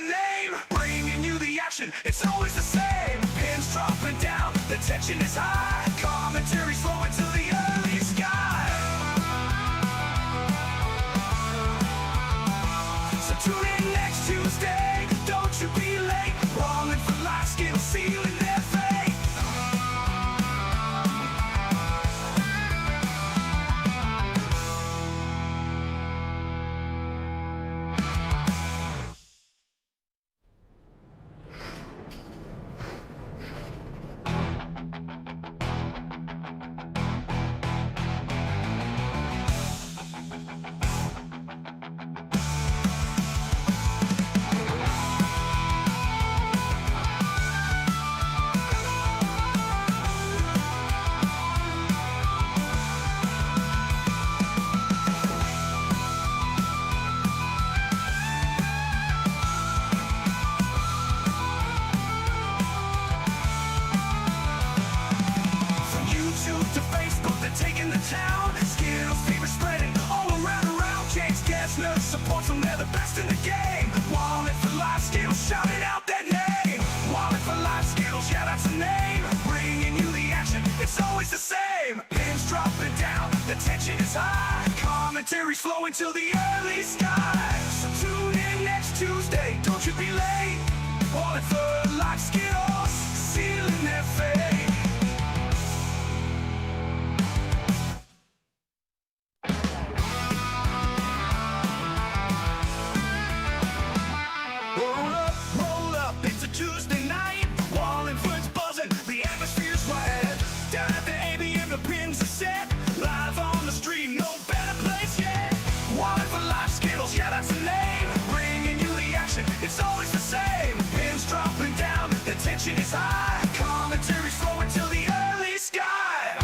name, bringing you the action. It's always the same. Pins dropping down, the tension is high. Commentary slow into the early sky. So tune in next Tuesday. Don't you be late. Wallingford Live Skittles sealing their fate. Taking the town, Skittles fever spreading all around. James Gesner supports them, they're the best in the game. Wallingford Live Skittles, shouting out their name. Wallingford Live Skittles, yeah, that's the name. Bringing you the action, it's always the same. Pins dropping down, the tension is high. Commentary's flowing till the early sky. So tune in next Tuesday, don't you be late. Wallingford Live Skittles, sealing their fate. Tuesday night, Wallingford's buzzing, the atmosphere's right. Down at the ABM, the pins are set. Live on the stream, no better place yet. Wallingford Live Skittles, yeah, that's the name. Bringing you the action, it's always the same. Pins dropping down, the tension is high. Commentary's flowing till the early sky.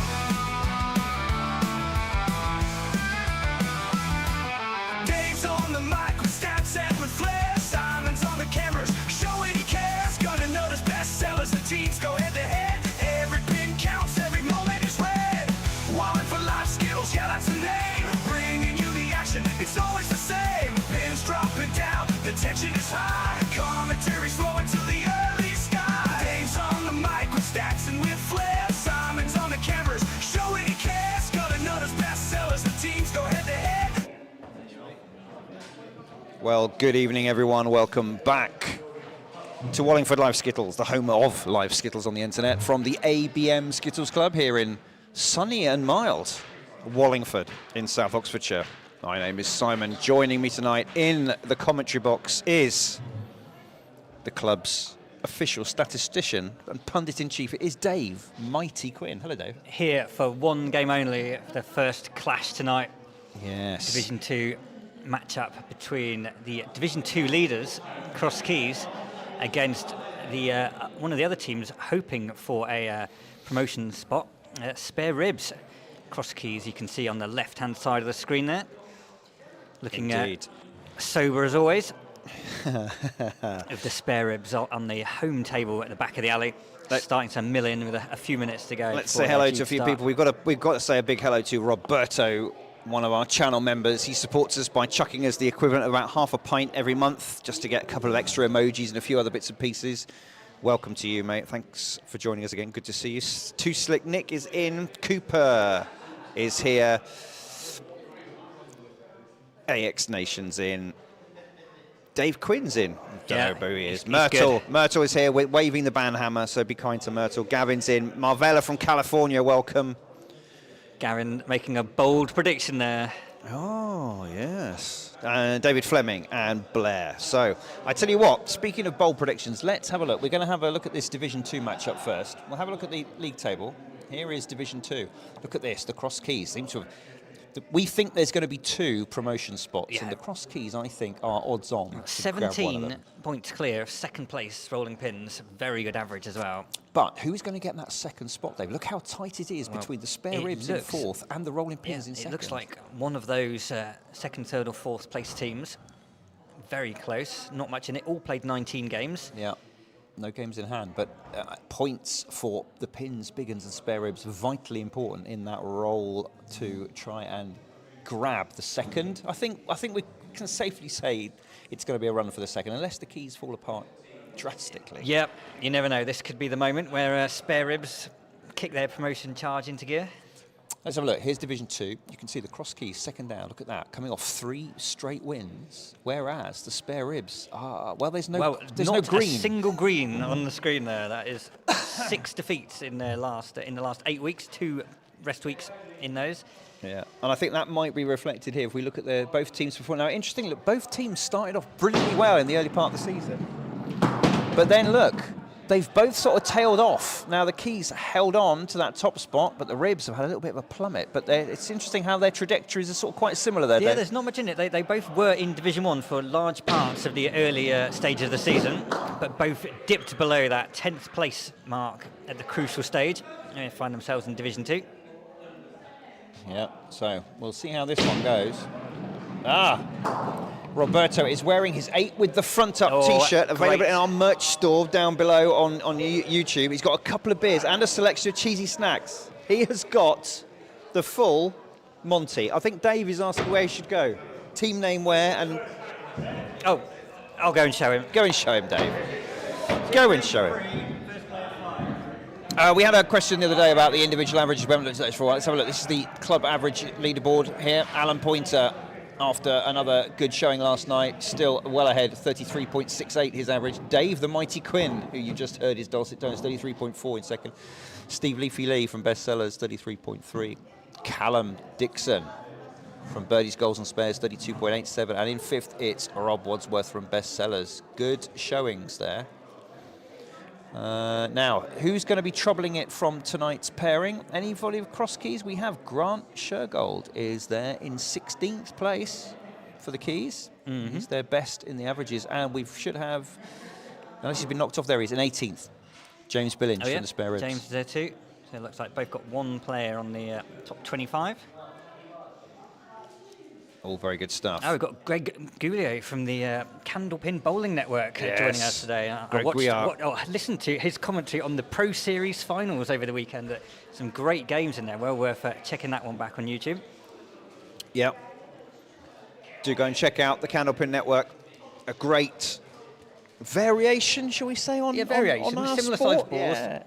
Dave's on the mic with stats and with flair. Simon's on the cameras, showing he cares. Gonna notice bestsellers, the teams go head to head. Every pin counts, every moment is red. Wallingford Live Skittles, yeah, that's the name. Bringing you the action, it's always the same. Pins dropping down, the tension is high. Commentary's flowing to the early sky. Dave's on the mic with stats and with flair. Simon's on the cameras, showing he cares. Gonna notice bestsellers, the teams go head to head. Well, good evening, everyone. Welcome back to Wallingford Live Skittles, the home of Live Skittles on the internet, from the ABM Skittles Club here in sunny and mild Wallingford in South Oxfordshire. My name is Simon. Joining me tonight in the commentary box is the club's official statistician and pundit-in-chief. It is Dave Mighty Quinn. Hello, Dave. Here for one game only, the first clash tonight. Yes. Division 2 match-up between the Division 2 leaders, Cross Keys, against the one of the other teams hoping for a promotion spot, Spare Ribs. Cross Keys, you can see on the left-hand side of the screen there. Looking sober as always. Of the Spare Ribs on the home table at the back of the alley, starting to mill in with a few minutes to go. Let's say hello to a few people. We've got to say a big hello to Roberto, one of our channel members. He supports us by chucking us the equivalent of about half a pint every month just to get a couple of extra emojis and a few other bits and pieces. Welcome to you, mate. Thanks for joining us again. Good to see you. Too Slick Nick is in. Cooper is here. AX Nation's in. Dave Quinn's in. Don't know who he is. Myrtle is here waving the band hammer, so be kind to Myrtle. Gavin's in. Marvella from California, welcome. Gavin making a bold prediction there. Oh, yes. David Fleming and Blair. So, I tell you what, speaking of bold predictions, let's have a look. We're going to have a look at this Division 2 matchup first. We'll have a look at the league table. Here is Division 2. Look at this. The Cross Keys seem to have... We think there's going to be 2 promotion spots, and the Cross Keys, I think, are odds on. 17 points clear of second place, Rolling Pins. Very good average as well. But who's going to get that second spot, Dave? Look how tight it is between the Spare Ribs in 4th and the Rolling Pins in 2nd. It looks like one of those 2nd, 3rd or 4th place teams. Very close, not much in it. All played 19 games. Yeah. No games in hand, but points for the Pins, Big Uns and Spare Ribs, vitally important in that role to try and grab the second. I think we can safely say it's going to be a run for the second, unless the keys fall apart drastically. Yep, you never know. This could be the moment where Spare Ribs kick their promotion charge into gear. Let's have a look. Here's Division 2. You can see the Cross Keys second down. Look at that, coming off 3 straight wins. Whereas the Spare Ribs, there's no Not green. a single green on the screen there. That is 6 defeats in the last 8 weeks. 2 rest weeks in those. Yeah, and I think that might be reflected here if we look at both teams before. Now, interesting, look, both teams started off brilliantly well in the early part of the season. But then look, they've both sort of tailed off. Now, the Keys held on to that top spot, but the Ribs have had a little bit of a plummet. But it's interesting how their trajectories are sort of quite similar there. Yeah, Dave. there's not much in it. They both were in Division 1 for large parts of the earlier stages of the season, but both dipped below that 10th place mark at the crucial stage and find themselves in Division 2. Yeah, so we'll see how this one goes. Roberto is wearing his 8 with the front up T-shirt, available great. in our merch store down below on YouTube. He's got a couple of beers and a selection of cheesy snacks. He has got the full Monty. I think Dave is asking where he should go. Team name where and... Oh, I'll go and show him. Go and show him, Dave. Go and show him. We had a question the other day about the individual averages. We haven't looked at this for a while. Let's have a look. This is the club average leaderboard here. Alan Pointer, after another good showing last night, still well ahead, 33.68 his average. Dave the Mighty Quinn, who you just heard his dulcet tones, 33.4 in second. Steve Leafy Lee from Bestsellers, 33.3. Callum Dixon from Birdie's Goals and Spares, 32.87. And in 5th, it's Rob Wadsworth from Bestsellers. Good showings there. Now, who's going to be troubling it from tonight's pairing? Any volley of cross keys? We have Grant Shergold is there in 16th place for the keys. He's their best in the averages, and we should have, unless he's been knocked off there, he's in 18th. James Billings from the Spare Ribs. James is there too. So it looks like both got one player on the top 25. All very good stuff. Oh, we've got Greg Goulier from the Candlepin Bowling Network joining us today. Greg, I listened to his commentary on the Pro Series finals over the weekend. Some great games in there. Well worth checking that one back on YouTube. Yep. Do go and check out the Candlepin Network. A great variation, shall we say, on variation. On our Similar sport. sized balls, Yeah.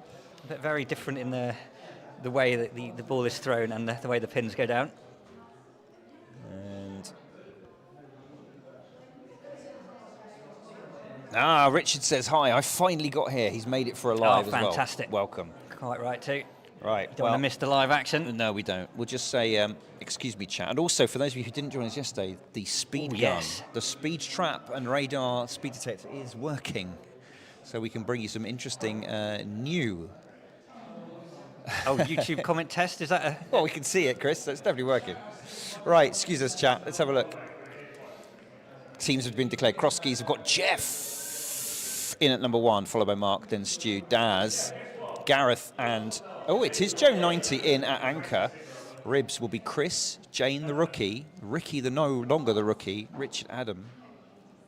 but very different in the way that the ball is thrown and the way the pins go down. Richard says hi. I finally got here. He's made it for a live as well. Fantastic. Welcome. Quite right too. Right. Don't want to miss the live action. No, we don't. We'll just say, excuse me, chat. And also, for those of you who didn't join us yesterday, the speed gun, the speed trap and radar speed detector is working. So we can bring you some interesting new... YouTube comment test, is that a... Well, we can see it, Chris. So it's definitely working. Right, excuse us, chat. Let's have a look. Teams have been declared. Cross keys have got Jeff in at number 1, followed by Mark, then Stu, Daz, Gareth, and it is Joe 90 in at anchor. Ribs will be Chris, Jane the rookie, Ricky the no longer the rookie, Richard Adam,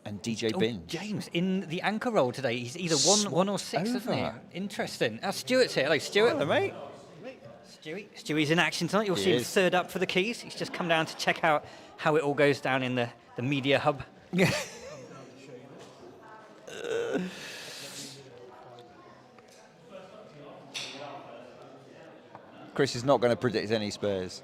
and DJ Binge. James in the anchor role today. He's either 1 or 6, isn't he? Interesting. Stuart's here. Hello, Stuart. Hello, mate. Stewie's in action tonight. You'll see him third up for the keys. He's just come down to check out how it all goes down in the media hub. Chris is not going to predict any spares.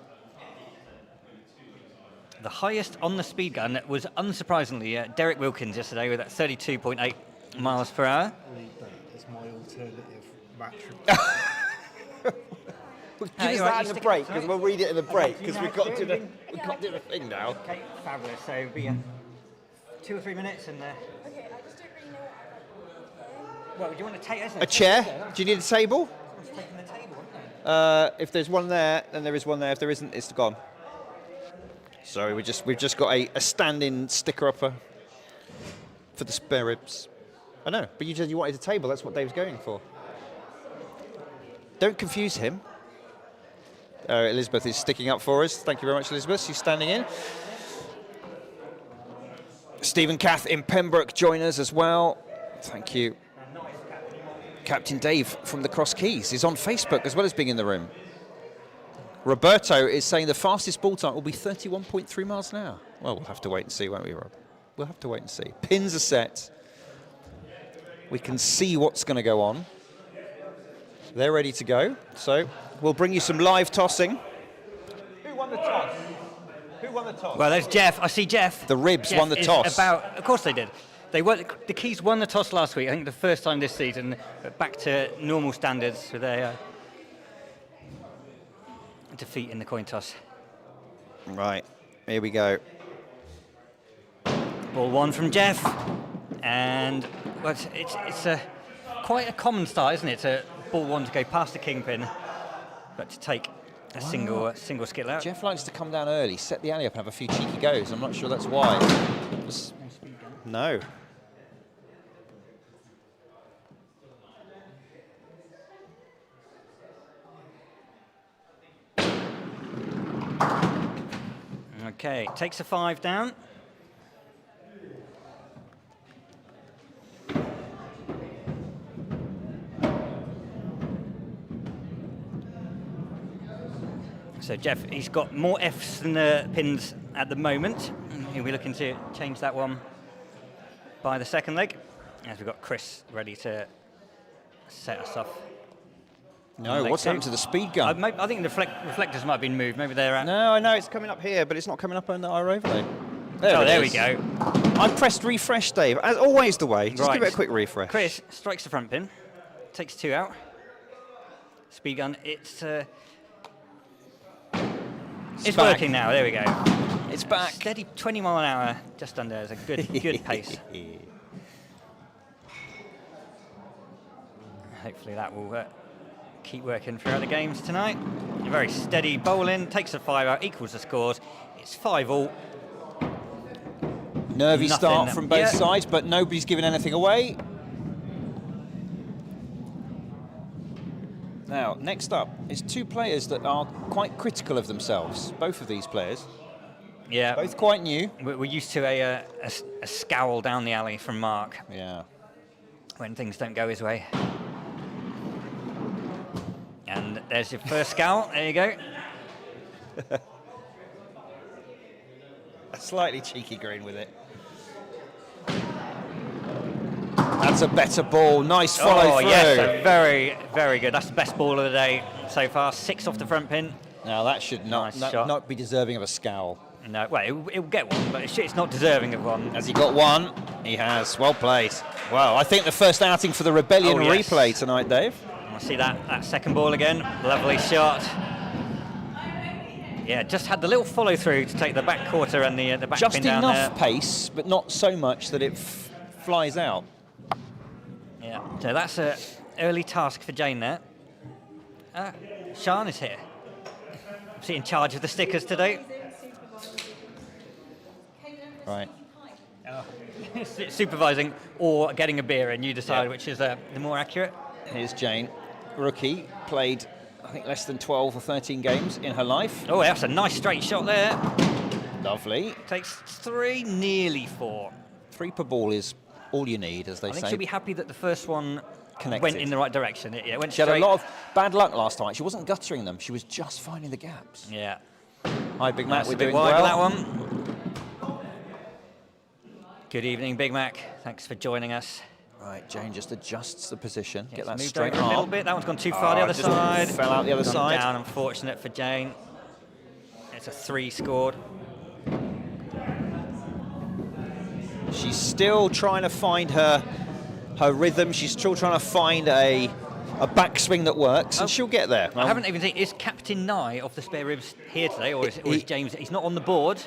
The highest on the speed gun was, unsurprisingly, Derek Wilkins yesterday with that 32.8 miles per hour. It's my alternative battery. Give us that in the break, because we'll read it in the break, because we've got to do the thing now. Okay, fabulous. So it'll be 2 or 3 minutes and... Okay, I just don't really know what Well, do you want to take A chair? Do you need a table? Someone's taking the table, haven't they? If there's one there, then there is one there. If there isn't, it's gone. Sorry, we've just got a stand-in sticker upper for the Spare Ribs. I know, but you said you wanted a table. That's what Dave's going for. Don't confuse him. Elizabeth is sticking up for us. Thank you very much, Elizabeth. She's standing in. Stephen Cath in Pembroke join us as well. Thank you. Captain Dave from the Cross Keys is on Facebook as well as being in the room. Roberto is saying the fastest ball time will be 31.3 miles an hour. Well, we'll have to wait and see, won't we, Rob? We'll have to wait and see. Pins are set. We can see what's going to go on. They're ready to go. So we'll bring you some live tossing. Who won the toss? Who won the toss? Well, there's Jeff. I see Jeff. The Ribs Jeff won the is toss. Of course they did. The Keys won the toss last week. I think the first time this season, but back to normal standards with a defeat in the coin toss. Right, here we go. Ball one from Jeff, and well, it's quite a common style, isn't it? To ball one to go past the kingpin, but to take a single skittle out. Jeff likes to come down early, set the alley up and have a few cheeky goes. I'm not sure that's why. No. Okay, takes a 5 down. So Jeff, he's got more Fs than pins at the moment. He'll be looking to change that one by the second leg, as we've got Chris ready to set us off. No, what's happened to the speed gun? I think the reflectors might have been moved. Maybe they're at... No, I know it's coming up here, but it's not coming up on our overlay. There we go. I pressed refresh, Dave. As always the way. Just give it a quick refresh. Chris strikes the front pin, takes 2 out. Speed gun, it's working now. There we go. It's back. Steady 20 mile an hour, just under. It's a good pace. Hopefully that will keep working throughout the games tonight. A very steady bowling, takes a 5 out, equals the scores. It's 5-all. Nervy Nothing. start from both sides, but nobody's giving anything away. Now, next up is 2 players that are quite critical of themselves. Both of these players. Yeah. Both quite new. We're used to a scowl down the alley from Mark Yeah. when things don't go his way. And there's your first scowl. There you go. A slightly cheeky grin with it. That's a better ball. Nice follow through. Yes, very, very good. That's the best ball of the day so far. 6 off the front pin. Now that should Nice not shot. not be deserving of a scowl. No, well, it'll get one, but it's not deserving of one. Has he got one? He has. Well played. Well, I think the first outing for the Rebellion Yes. replay tonight, Dave. I see that second ball again. Lovely shot. Yeah, just had the little follow through to take the back quarter and the back Just pin down enough there. pace, but not so much that it flies out. Yeah, so that's an early task for Jane there. Sian is here. Is he in charge of the stickers today? Right. Supervising or getting a beer, and you decide which is the more accurate. Here's Jane, rookie, played I think less than 12 or 13 games in her life. Oh, that's a nice straight shot there. Lovely. Takes 3, nearly 4. 3 per ball is all you need, as they I think say. she'll be happy that the first one Connected. went in the right direction. It went She had straight. a lot of bad luck last time. She wasn't guttering them. She was just finding the gaps. Yeah. Hi, Big Mac. That's We're a bit doing wide well. for that one. Good evening, Big Mac. Thanks for joining us. Right, Jane just adjusts the position. Yeah, Get that moved straight over a little arm. bit. That one's gone too far the other just side. fell out the other Gone side. Down, unfortunate for Jane. It's a 3 scored. She's still trying to find her rhythm. She's still trying to find a backswing that works, and she'll get there. I haven't even seen, is Captain Nye of the spare ribs here today, or is James? He's not on the board,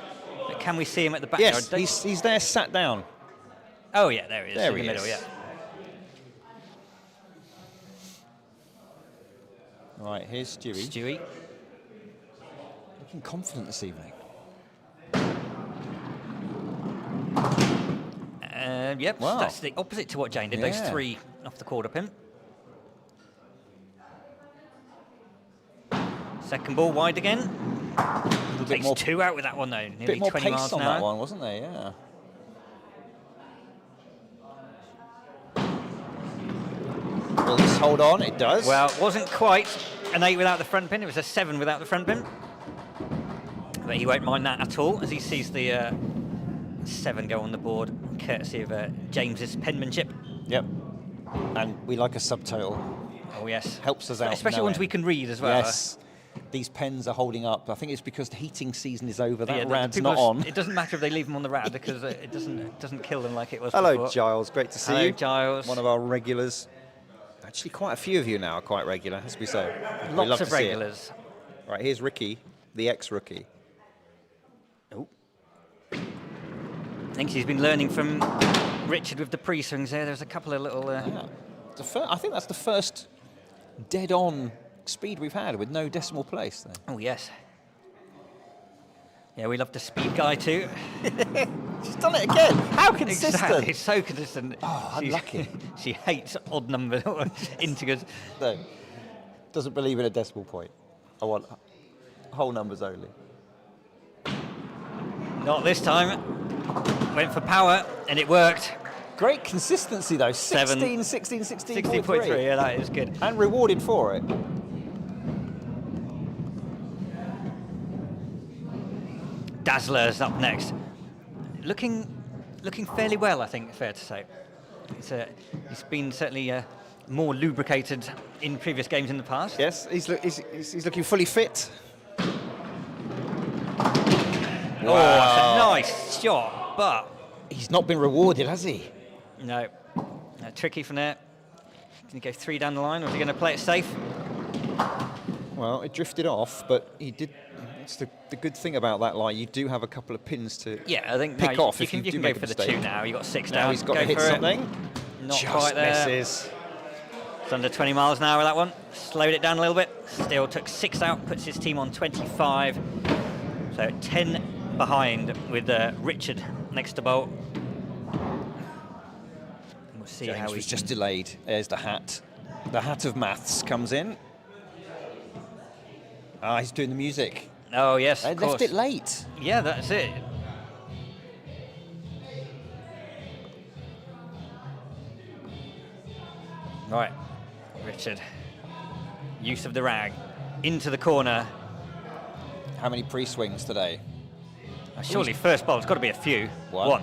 but can we see him at the back? Yes, there? he's there, sat down. Oh yeah, there he is. There in he the middle, is. yeah. Right, here's Stewie. Stewie. Looking confident this evening. Yep, Wow. that's the opposite to what Jane did. Those Yeah. 3 off the quarter pin. Second ball wide again. A little bit Takes more, 2 out with that one though. Nearly bit more 20 pace miles on an hour. that one, wasn't there? Yeah. Will this hold on? It does. Well, it wasn't quite an 8 without the front pin. It was a 7 without the front pin. But he won't mind that at all, as he sees the 7 go on the board, courtesy of James's penmanship. Yep. And we like a subtotal. Oh yes. Helps us out. Especially know ones it. we can read as well. Yes. These pens are holding up. I think it's because the heating season is over. That Yeah, rad's people not on. It doesn't matter if they leave them on the rad because it doesn't kill them like it was Hello, before. Giles. Great to see Hello, you. Giles. One of our regulars. Actually, quite a few of you now are quite regular, as we say. We love Lots to of see it. regulars. Right, here's Ricky, the ex-rookie. Oh. I think he's been learning from Richard with the pre-swings there. There's a couple of little... Yeah. I think that's the first dead-on speed we've had with no decimal place. Then. Oh, yes. Yeah, we love the speed guy too. She's done it again. How consistent? Exactly, it's so consistent. Oh, unlucky. She hates odd numbers or integers. No, doesn't believe in a decimal point. I want whole numbers only. Not this time. Went for power and it worked. Great consistency though. 7, 16, 16, 16.3, yeah, that is good. And rewarded for it. Dazzler's up next. Looking fairly well, I think, fair to say. He's been certainly more lubricated in previous games in the past. Yes, he's looking fully fit. Oh, that's a nice shot, but... He's not been rewarded, has he? No. Tricky from there. Can he go 3 down the line, or is he going to play it safe? Well, it drifted off, but he did. It's the good thing about that line. You do have a couple of pins to Yeah, I think pick now off if you you do can make go a for the mistake. 2 now. You've got 6 Now down. he's got Go to hit for it. something. Not Just quite there. misses. It's under 20 miles an hour, that one. Slowed it down a little bit. Still took 6 out, puts his team on 25. So 10 behind with Richard next to Bolt. We'll see James how he was just delayed. There's the hat. The hat of maths comes in. Ah, he's doing the music. Oh, yes, They of left course. it late. Yeah, that's it. Right, Richard. Use of the rag. Into the corner. How many pre-swings today? Surely first ball, it's got to be a few. One.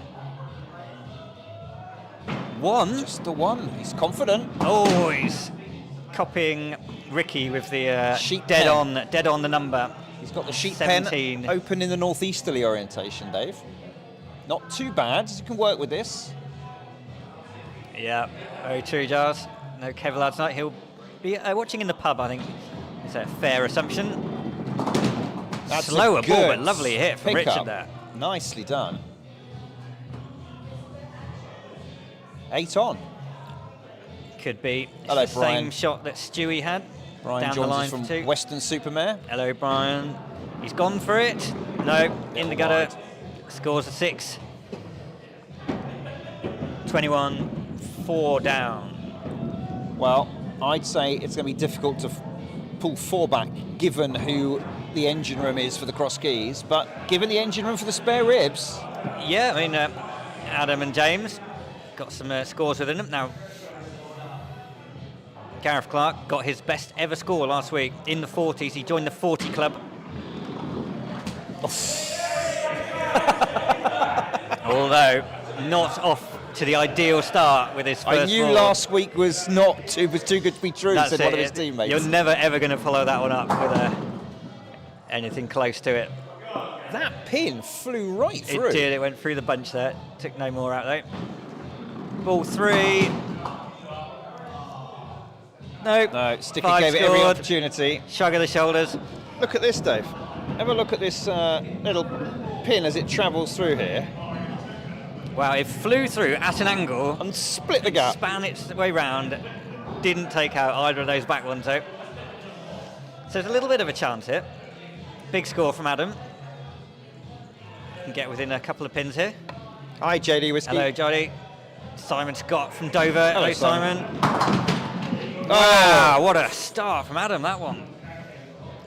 One? Just the one. He's confident. Oh, he's copying Ricky with the Sheet dead pen. on the number. He's got the sheet 17. pen open in the northeasterly orientation, Dave. Not too bad. You can work with this. Yeah, very true, Giles. No Kevlar tonight. He'll be watching in the pub, I think. Is a fair assumption. That's Slower a ball, good but lovely hit from pickup. Richard there. Nicely done. 8 on. Could be. It's Hello, the Brian. same shot that Stewie had. Brian down the joins line us from for 2. Western Supermare. Hello, Brian. He's gone for it. No, in the gutter. wide. Scores a 6. 21, 4 down. Well, I'd say it's going to be difficult to pull 4 back, given who the engine room is for the cross keys, but given the engine room for the spare ribs. Yeah, I mean, Adam and James got some scores within them. Now, Gareth Clark got his best ever score last week in the 40s. He joined the 40 club. Although not off to the ideal start with his first I knew ball. last week was too good to be true, That's said it. one of his teammates. You're never ever going to follow that one up with anything close to it. That pin flew right through. It did. It went through the bunch there. Took no more out though. Ball 3. Nope. No, Sticky 5 gave it every scored. opportunity. Shrug of the shoulders. Look at this, Dave. Have a look at this little pin as it travels through here Wow, it flew through at an angle, and split the gap. span its way round, didn't take out either of those back ones though. So there's a little bit of a chance here. Big score from Adam. Can get within a couple of pins here. Hi, JD Whiskey. Hello, Jody. Simon Scott from Dover. Hello, Simon. Oh, Wow, what a start from Adam, that one.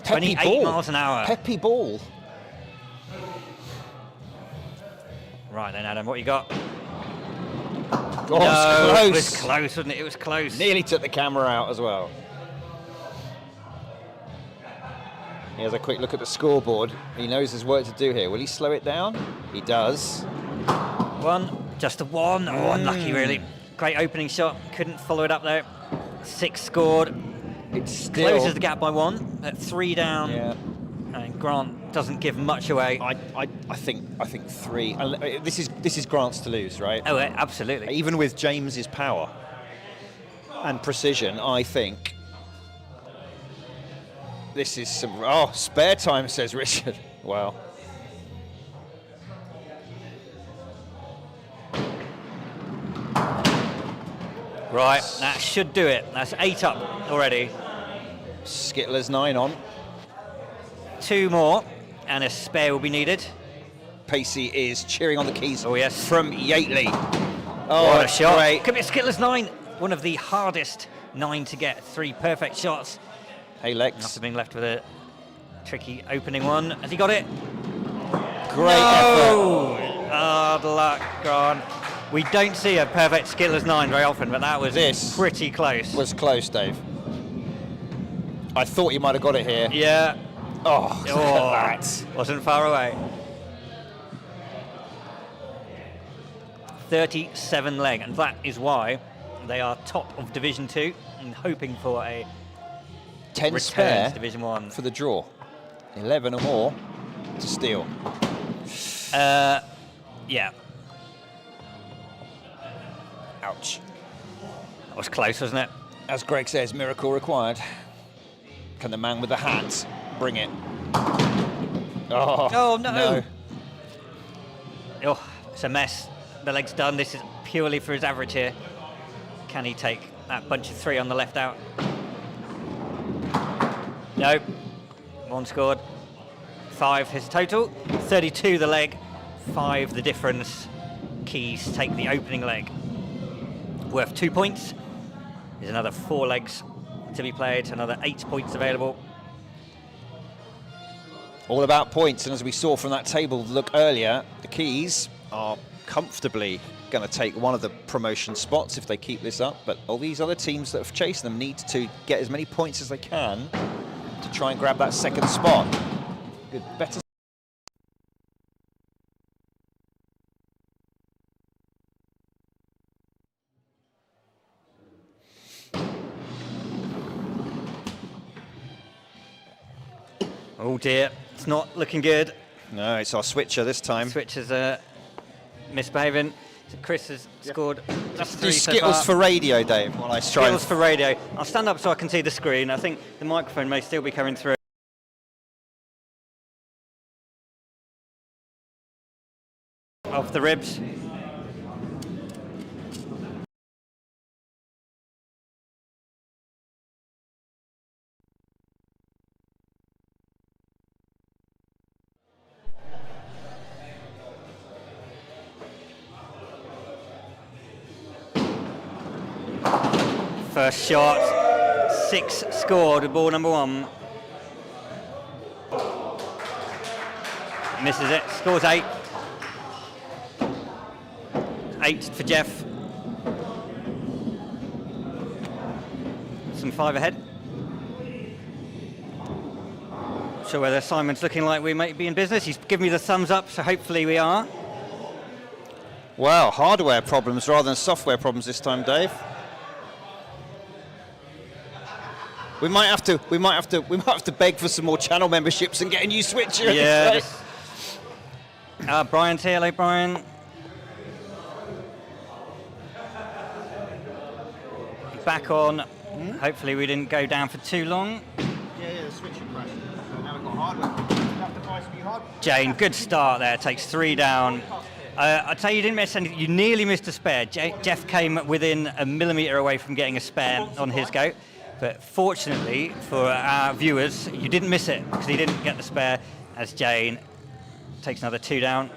peppy 28 ball. miles an hour. Peppy ball. Right then, Adam, what you got? Oh, No, it's it close. was close, wasn't it? It was close. Nearly took the camera out as well. Here's a quick look at the scoreboard. He knows there's work to do here. Will he slow it down? He does. one, just a one. Oh, unlucky really. Great opening shot, couldn't follow it up though. 6 scored, It's still... closes the gap by 1 at 3 down. Yeah. And Grant doesn't give much away. I think 3. This is Grant's to lose, right? Oh, absolutely. Even with James's power and precision, I think this is some... Oh, spare time, says Richard. Wow. Right, that should do it. That's 8 up already. Skittler's 9 on. 2 more, and a spare will be needed. Pacey is cheering on the keys. Oh, yes. From Yateley. Oh, What a that's shot. great. Could be a Skittler's 9. One of the hardest 9 to get. 3 perfect shots. Hey, Lex. After being left with a tricky opening one. Has he got it? Great effort. Hard luck, Grant. We don't see a perfect Skittler's 9 very often, but that was This pretty close. Was close, Dave. I thought you might have got it here. Yeah. Oh, look at that. Wasn't far away. 37 leg, and that is why they are top of Division 2 and hoping for a 10 return spare to Division 1. for the draw. 11 or more to steal. Yeah. Ouch. That was close, wasn't it? As Greg says, miracle required. Can the man with the hat bring it? Oh, no. Oh, it's a mess. The leg's done. This is purely for his average here. Can he take that bunch of 3 on the left out? No. 1 scored. 5 his total. 32 the leg. 5 the difference. Keys take the opening leg. Worth 2 points. There's another 4 legs to be played. Another 8 points available. All about points, and as we saw from that table look earlier, the Keys are comfortably going to take one of the promotion spots if they keep this up, but all these other teams that have chased them need to get as many points as they can to try and grab that second spot. Good, better. Oh dear, it's not looking good. No, it's our switcher this time. Switch is misbehaving. So Chris has scored just 3 Do so Skittles far. for radio, Dave, while I try Skittles and... for radio. I'll stand up so I can see the screen. I think the microphone may still be coming through. Off the ribs. First shot, 6 scored with ball number 1. Misses it, scores 8. 8 for Jeff. Some 5 ahead. Not sure whether Simon's looking like we might be in business. He's given me the thumbs up, so hopefully we are. Well, hardware problems rather than software problems this time, Dave. We might have to beg for some more channel memberships and get a new switcher. Yeah. Brian's here. Hello, Brian. Back on. Hopefully we didn't go down for too long. Yeah, the switcher crashed. So now we've got hardware. You have to buy some new hardware. Jane, good start there. Takes 3 down. I'd say you didn't miss anything. You nearly missed a spare. Jeff came within a millimetre away from getting a spare on his go. But fortunately for our viewers, you didn't miss it because he didn't get the spare as Jane takes another 2 down.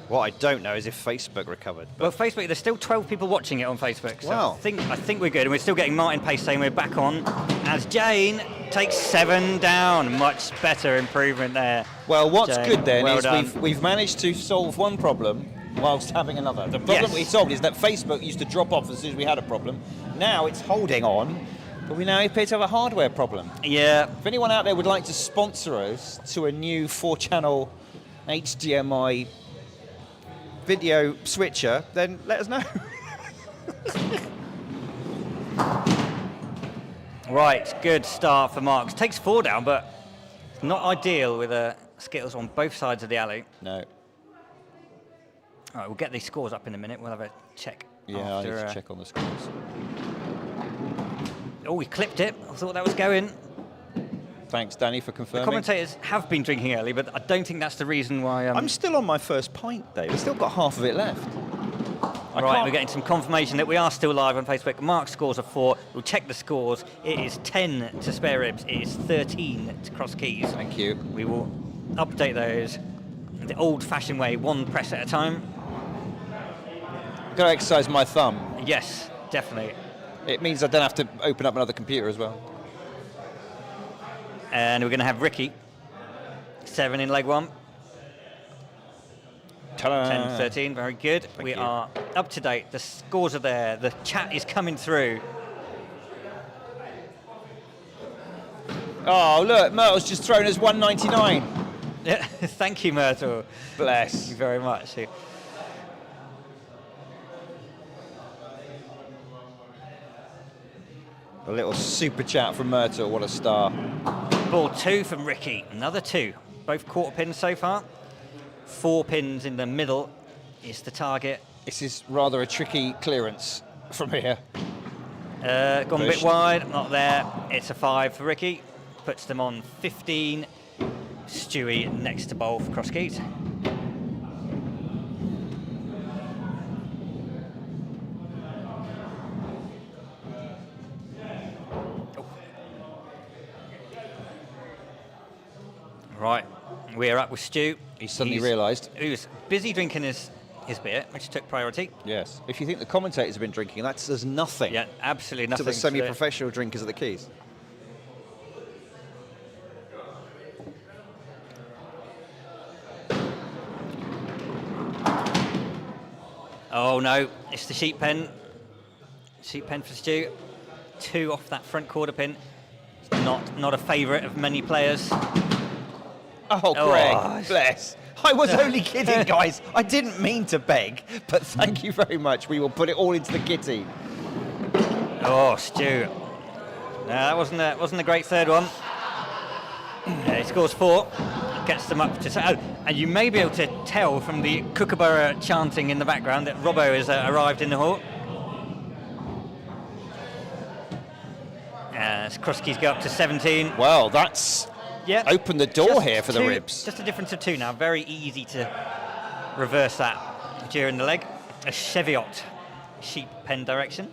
What I don't know is if Facebook recovered. Well, Facebook, there's still 12 people watching it on Facebook. So Wow. I think we're good. And we're still getting Martin Pace saying we're back on as Jane takes 7 down. Much better improvement there. Well, what's Jane, good then well is done. we've managed to solve one problem whilst having another. The problem Yes. we solved is that Facebook used to drop off as soon as we had a problem. Now it's holding on, but we now appear to have a hardware problem. Yeah. If anyone out there would like to sponsor us to a new 4-channel HDMI video switcher, then let us know. Right, good start for Marks. Takes 4 down, but not ideal with Skittles on both sides of the alley. No. All right, we'll get these scores up in a minute. We'll have a check. Yeah, after, I need to check on the scores. Oh, we clipped it. I thought that was going. Thanks, Danny, for The confirming. commentators have been drinking early, but I don't think that's the reason why. I'm still on my first pint, Dave. I've still got half of it left. Right, we're getting some confirmation that we are still live on Facebook. Mark's scores are 4. We'll check the scores. It is 10 to spare ribs. It is 13 to cross keys. Thank you. We will update those the old-fashioned way, 1 press at a time. Got to exercise my thumb. Yes, definitely. It means I don't have to open up another computer as well. And we're going to have Ricky, 7 in leg 1. Ta-da. 10, 13, very good. Thank We you. are up to date. The scores are there. The chat is coming through. Oh, look, Myrtle's just thrown us 199. Yeah, thank you, Myrtle. Thank Bless. you very much. A little super chat from Myrtle, what a star. Ball 2 from Ricky, another 2. Both quarter pins so far. 4 pins in the middle is the target. This is rather a tricky clearance from here. Gone a bit Pushed. wide, not there. It's a 5 for Ricky. Puts them on 15. Stewie next to bowl for cross keys. Right, we're up with Stu. He suddenly realised. He was busy drinking his beer, which took priority. Yes. If you think the commentators have been drinking, that says nothing Yeah, absolutely nothing. to the semi-professional drinkers at the keys. Oh no, it's the sheep pen. Sheep pen for Stu. 2 off that front quarter pin. It's not a favourite of many players. Oh, Oh, Greg, bless. I was only kidding, guys. I didn't mean to beg, but thank you very much. We will put it all into the kitty. Oh, Stu. No, that wasn't a great third one. Yeah, he scores 4. Gets them up to... Oh, and you may be able to tell from the Kookaburra chanting in the background that Robbo has arrived in the hall. As cross keys go up to 17. Well, that's Yeah. opened the door Just here for the 2 ribs. Just a difference of 2 now. Very easy to reverse that during the leg. A Cheviot sheep pen direction.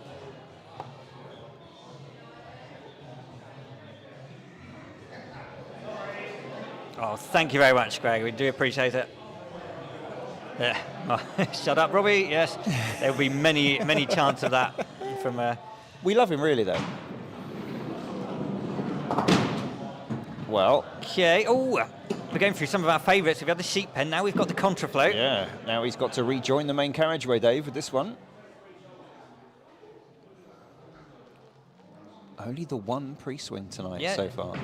Oh, thank you very much, Greg. We do appreciate it. Yeah. Oh, shut up, Robbie. Yes, there will be many chants of that from. We love him, really, though. Well, Okay. Oh, we're going through some of our favourites. We've got the sheep pen. Now we've got the contrafloat. yeah. Now he's got to rejoin the main carriageway, Dave, with this one. Only the 1 pre-swing tonight Yeah. so far.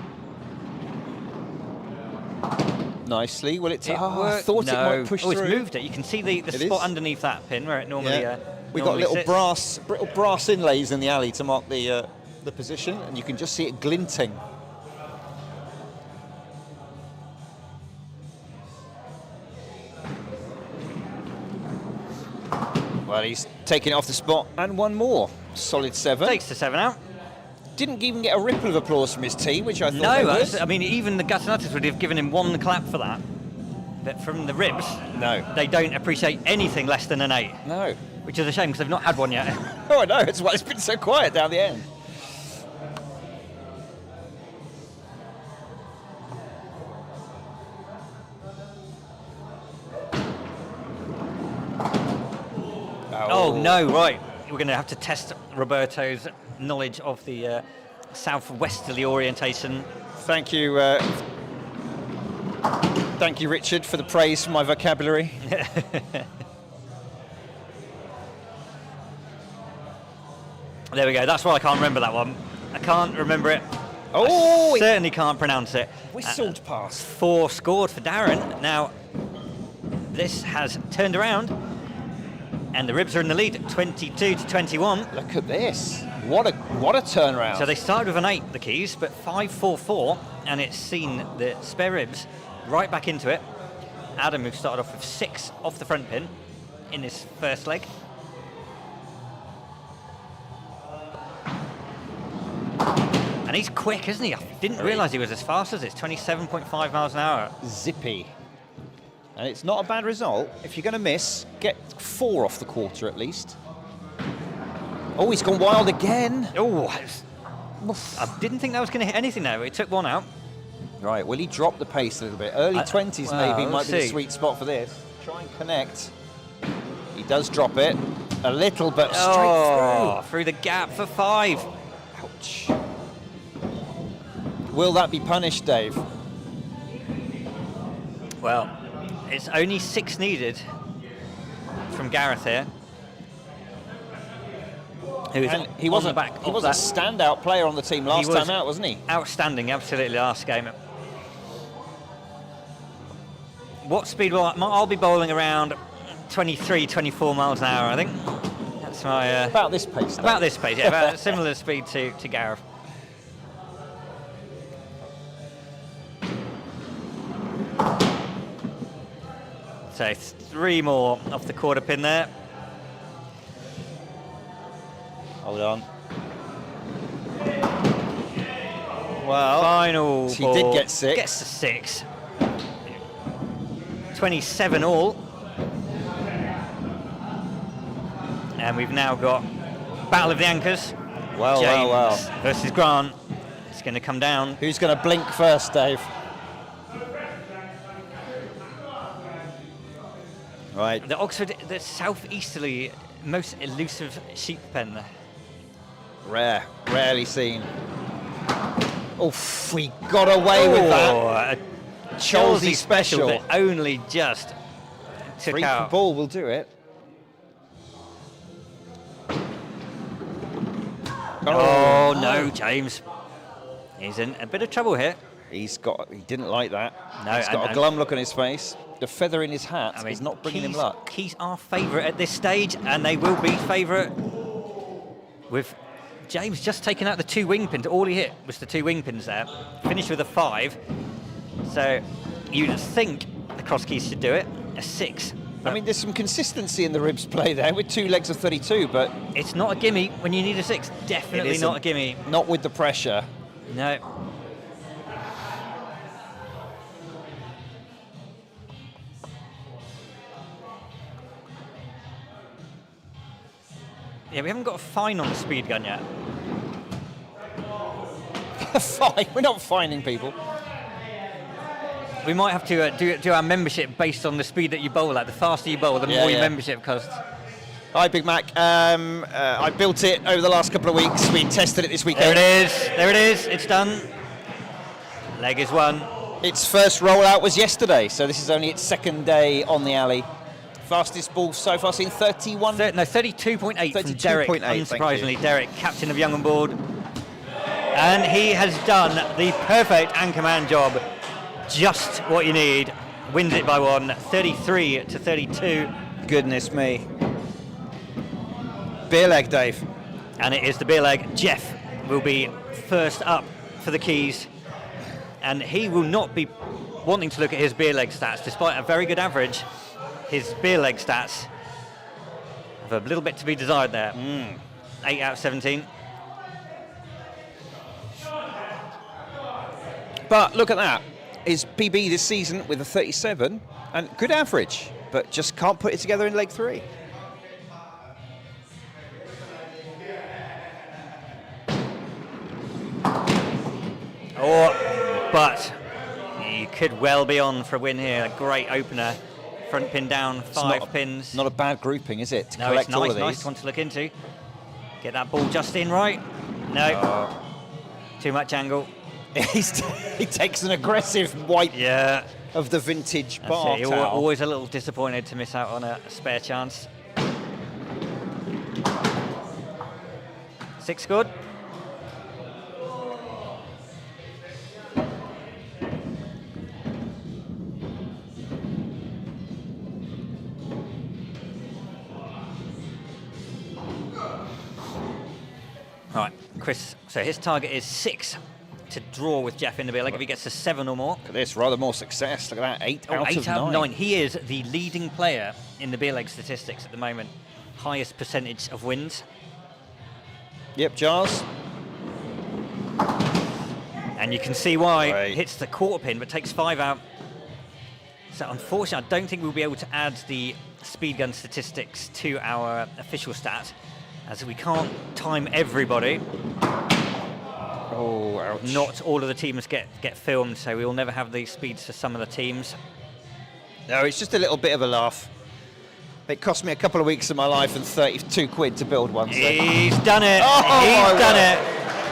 Nicely. Will it? It I worked. thought No. it might push Oh, through. it's moved it. You can see the It spot is. underneath that pin where it normally. Yeah. We got normally little sits. brass inlays in the alley to mark the position, and you can just see it glinting. Well, he's taking it off the spot, and 1 more. Solid 7. Takes the 7 out. Didn't even get a ripple of applause from his team, which I thought No, they would. I mean even the Gutternutters would have given him 1 clap for that. But from the ribs, No. they don't appreciate anything less than an 8, No. which is a shame because they've not had one yet. Oh, I know. That's why it's been so quiet down the end. Oh no, right. We're going to have to test Roberto's knowledge of the southwesterly orientation. Thank you. Thank you, Richard, for the praise for my vocabulary. There we go. That's why I can't remember that one. I can't remember it. Oh, I it certainly can't pronounce it. whistled past. 4 scored for Darren. Now, this has turned around, and the Ribs are in the lead, 22 to 21. Look at this. What a turnaround. So they started with an 8, the Keys, but 5-4-4, and it's seen the spare Ribs right back into it. Adam, who started off with 6 off the front pin in his first leg. And he's quick, isn't he? I didn't realise he was as fast as this, 27.5 miles an hour. Zippy. And it's not a bad result. If you're going to miss, get 4 off the quarter at least. Oh, he's gone wild again. Oh, I didn't think that was going to hit anything there. It took one out. Right, will he drop the pace a little bit? Early 20s well, maybe might let's be the see. sweet spot for this. Try and connect. He does drop it. A little, but straight through the gap for 5. through. Ouch. Will that be punished, Dave? Well, it's only 6 needed from Gareth here. Who is And he on wasn't the back. He of was a that. standout player on the team last was time out, wasn't he? Outstanding, absolutely, last game. What speed will I'll be bowling around 23, 24 miles an hour, I think. That's my... About this pace. Dave. about this pace, yeah, about similar speed to Gareth. So 3 more off the quarter pin there. Hold on. Well, Final he ball. did get 6. Gets to 6. 27 all. And we've now got Battle of the Anchors. Well, James well. versus Grant. It's going to come down. Who's going to blink first, Dave? Right. The Oxford, the southeasterly, most elusive sheep pen. Rarely seen. Oh, we got away with that. A Chelsea Chelsea special special. that only just took Free out. ball will do it. Oh, no, James. He's in a bit of trouble here. He didn't like that. No, He's got a and- glum look on his face. The feather in his hat is not bringing him luck. Keys are favourite at this stage, and they will be favourite with James just taking out the 2 wing pins. All he hit was the 2 wing pins there. Finished with a 5. So you'd think the cross keys should do it. A 6. I mean, there's some consistency in the Ribs play there with 2 legs of 32, but It's not a gimme when you need a 6. Definitely isn't. not a gimme. not with the pressure. No. Yeah, we haven't got a fine on the speed gun yet. Fine, we're not finding people. We might have to do our membership based on the speed that you bowl at. The faster you bowl, the Yeah, more your yeah. membership costs. Hi, Big Mac. I built it over the last couple of weeks. We tested it this There weekend. it is. There it is. It's done. Leg is won. Its first rollout was yesterday, so this is only its 2nd day on the alley. Fastest ball so far seen 31. 32.8 from 32.8, Derek. thank Unsurprisingly, Derek, captain of Young and Board. And he has done the perfect anchorman job. Just what you need. Wins it by 1, 33 to 32. Goodness me. Beer leg, Dave. And it is the beer leg. Jeff will be first up for the keys. And he will not be wanting to look at his beer leg stats, despite a very good average. His beer leg stats have a little bit to be desired there. 8 out of 17. But look at that. His PB this season with a 37 and good average, but just can't put it together in leg 3. But he could well be on for a win here. A great opener. Front pin down, 5 pins. Not a bad grouping, is it? To No, collect it's all nice, of these. nice one to look into. Get that ball just in right. No. Too much angle. He takes an aggressive wipe Yeah. of the vintage That's bar it. You're towel. always a little disappointed to miss out on a spare chance. 6 good. Chris, so his target is 6 to draw with Jeff in the beer leg. If he gets to 7 or more. Look at this, rather more success. Look at that, 8 out of 9. He is the leading player in the beer leg statistics at the moment. Highest percentage of wins. Yep, Jars. And you can see why. Right. Hits the quarter pin, but takes 5 out. So unfortunately, I don't think we'll be able to add the speed gun statistics to our official stat, as we can't time everybody. Oh, ouch. Not all of the teams get filmed, so we will never have these speeds for some of the teams. No, it's just a little bit of a laugh. It cost me a couple of weeks of my life and 32 quid to build one. So. He's done it. Oh, He's done it.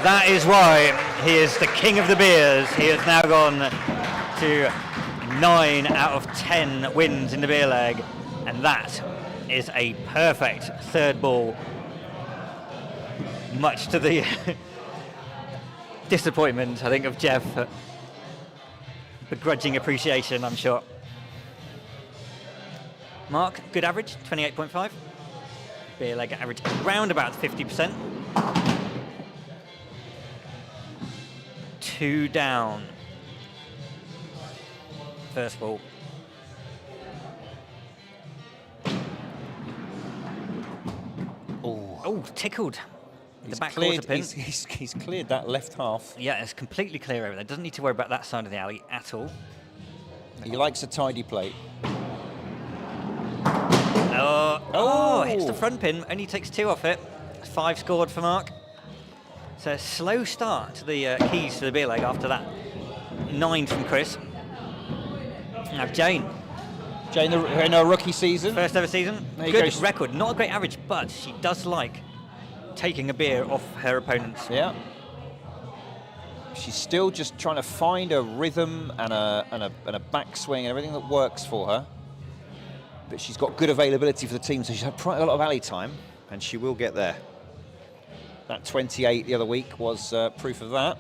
That is why he is the king of the beers. He has now gone to 9 out of 10 wins in the beer leg, and that is a perfect third ball, much to the disappointment, I think, of Jeff. Begrudging appreciation, I'm sure. Mark, good average, 28.5. Beer leg average around about 50%. 2 down. First ball. Oh, tickled. The back quarter pin. He's cleared that left half. Yeah, it's completely clear over there. Doesn't need to worry about that side of the alley at all. He likes a tidy plate. Oh, hits the front pin. Only takes 2 off it. 5 scored for Mark. So a slow start to the keys to the beer leg after that 9 from Chris. Now Jane. Jane in her rookie season. First ever season. Good record. Not a great average, but she does like taking a beer off her opponents. Yeah. She's still just trying to find a rhythm and a backswing and everything that works for her. But she's got good availability for the team, so she's had quite a lot of alley time, and she will get there. That 28 the other week was proof of that.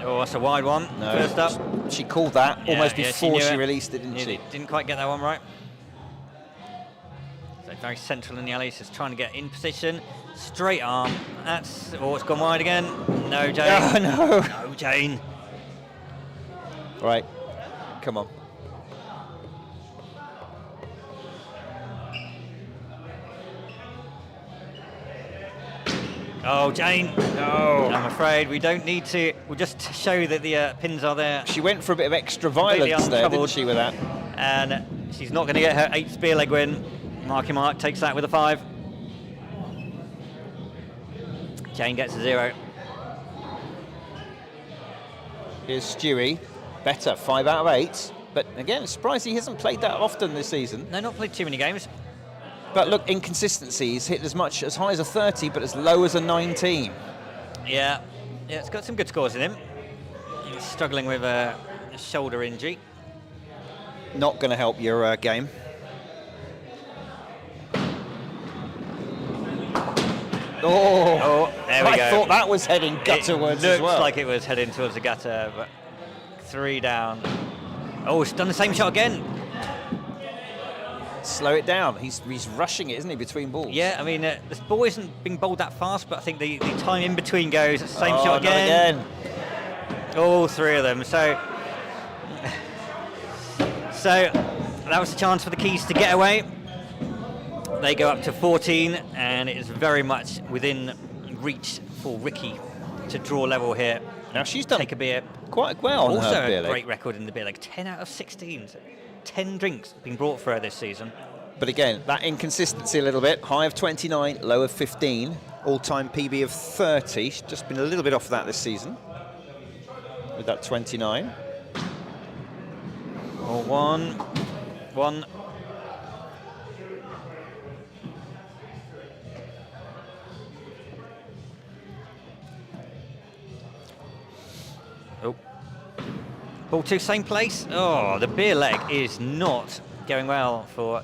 Oh, that's a wide one. No, First up. She called that almost before she released it, didn't she? Didn't quite get that one right. So very central in the alley, just trying to get in position. Straight arm. That's, it's gone wide again. No, Jane. Oh, no. No, Jane. Right, come on. Oh, Jane. No. I'm afraid we don't need to. We'll just show that the pins are there. She went for a bit of extra violence there, didn't she, with that? And she's not going to get her 8th beer leg win. Marky Mark takes that with a 5. Jane gets a 0. Here's Stewie. Better, 5 out of 8. But again, surprised he hasn't played that often this season. No, not played too many games. But look, inconsistency. He's hit as high as a 30, but as low as a 19. Yeah, it's got some good scores in him. He's struggling with a shoulder injury. Not going to help your game. Oh, there we go. I thought that was heading gutterwards as well. Looks like it was heading towards the gutter, but 3 down. Oh, it's done the same shot again. Slow it down. He's rushing it, isn't he, between balls? Yeah, I mean, this ball isn't being bowled that fast, but I think the time in between goes. Same shot not again. All 3 of them. So that was a chance for the keys to get away. They go up to 14, and it is very much within reach for Ricky to draw level here. Now she's done Take a beer. quite well on Also her beer a leg. great record in the beer leg. 10 out of 16. 10 drinks being brought for her this season. But again, that inconsistency a little bit. High of 29, low of 15. All-time PB of 30. She's just been a little bit off that this season with that 29. Oh, one. Oh. Ball 2, same place. Oh, the beer leg is not going well for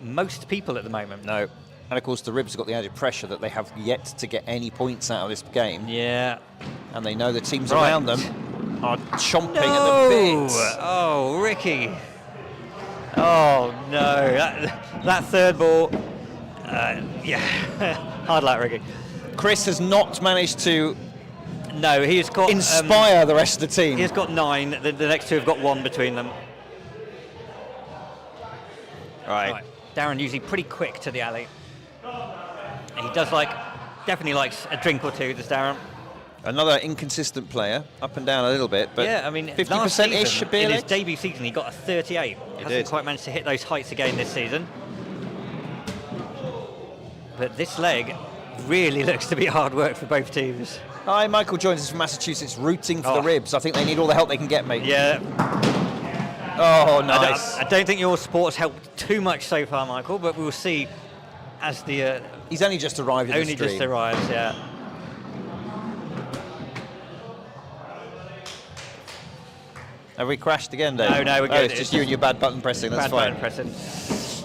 most people at the moment. No. And of course, the Ribs have got the added pressure that they have yet to get any points out of this game. Yeah. And they know the teams Right. around them are chomping at the bit. Oh, Ricky. Oh, no. That third ball. Yeah. Hard luck, Ricky. Chris has not managed to No, he's got inspire the rest of the team. He's got 9. The next two have got 1 between them. Right. Darren usually pretty quick to the alley. He does definitely likes a drink or two, does Darren. Another inconsistent player, up and down a little bit, but yeah, I mean, 50%-ish beer in his legs? debut season, he got a 38. Hasn't did. quite managed to hit those heights again this season. But this leg really looks to be hard work for both teams. Hi, Michael joins us from Massachusetts, rooting for Oh. the ribs. I think they need all the help they can get, mate. Yeah, Oh, nice. I don't think your sport's helped too much so far, Michael, but we'll see as the He's only just arrived in the only stream. just arrives, yeah. Have we crashed again, Dave? No, we're Oh, good. it's just you and your bad button pressing, that's Bad fine. button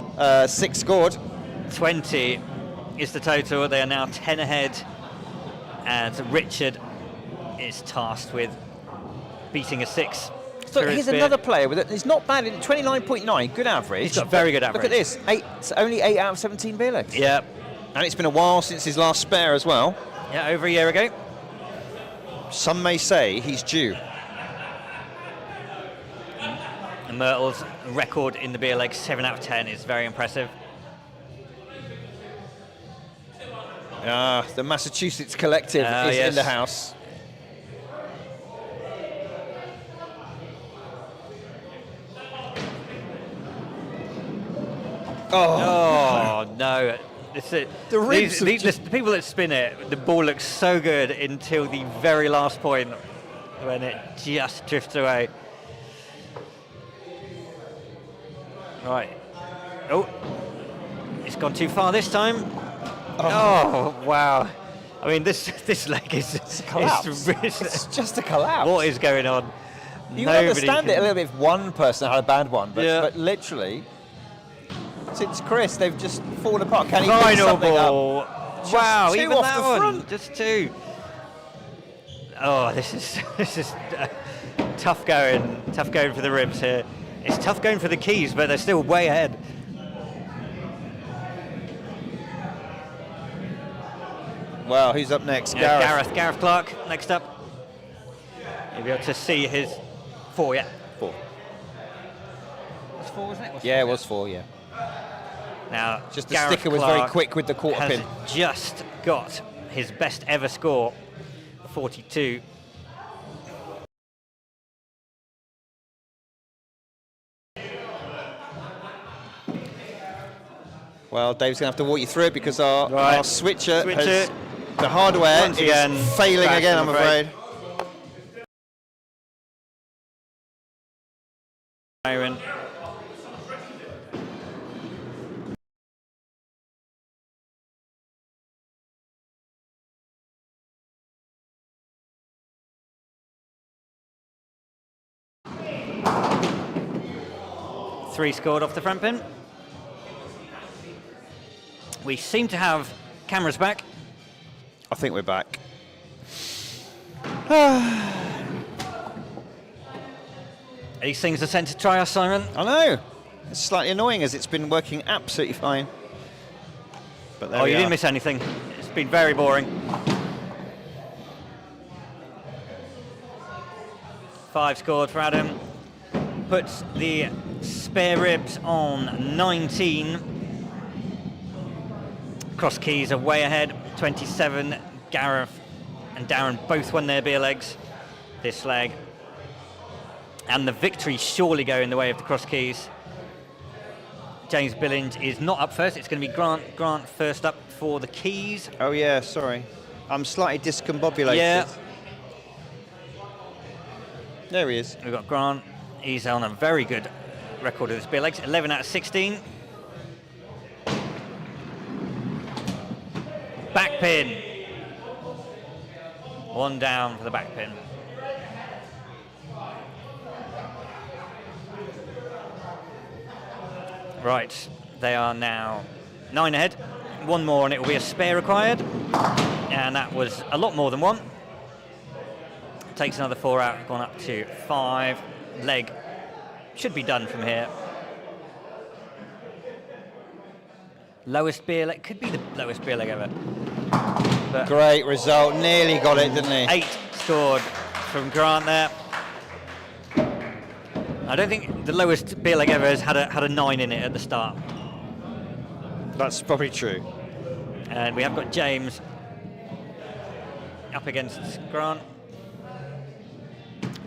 pressing. 6 scored. 20 is the total. They are now 10 ahead, and Richard is tasked with beating a 6. So here's another player with it. He's not bad. 29.9, good average. He's got very good Look average. at this. It's only 8 out of 17 beer legs. Yeah, And it's been a while since his last spare as well. yeah, over a year ago. Some may say he's due. And Myrtle's record in the beer legs, 7 out of 10, is very impressive. The Massachusetts collective is yes. in the house. Oh no! The ribs have the people that spin it, the ball looks so good until the very last point when it just drifts away. Right. Oh, it's gone too far this time. Oh wow! I mean, this leg is Collapse. It's just a collapse. What is going on? You can understand it a little bit if one person had a bad one, but, Yeah. but literally, since Chris, they've just fallen apart. Can he pick Final something ball. up? Wow, Just two even off that the one. front. Just 2. Oh, this is tough going. Tough going for the ribs here. It's tough going for the keys, but they're still way ahead. Wow, who's up next? Gareth Clark next up. You'll be able to see his 4, yeah. 4. It was 4, wasn't it? Yeah, it was 4, yeah. Now, Just the Gareth sticker was very Clark quick with the quarter has pin. just got his best ever score, 42. Well, Dave's going to have to walk you through it because our Right. switcher, Switcher. has, the hardware Once is again, failing crashed, again, I'm I'm afraid. Aaron. Three scored off the front pin. We seem to have cameras back. I think we're back. These things are sent to try us, Simon. I know. It's slightly annoying as it's been working absolutely fine. But there Oh, we you are. didn't miss anything. It's been very boring. 5 scored for Adam. Puts the spare ribs on 19. Cross keys are way ahead. 27. Gareth and Darren both won their beer legs this leg. And the victory surely go in the way of the cross keys. James Billinge is not up first. It's going to be Grant first up for the keys. Oh, yeah, sorry. I'm slightly discombobulated. Yeah. There he is. We've got Grant. He's on a very good record of this beer legs. 11 out of 16. Back pin. 1 down for the back pin. Right, they are now 9 ahead. 1 more and it will be a spare required. And that was a lot more than 1. Takes another 4 out, gone up to 5. Leg should be done from here. Lowest beer leg, could be the lowest beer leg ever. But Great result. Nearly got it, didn't he? 8 scored from Grant there. I don't think the lowest beer leg ever has had a 9 in it at the start. That's probably true. And we have got James up against Grant.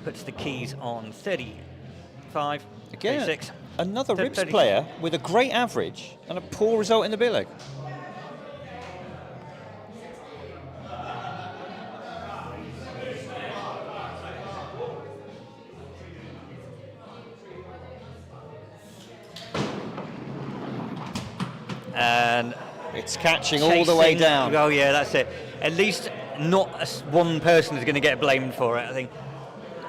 Puts the keys on 35, Again, 36. another Ribs 30. player with a great average and a poor result in the beer leg. And It's catching all the way chasing- down. Oh yeah, that's it. At least not one person is going to get blamed for it. I think,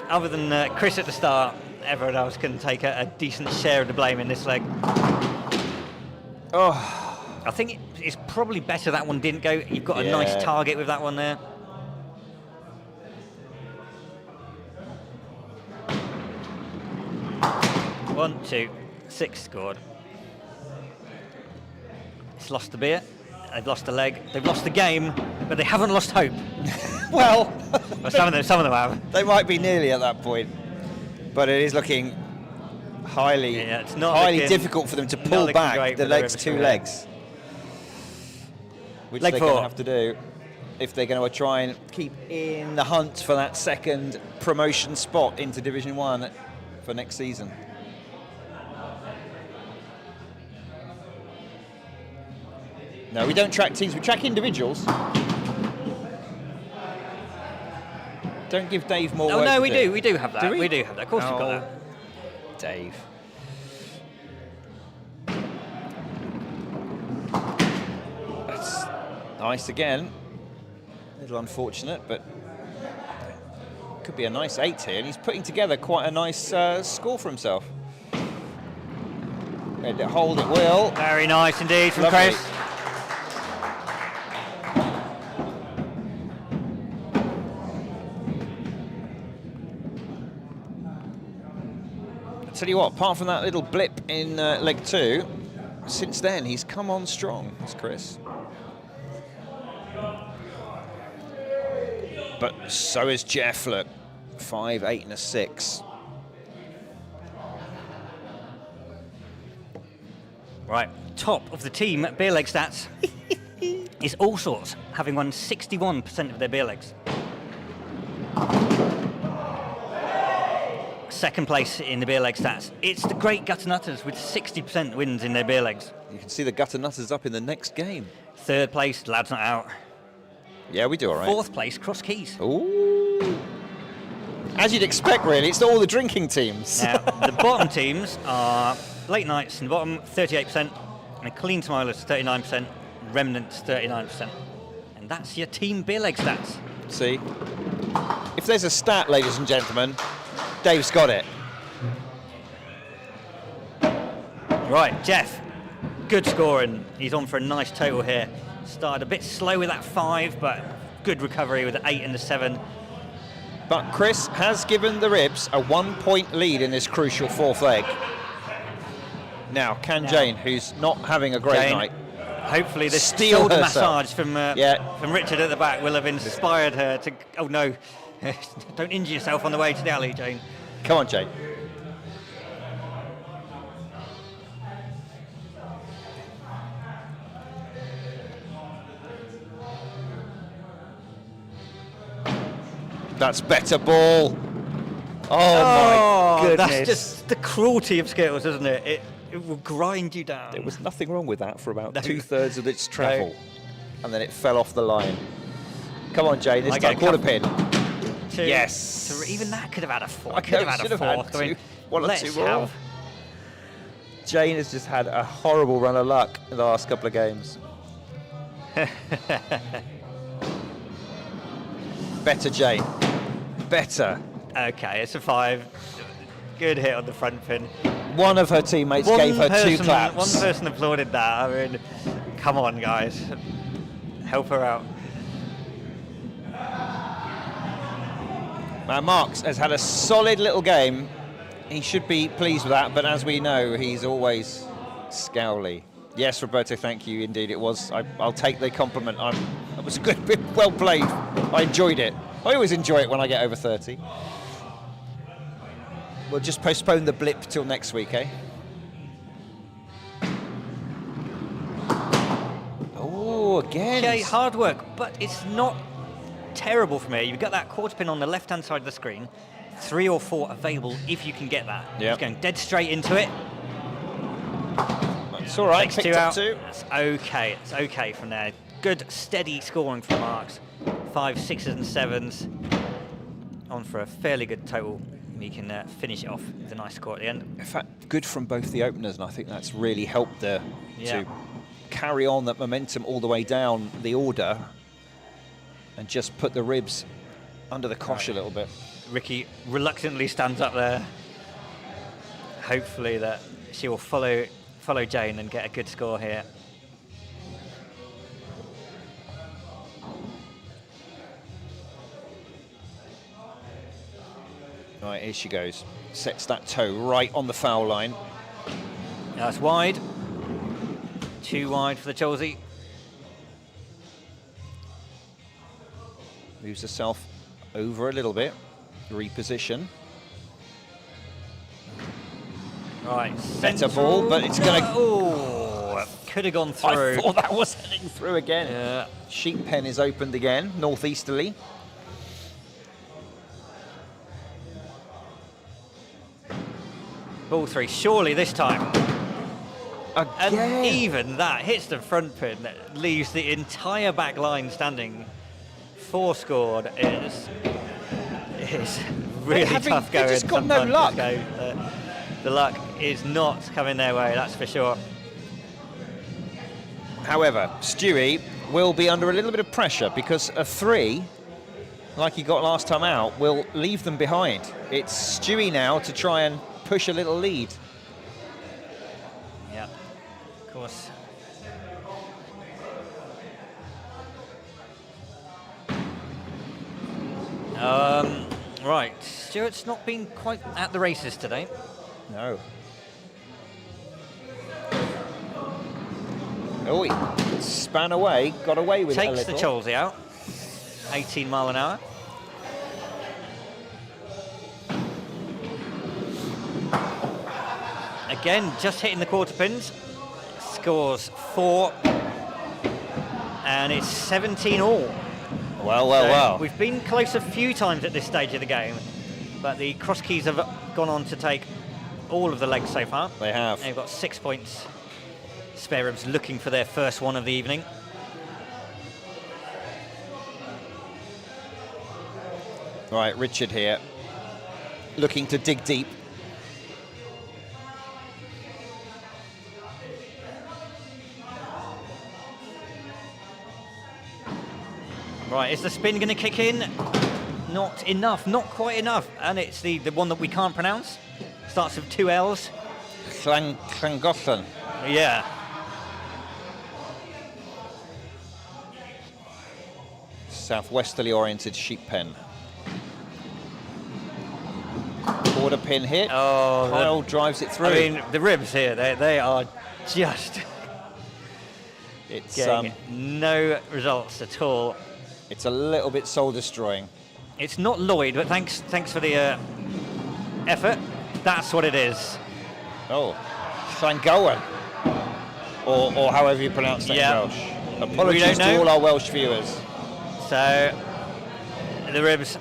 other than Chris at the start, everyone else can take a decent share of the blame in this leg. Oh, I think it's probably better that one didn't go. You've got a Yeah. nice target with that one there. One, two, 6 scored. It's lost the beer. They've lost the leg. They've lost the game, but they haven't lost hope. well, Well, some of them have. they might be nearly at that point, but it is looking highly, Yeah, it's not highly looking- difficult for them to not pull looking back great the for the next Ribs 2 career. legs, which Leg they're going to 4. have to do if they're going to try and keep in the hunt for that second promotion spot into Division 1 for next season. No, we don't track teams, we track individuals. Don't give Dave more Oh work no, to we do. We do have that. Do we? We do have that. Of course, we've got Oh, that. Dave. That's nice again. A little unfortunate, but could be a nice 8 here, and he's putting together quite a nice score for himself. Let it hold, it will. Very nice indeed from Lovely. Chris. I tell you what, apart from that little blip in leg 2, since then he's come on strong, that's Chris. But so is Jeff, look. 5, 8 and a 6. Right, top of the team beer leg stats is All Sorts, having won 61% of their beer legs. Second place in the beer leg stats, it's the Great Gutter Nutters with 60% wins in their beer legs. You can see the Gutter Nutters up in the next game. Third place, Lads Not Out. Yeah, we do all right. Fourth place, Cross Keys. Ooh. As you'd expect, really, it's all the drinking teams. Now, the bottom teams are Late Nights in the bottom, 38%, and Clean Smilers, 39%, Remnants, 39%. And that's your team beer leg stats. See? If there's a stat, ladies and gentlemen, Dave's got it. Right, Jeff, good scoring. He's on for a nice total here. Started a bit slow with that 5, but good recovery with the 8 and the 7. But Chris has given the Ribs a 1-point lead in this crucial 4th leg. Now, can Jane, who's not having a great Jane, night, hopefully this steal shoulder herself? massage from Yeah. from Richard at the back will have inspired her to. Oh no, don't injure yourself on the way to the alley, Jane. Come on, Jane. That's better ball. Oh, my goodness. That's just the cruelty of Skittles, isn't it? It will grind you down. There was nothing wrong with that for about No. 2/3 of its travel. And then it fell off the line. Come on, Jane, this I get time, a quarter couple. pin. 2, Yes. 3, even that could have had a 4. I Could have know, had should a have had 4. I mean, two. One or let's two more. have. Jane has just had a horrible run of luck in the last couple of games. Better, Jane. Better. Okay, it's a 5. Good hit on the front pin. One of her teammates gave her 2 claps. One person applauded that. I mean, come on, guys. Help her out. Now, Marks has had a solid little game. He should be pleased with that, but as we know, he's always scowly. Yes, Roberto, thank you. Indeed, it was. I'll take the compliment. That was a good bit, well played. I enjoyed it. I always enjoy it when I get over 30. We'll just postpone the blip till next week, eh? Oh, again. Okay, hard work, but it's not terrible from here. You've got that quarter pin on the left-hand side of the screen. 3 or 4 available if you can get that. Yeah. He's going dead straight into it. It's all right. Takes Picked 2 up out. 2. It's okay. It's okay from there. Good, steady scoring from Marks. 5, 6s and 7s. On for a fairly good total. He can finish it off with a nice score at the end. In fact, good from both the openers, and I think that's really helped to Yeah. carry on that momentum all the way down the order and just put the ribs under the cosh a little bit. Ricky reluctantly stands up there. Hopefully that she will follow Jane and get a good score here. Right, here she goes. Sets that toe right on the foul line. That's wide. Too wide for the Chelsea. Moves herself over a little bit. Reposition. Right, Better central. ball, but it's going to... Oh, could have gone through. I thought that was heading through again. Yeah. Sheep pen is opened again, northeasterly. Ball 3, surely this time. Again. And even that hits the front pin, that leaves the entire back line standing. 4 scored is really tough going. They just got no sometimes luck. this game. The luck is not coming their way, that's for sure. However, Stewie will be under a little bit of pressure because a 3, like he got last time out, will leave them behind. It's Stewie now to try and push a little lead. Yeah, of course. Right, Stuart's not been quite at the races today. No. Oh, he span away, got away with it a Takes little. the Chelsea out, 18 mile an hour. Again, just hitting the quarter pins. Scores 4. And it's 17 all. Well. We've been close a few times at this stage of the game, but the cross keys have gone on to take all of the legs so far. They have. They've got 6 points. Spare ribs looking for their first one of the evening. Right, Richard here, looking to dig deep. Right, is the spin going to kick in? Not enough, not quite enough. And it's the one that we can't pronounce. Starts with 2 L's. Llangollen. Yeah. Southwesterly oriented sheep pen. Quarter pin hit. Oh, Kyle drives it through. I mean, the ribs here, they are just it's getting no results at all. it's a little bit soul destroying. It's not Lloyd, but thanks for the effort. That's what it is. Oh, Llangollen, or however you pronounce that Yeah. in Welsh. Apologies don't to know. all our Welsh viewers. So the ribs,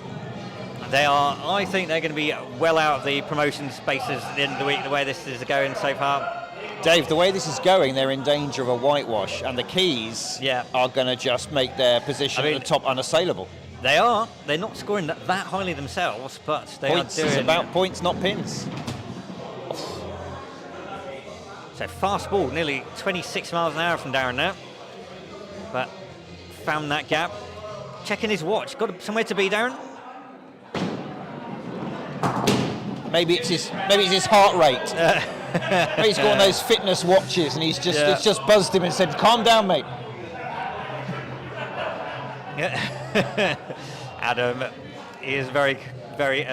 I think they're going to be well out of the promotion spaces at the end of the week, the way this is going so far. Dave, the way this is going, they're in danger of a whitewash, and the keys are going to just make their position at the top unassailable. They're not scoring that highly themselves, but they Points are doing... is about points, not pins. So fast ball, nearly 26 miles an hour from Darren now. But found that gap. Checking his watch. Got somewhere to be, Darren? Maybe it's his heart rate. Maybe he's got one of those fitness watches, and it's just buzzed him and said, "Calm down, mate." Adam is very, very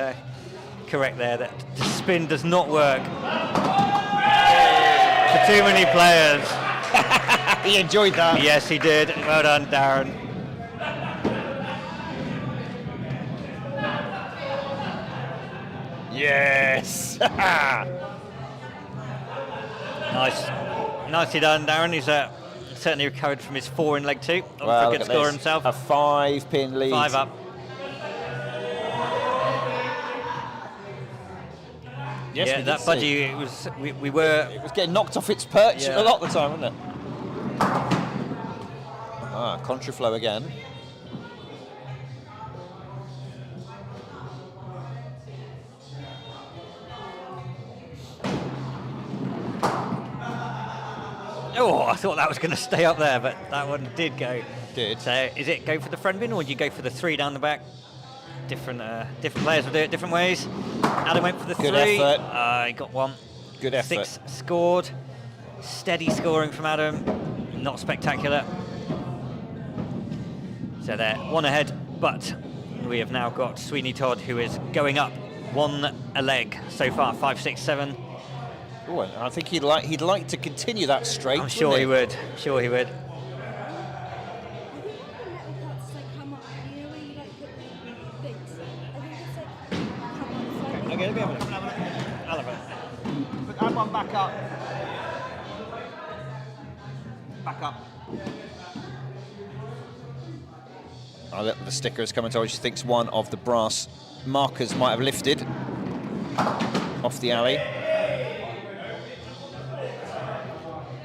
correct there that the spin does not work for too many players. He enjoyed that. Yes, he did. Well done, Darren. Yes! Nice. Nicely done, Darren. He's certainly recovered from his 4 in leg 2. For Well, a good look at score this. himself. A 5-pin lead. 5 up. Yes, Yeah, we did that see. budgie, it was, we were... It was getting knocked off its perch Yeah. a lot of the time, wasn't it? Ah, contraflow again. Oh, I thought that was going to stay up there, but that one did go. Did. So, is it go for the front bin, or do you go for the 3 down the back? Different players will do it different ways. Adam went for the Good 3. effort. He got 1. Good effort. 6 scored. Steady scoring from Adam. Not spectacular. So they're 1 ahead, but we have now got Sweeney Todd, who is going up 1 a leg so far. 5, 6, 7. Oh, and I think he'd like to continue that straight. I'm sure he would. Sure he would. I think the metal parts like come up. You know where you like put the bits? I think it's like come up. Okay, let me have a look. I'll have a look. Add one back up. Back up. I let the sticker has come and told you she thinks one of the brass markers might have lifted off the alley.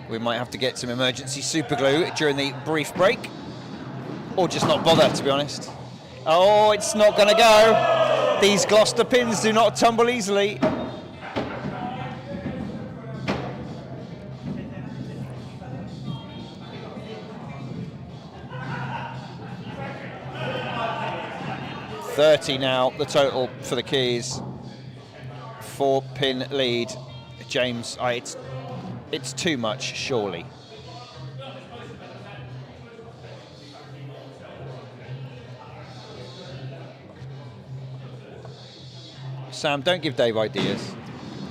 We might have to get some emergency super glue during the brief break, or just not bother, to be honest. Oh, it's not going to go. These Gloucester pins do not tumble easily. $30 now, the total for the keys. 4-pin lead. James, it's too much, surely. Sam, don't give Dave ideas.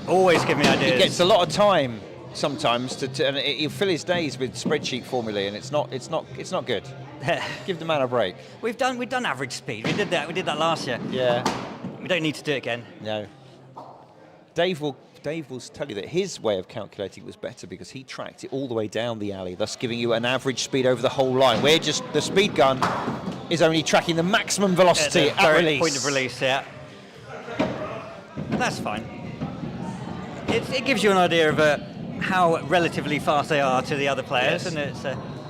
Always give me ideas. He gets a lot of time sometimes and he'll fill his days with spreadsheet formulae, and it's not good. Give the man a break. We've done average speed. We did that last year. Yeah. We don't need to do it again. No. Dave will tell you that his way of calculating was better because he tracked it all the way down the alley, thus giving you an average speed over the whole line. We're just, the speed gun is only tracking the maximum velocity at release. Point of release, yeah. That's fine. It gives you an idea of how relatively fast they are to the other players, Yes. and it's.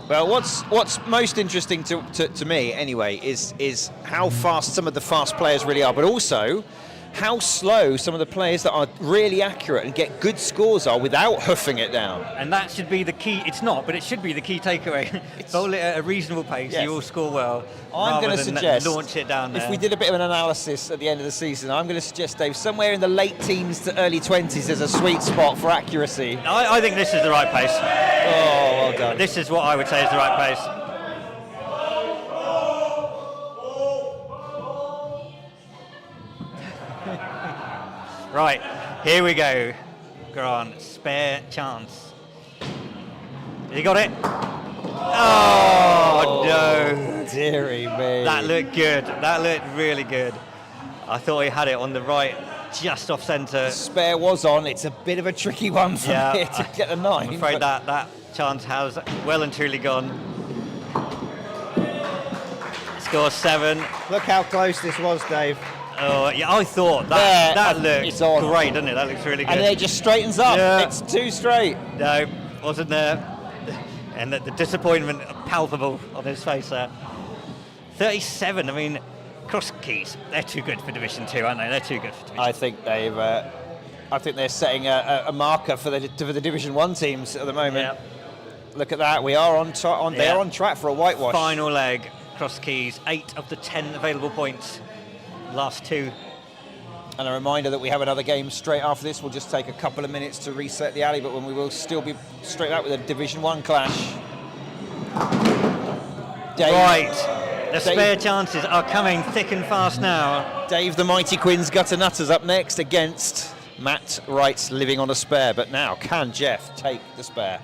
Well, what's most interesting to me anyway is how fast some of the fast players really are, but also how slow some of the players that are really accurate and get good scores are without hoofing it down. And that should be the key. It's not, but it should be the key takeaway. Bowl it at a reasonable pace. Yes. You all score well. I'm going to than suggest, launch it down there. if we did a bit of an analysis at the end of the season, I'm going to suggest, Dave, somewhere in the late teens to early 20s is a sweet spot for accuracy. I think this is the right pace. Oh, well done. This is what I would say is the right pace. Right, here we go. Grant, spare chance. You got it? Oh, no. Deary me. That looked good. That looked really good. I thought he had it on the right, just off centre. Spare was on. It's a bit of a tricky one from here to get a 9. I'm afraid but that chance has well and truly gone. Score 7. Look how close this was, Dave. Oh, yeah, I thought that it's looked on. great, doesn't it? That looks really good. And then it just straightens up. Yeah. It's too straight. No, wasn't there. And the disappointment palpable on his face there. 37, I mean, cross keys, they're too good for Division 2, aren't they? They're too good for Division 2. I think they're setting a marker for the Division 1 teams at the moment. Yeah. Look at that. We are they're on track for a whitewash. Final leg, cross keys, 8 of the 10 available points. Last 2. And a reminder that we have another game straight after this. We'll just take a couple of minutes to reset the alley, but when we will still be straight out with a Division 1 clash. Dave, Right, the spare chances are coming thick and fast now. Dave the Mighty Quinn's Gutter Nutters up next against Matt Wright's Living on a Spare. But now, can Jeff take the spare?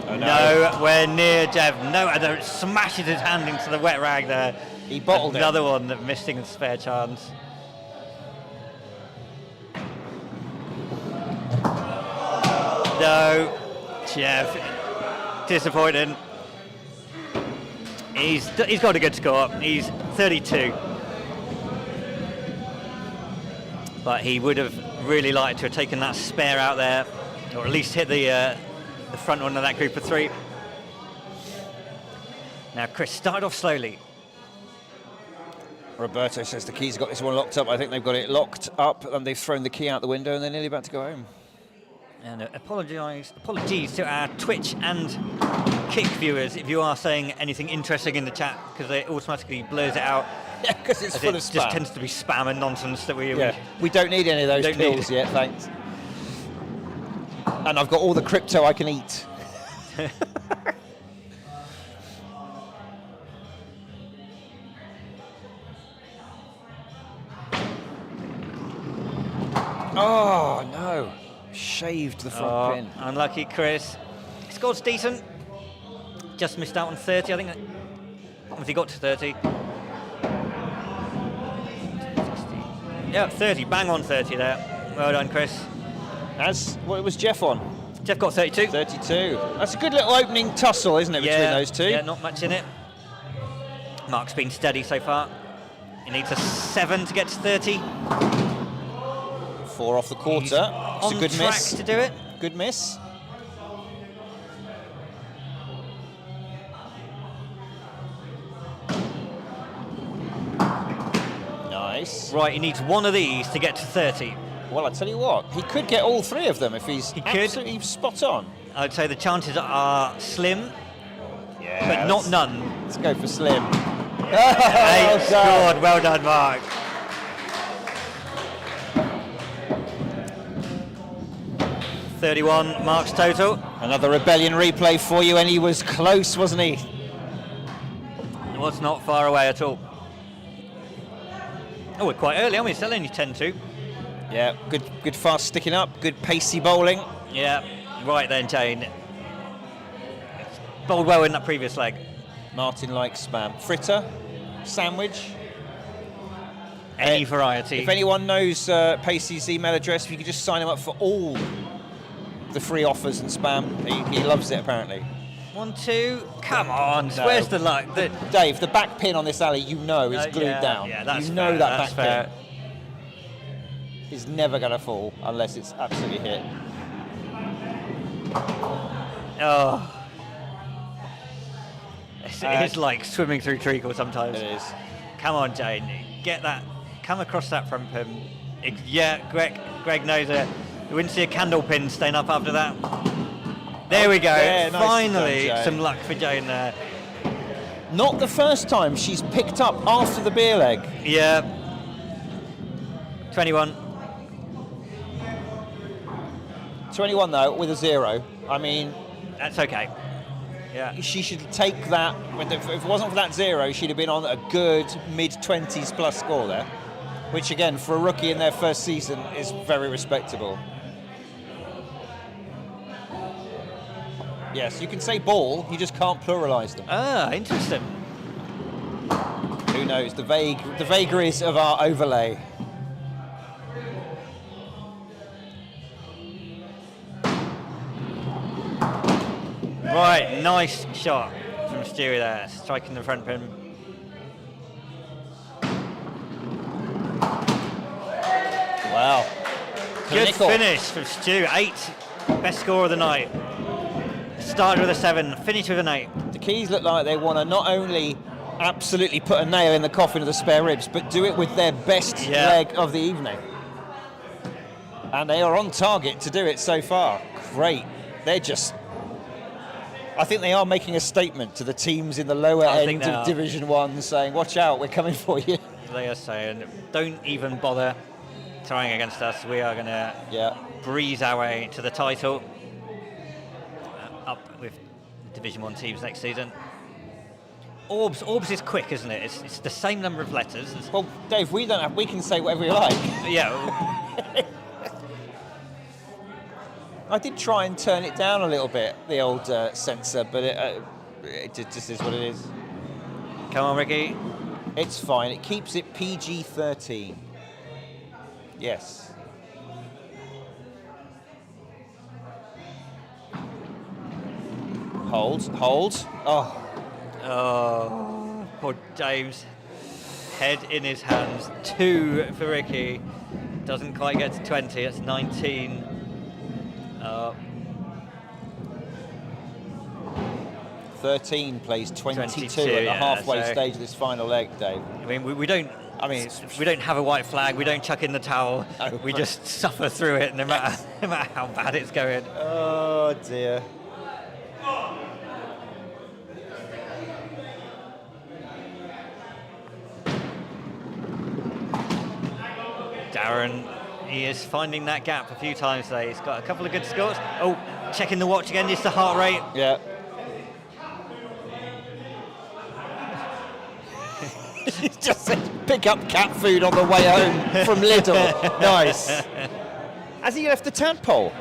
Oh, Nowhere near Jeff. No, smashes his hand into the wet rag there. He bottled Another one that missing a spare chance. No, Jeff, disappointing. He's got a good score. He's 32. But he would have really liked to have taken that spare out there, or at least hit the front one of that group of 3. Now Chris started off slowly. Roberto says the key's got this one locked up. I think they've got it locked up and they've thrown the key out the window and they're nearly about to go home. And apologies to our Twitch and Kick viewers if you are saying anything interesting in the chat, because it automatically blurs it out. Yeah, because it's full of spam. It just tends to be spam and nonsense that we don't need any of those don't pills yet, thanks. And I've got all the crypto I can eat. Oh, no. Shaved the front pin. Unlucky, Chris. Score's decent. Just missed out on 30, I think. Has he got to 30? Yeah, 30. Bang on 30 there. Well done, Chris. What was Jeff on? Jeff got 32. 32. That's a good little opening tussle, isn't it, between those two? Yeah, not much in it. Mark's been steady so far. He needs a 7 to get to 30. 4 off the quarter. It's on a good track miss. to do it. Good miss. Nice. Right, he needs one of these to get to 30. Well, I tell you what, he could get all 3 of them if he's absolutely spot on. I'd say the chances are slim, Yeah, but not none. Let's go for slim. Hey, scored. Well done, Mark. .31 Mark's total. Another rebellion replay for you, and he was close, wasn't he? It was not far away at all. Oh, we're quite early, aren't we? Still only 10-2. Yeah, good fast sticking up, good pacey bowling. Yeah, right then, Jane. Bowled well in that previous leg. Martin likes spam. Fritter, sandwich. Any variety. If anyone knows Pacey's email address, if you could just sign him up for all the free offers and spam. He loves it, apparently. 1, 2, come on. No. Where's the luck? Dave, the back pin on this alley, you know, is glued down. Yeah, that's you know fair, that that's back fair. pin is never going to fall unless it's absolutely hit. Oh. It is like swimming through treacle sometimes. It is. Come on, Jane. Get that. Come across that front pin. Yeah, Greg knows it. You wouldn't see a candle pin staying up after that. There we go. Yeah, nice Finally, done, Jane. some luck for Jane there. Not the first time she's picked up after the beer leg. Yeah. 21. 21 though, with a 0. I mean, That's okay. Yeah. she should take that. If it wasn't for that 0, she'd have been on a good mid-20s plus score there, which again, for a rookie in their first season, is very respectable. Yes, you can say ball, you just can't pluralise them. Ah, interesting. Who knows, the vagaries of our overlay. Right, nice shot from Stewie there, striking the front pin. Wow. Good Clinical. finish from Stu. 8, best score of the night. Started with a 7, finished with an 8. The Keys look like they want to not only absolutely put a nail in the coffin of the spare ribs, but do it with their best leg of the evening. And they are on target to do it so far. Great. They're just... I think they are making a statement to the teams in the lower end of Division 1 saying, watch out, we're coming for you. They are saying, don't even bother trying against us. We are going to breeze our way to the title. Up with Division 1 teams next season. Orbs is quick, isn't it? It's the same number of letters. Well, Dave, we can say whatever we like. Yeah. I did try and turn it down a little bit, the old sensor, but it just is what it is. Come on, Ricky. It's fine. It keeps it PG-13. Yes. Hold. Oh, Oh, poor James. Head in his hands. 2 for Ricky. Doesn't quite get to 20. It's 19. 13 plays 22 22, at the yeah, halfway so- stage of this final leg, Dave. I mean, we don't. I mean, it's- we don't have a white flag. We don't chuck in the towel. No. We just suffer through it, no matter how bad it's going. Oh dear. Darren, he is finding that gap a few times today. He's got a couple of good scores. Oh, checking the watch again. Just the heart rate. Yeah. He just said, pick up cat food on the way home from Lidl. Nice. Has he left the tadpole?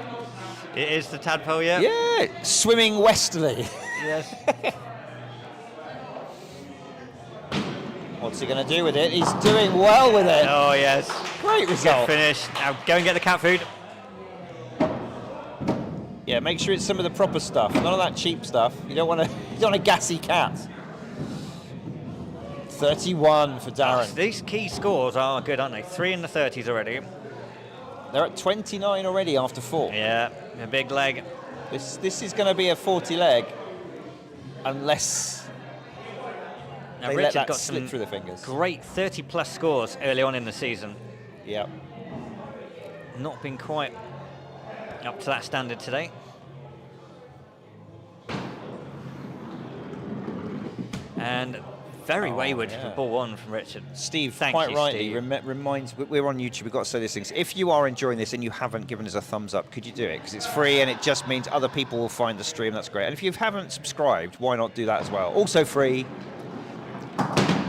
It is the tadpole, yeah. Yeah, swimming westerly. Yes. What's he going to do with it? He's doing well with it. Oh yes. Great Good result. finish. Now go and get the cat food. Yeah, make sure it's some of the proper stuff, none of that cheap stuff. You don't want a gassy cat. 31 for Darren. These key scores are good, aren't they? 3 in the 30s already. They're at 29 already after 4. Yeah, a big leg. This is going to be a 40 leg, unless Now they let Richard that got slip some through the fingers. great 30-plus scores early on in the season. Yep. Not been quite up to that standard today. And very wayward yeah. for ball 1 from Richard. Steve, Thank quite you, rightly, Steve. reminds, we're on YouTube, we've got to say these things. If you are enjoying this and you haven't given us a thumbs up, could you do it? Because it's free and it just means other people will find the stream, that's great. And if you haven't subscribed, why not do that as well? Also free,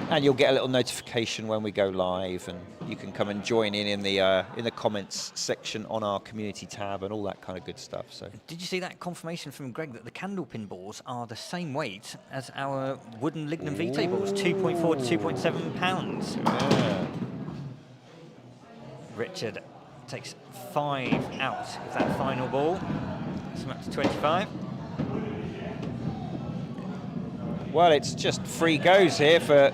and you'll get a little notification when we go live, and you can come and join in the comments section on our community tab and all that kind of good stuff. So Did you see that confirmation from Greg that the candle pin balls are the same weight as our wooden Lignum Vitae balls, 2.4 to 2.7 pounds? yeah. Richard takes 5 out of that final ball. So up to 25. Well, it's just free goes here for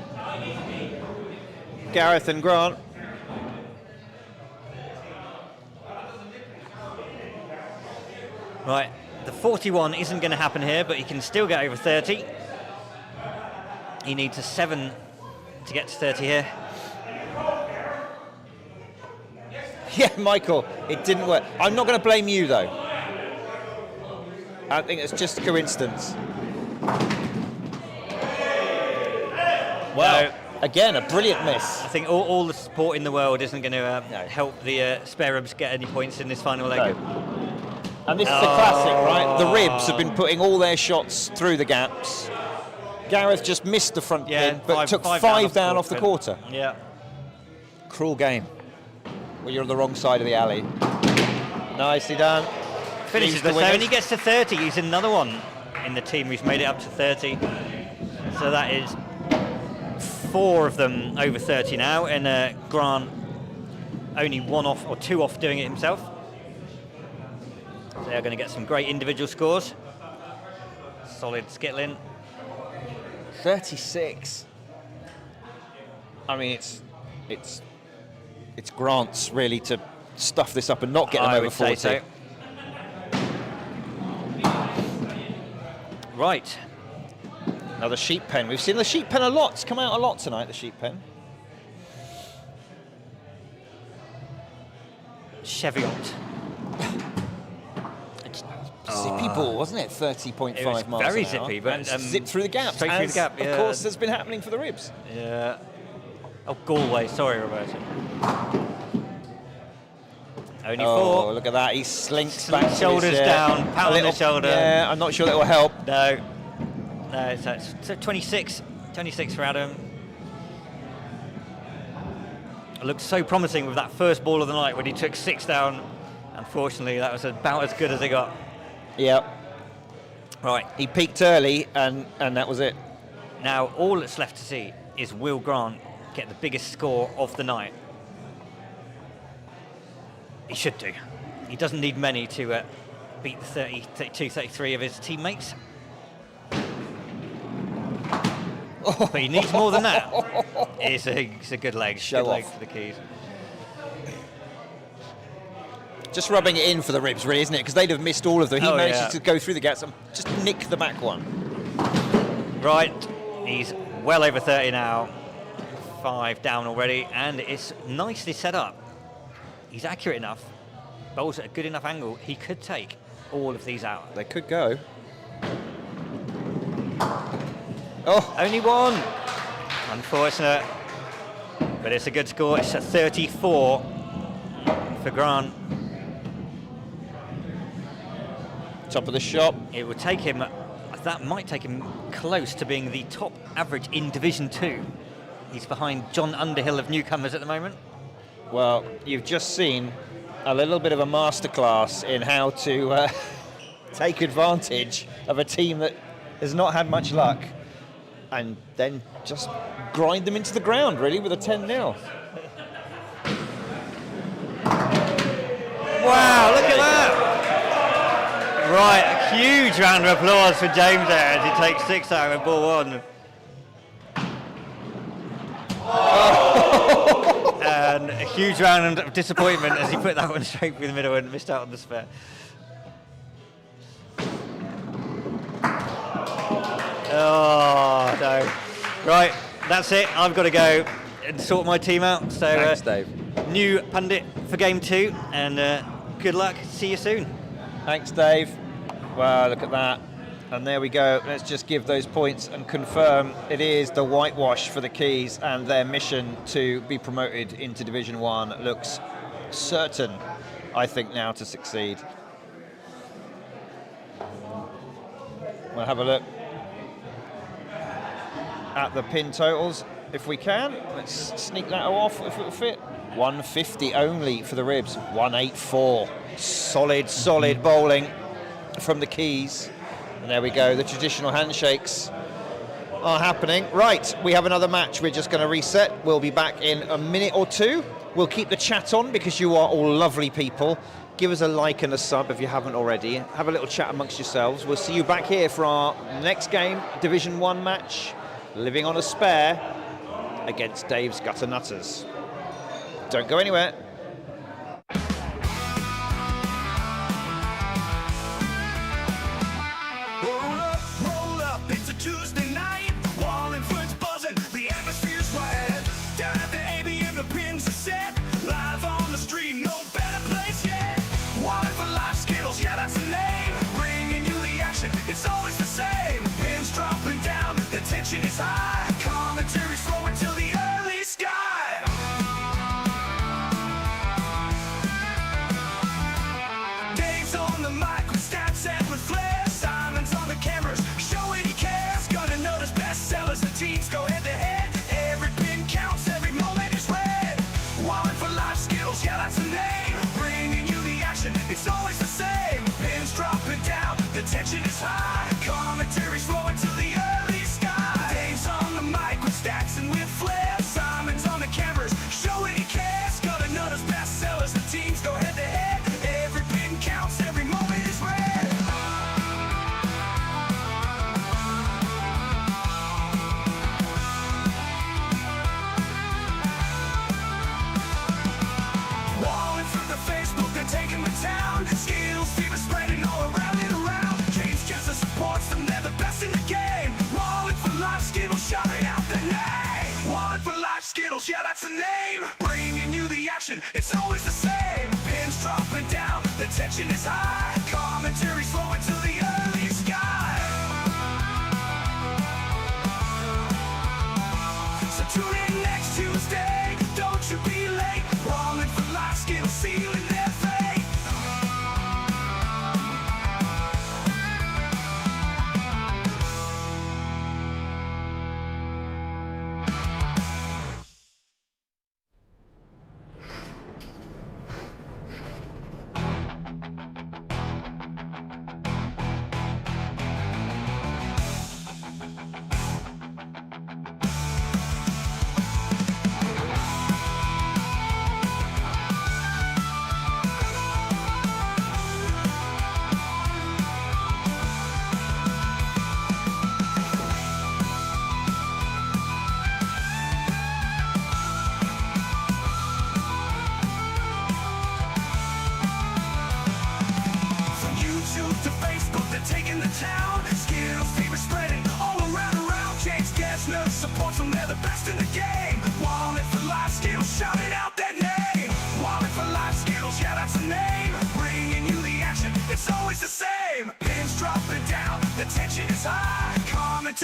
Gareth and Grant. Right, the 41 isn't going to happen here, but he can still get over 30. He needs a 7 to get to 30 here. Yeah, Michael, it didn't work. I'm not going to blame you, though. I think it's just coincidence. Wow. No, Again, a brilliant miss. I think all the support in the world isn't going to No. help the spare ribs get any points in this final leg. And this is a classic, right? The ribs have been putting all their shots through the gaps. Gareth just missed the front pin, but took five down off the quarter. Yeah. Cruel game. Well, you're on the wrong side of the alley. Nicely done. Finishes Leaves the winners. and he gets to 30. He's another one in the team who's made it up to 30. So that is 4 of them over 30 now, and Grant only 1 off or 2 off doing it himself. So they're going to get some great individual scores. Solid skittling. 36. I mean, it's Grant's really to stuff this up and not get them I over would 40. say so. Right. Another sheep pen. We've seen the sheep pen a lot. It's come out a lot tonight, the sheep pen. Cheviot. Zippy ball, wasn't it? 30.5 It was miles very an hour. zippy, but, And zipped through the gaps. straight through the as, gap, yeah. Of course, has been happening for the ribs. Yeah. Oh, Galway. Sorry, Roberto. Only 4. Oh, look at that. He slinks back. to his, Shoulders down, pat a on little- the shoulder. Yeah, I'm not sure that will help. No. No, so 26. 26 for Adam. It looked so promising with that first ball of the night when he took 6 down. Unfortunately, that was about as good as it got. Yeah. Right. He peaked early, and that was it. Now, all that's left to see is will Grant get the biggest score of the night. He should do. He doesn't need many to beat the 30, 32, 33 of his teammates. but he needs more than that. It's a good leg. Show good leg off. for the keys. Just rubbing it in for the ribs, really, isn't it? Because they'd have missed all of them. He Oh, manages yeah. to go through the gaps and just nick the back one. Right, he's well over 30 now. 5 down already, and it's nicely set up. He's accurate enough, bowls at a good enough angle. He could take all of these out. They could go. Oh, Only one. Unfortunate. But it's a good score. It's a 34 for Grant. top of the shop. It would take him, that might take him close to being the top average in Division 2. He's behind John Underhill of Newcomers at the moment. Well, you've just seen a little bit of a masterclass in how to take advantage of a team that has not had much luck and then just grind them into the ground, really, with a 10-0. Wow, look at that! Right, a huge round of applause for James there as he takes 6 out of ball 1. And a huge round of disappointment as he put that one straight through the middle and missed out on the spare. Oh, no. Right, that's it. I've got to go and sort my team out. So, Thanks, Dave. New pundit for game 2, and good luck. See you soon. Thanks, Dave. Wow, look at that. And there we go. Let's just give those points and confirm it is the whitewash for the Keys, and their mission to be promoted into Division 1 looks certain, I think, now to succeed. We'll have a look at the pin totals if we can. Let's sneak that off if it'll fit. 150 only for the ribs. 184. Solid bowling from the Keys. And there we go, the traditional handshakes are happening. Right, we have another match. We're just going to reset. We'll be back in a minute or two. We'll keep the chat on because you are all lovely people. Give us a like and a sub if you haven't already. Have a little chat amongst yourselves. We'll see you back here for our next game, Division 1 match, living on a spare against Dave's Gutter Nutters. Don't go anywhere. Roll up, it's a Tuesday night. Wallingford's buzzing, the atmosphere's right. Down at the ABM, the pins are set. Live on the street, no better place yet. Wallingford Live Skittles, yeah, that's the name. Bringing you the action, it's always the same. Pins dropping down, the tension is high. Commentary's flowing till the early sky. Dave's on the mic with stats and with flair. Simon's on the cameras, showing he cares. Gonna notice bestsellers, the teams go head to head. Every pin counts, every moment is red. Wallingford Live Skittles, yeah, that's the name. Bringing you the action, it's always the same. Pins dropping down, the tension is high. Commentary's flowing to the early sky. Dave's on the mic with stats and with flair. Simon's on the cameras, showing he cares. Gonna notice bestsellers, the teams go head to head. Every pin counts, every moment is red. Walling through the Facebook, they're taking the town. Skills fever spreading all around and around. James Gesner supports them, they're the best in the game. Walling for Live Skittles, shouting out the name. Walling for Live Skittles, yeah, that's the name. Bringing you the action, it's always the same. Pins dropping down, the tension is high. Commentary's flowing to the early sky. So tune in next Tuesday, don't you be late. Walling for Live Skittles, sealing their fate.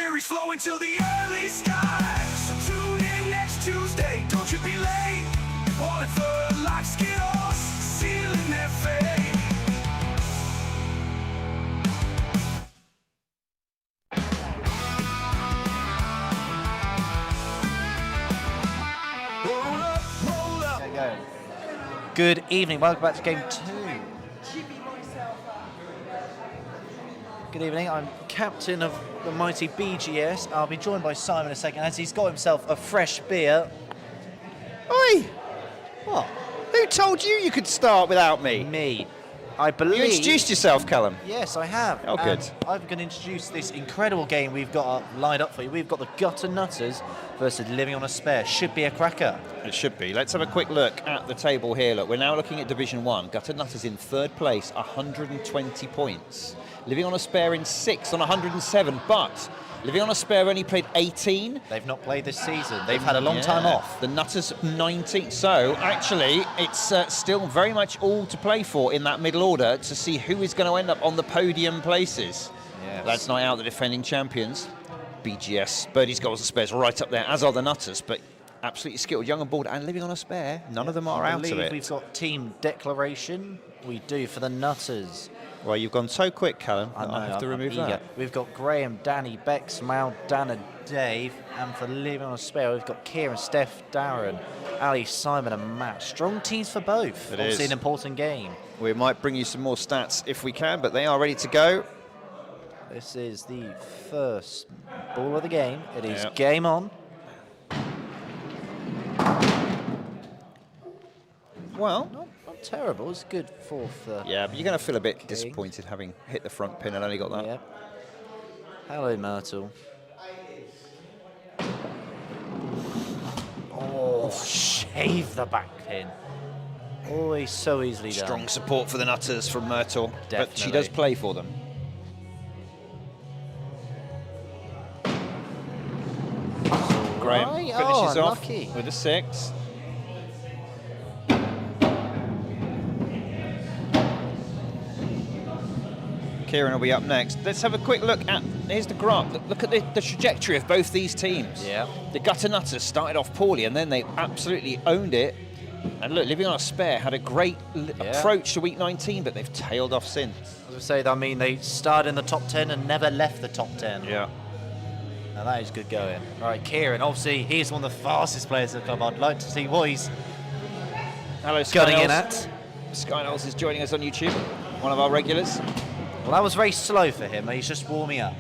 series flowing till the early sky. So tune in next Tuesday, don't you be late. Wallingford Live Skittles, sealing their fate. Roll up, roll up. Good evening, welcome back to game 2. Good evening, I'm captain of the mighty BGS. I'll be joined by Simon in a second as he's got himself a fresh beer. Oi! What? Who told you could start without me? Me. I believe... You introduced yourself, Callum. Yes, I have. Oh, good. And I'm going to introduce this incredible game we've got lined up for you. We've got the Gutter Nutters versus Living on a Spare. Should be a cracker. It should be. Let's have a quick look at the table here. Look, we're now looking at Division 1. Gutter Nutters in 3rd place, 120 points. Living on a Spare in 6th on 107, but Living on a Spare only played 18. They've not played this season. They've had a long time off. The Nutters 19. So actually, it's still very much all to play for in that middle order to see who is going to end up on the podium places. Yes. Lads Night Out, the defending champions. BGS, Birdies, Goals and Spares right up there, as are the Nutters, but absolutely skilled, young and bold, and Living on a Spare. None of them are out of it. We've got team declaration. We do for the Nutters. Well, you've gone so quick, Callum. I know, I have to I'm remove eager. that. We've got Graham, Danny, Bex, Mal, Dan and Dave. And for Living on a Spare, we've got Kieran, Steph, Darren, Ali, Simon and Matt. Strong teams for both. It Obviously is. an important game. We might bring you some more stats if we can, but they are ready to go. This is the first ball of the game. It is Yep. game on. Well, Not terrible. It's good fourth. yeah, but you're going to feel a bit disappointed having hit the front pin and only got that. Yep. Hello, Myrtle. Oh, shave the back pin. Always so easily done. Strong support for the Nutters from Myrtle, but she Definitely. does play for them. Graham Right. finishes Oh, off unlucky. with a 6. Kieran will be up next. Let's have a quick look at, here's the graph. Look at the trajectory of both these teams. Yeah. The Gutter Nutters started off poorly and then they absolutely owned it. And look, Living on a Spare had a great approach to week 19, but they've tailed off since. As I say, I mean, they started in the top 10 and never left the top 10. Yeah. Now that is good going. All right, Kieran, obviously, he's one of the fastest players in the club. I'd like to see what he's Hello, gunning in Skynels. at. Skynels is joining us on YouTube, one of our regulars. Well, that was very slow for him. He's just warming up.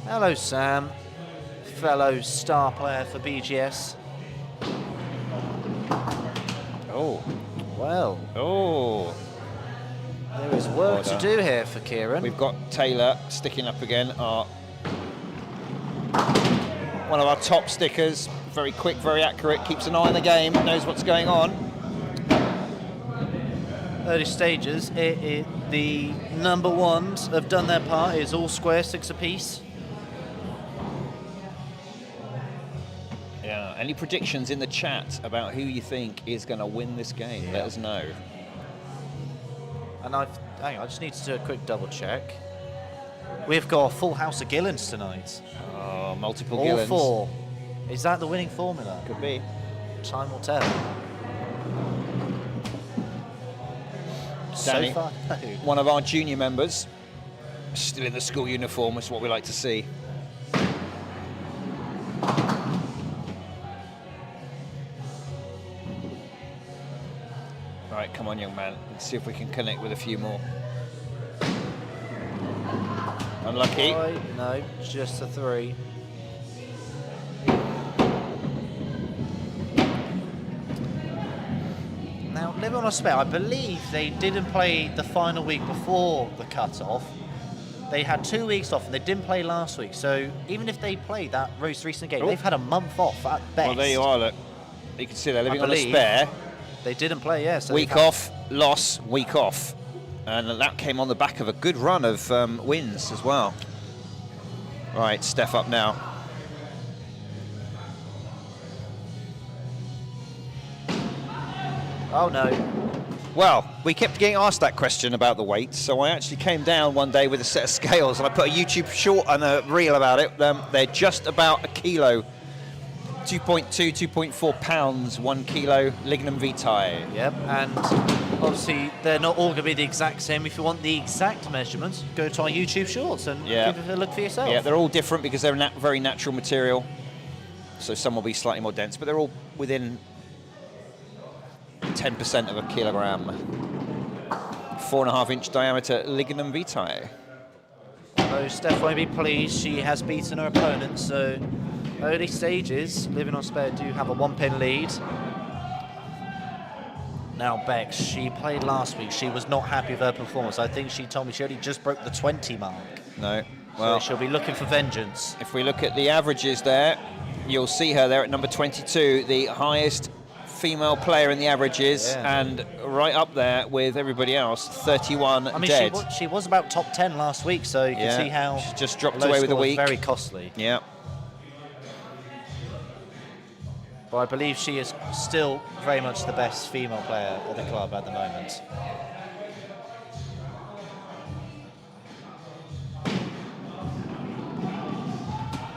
Hello, Sam, fellow star player for BGS. Oh. Well, Oh. there is work to Order. do here for Kieran. We've got Taylor sticking up again, one of our top stickers. Very quick, very accurate, keeps an eye on the game, knows what's going on. Early stages, the number ones have done their part. It's all square, 6 apiece. Yeah. Any predictions in the chat about who you think is going to win this game? Let us know. And hang on, I just need to do a quick double check. We've got a full house of Gillens tonight. Oh, multiple All Gillens. 4. Is that the winning formula? Could be. Time will tell. Danny, So far, no. one of our junior members, still in the school uniform, is what we like to see. Right, come on, young man. Let's see if we can connect with a few more. Unlucky. No, just a 3. Now, Living on a Spare, I believe they didn't play the final week before the cut-off. They had 2 weeks off and they didn't play last week. So even if they played that most recent game, Oh. they've had a month off at best. Well, there you are, look. You can see they're living on a believe. spare. They didn't play, yeah. So Week they've had- off, loss, week off. And that came on the back of a good run of wins as well. Right, Steph up now. Oh no. Well, we kept getting asked that question about the weight, so I actually came down one day with a set of scales and I put a YouTube short and a reel about it. They're just about a kilo, 2.2, 2.4 pounds, 1 kilo Lignum Vitae. Yep, and obviously they're not all going to be the exact same. If you want the exact measurements, go to our YouTube shorts and give it a look for yourself. Yeah, they're all different because they're very natural material. So some will be slightly more dense, but they're all within 10% of a kilogram. 4.5-inch diameter Lignum Vitae. Although Steph won't be pleased, she has beaten her opponent, so early stages, Living on Spare do have a 1-pin lead. Now Bex, she played last week, she was not happy with her performance. I think she told me she only just broke the 20 mark. No, well, so she'll be looking for vengeance. If we look at the averages there, you'll see her there at number 22, the highest female player in the averages, and right up there with everybody else, 31 I mean, dead. she was about top 10 last week, so you can see how she just dropped away with a week. Very costly. Yeah. But I believe she is still very much the best female player at the club at the moment.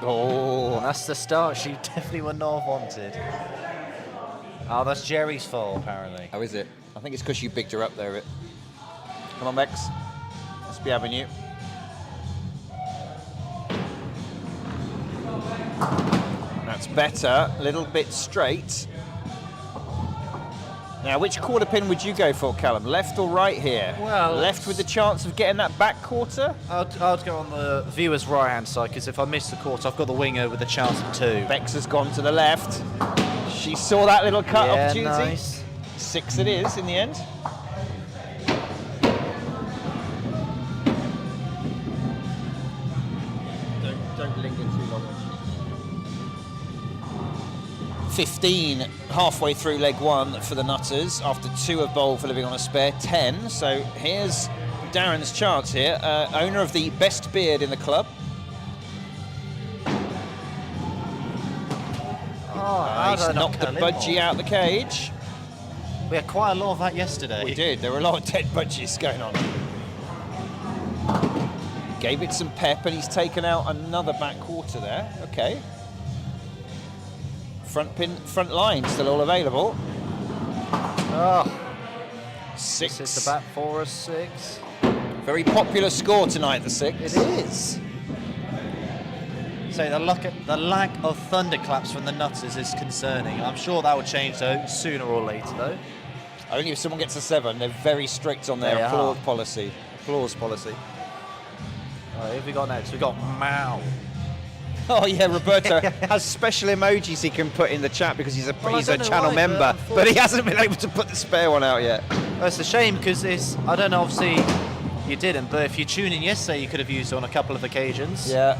Oh, that's the start she definitely would not have wanted. Oh, that's Jerry's fault, apparently. how is it? I think it's because you bigged her up there. Come on, Bex. Let's be having you. That's better. A little bit straight. Now, which quarter pin would you go for, Callum? Left or right here? Well, left with the chance of getting that back quarter? I'd go on the viewer's right-hand side, because if I miss the quarter, I've got the winger with a chance of 2. Bex has gone to the left. She saw that little cut opportunity. Nice. 6 it is in the end. Don't linger too long. 15 halfway through leg 1 for the Nutters after 2 of bowl for Living on a Spare. 10. So here's Darren's chance here, owner of the best beard in the club. He's knocked the budgie out the cage. We had quite a lot of that yesterday. We did. There were a lot of dead budgies going on. Gave it some pep, and he's taken out another back quarter there. Okay. Front line still all available. Oh, 6. this is the back 4 or 6. Very popular score tonight, the 6. It is. So the lack of thunderclaps from the Nutters is concerning. I'm sure that will change though sooner or later though. Only if someone gets a 7. They're very strict on their applause policy. Applause policy. All right, who have we got next? We've got Mao. Oh yeah, Roberto has special emojis he can put in the chat because he's a channel member, but he hasn't been able to put the spare one out yet. Well, it's a shame because I don't know, obviously you didn't, but if you tuned in yesterday, you could have used it on a couple of occasions. Yeah.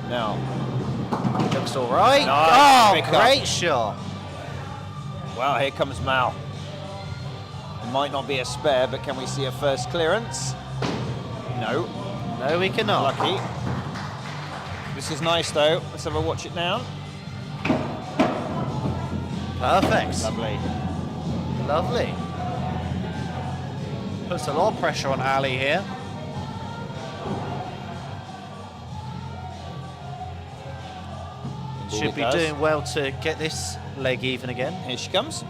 Now. Looks all right. Nice. Oh, great shot. Wow, here comes Mal. It might not be a spare, but can we see a first clearance? No. No, we cannot. Lucky. This is nice though. Let's have a watch it now. Perfect. Lovely. Lovely. Puts a lot of pressure on Ali here. Should be doing well to get this leg even again. Here she comes.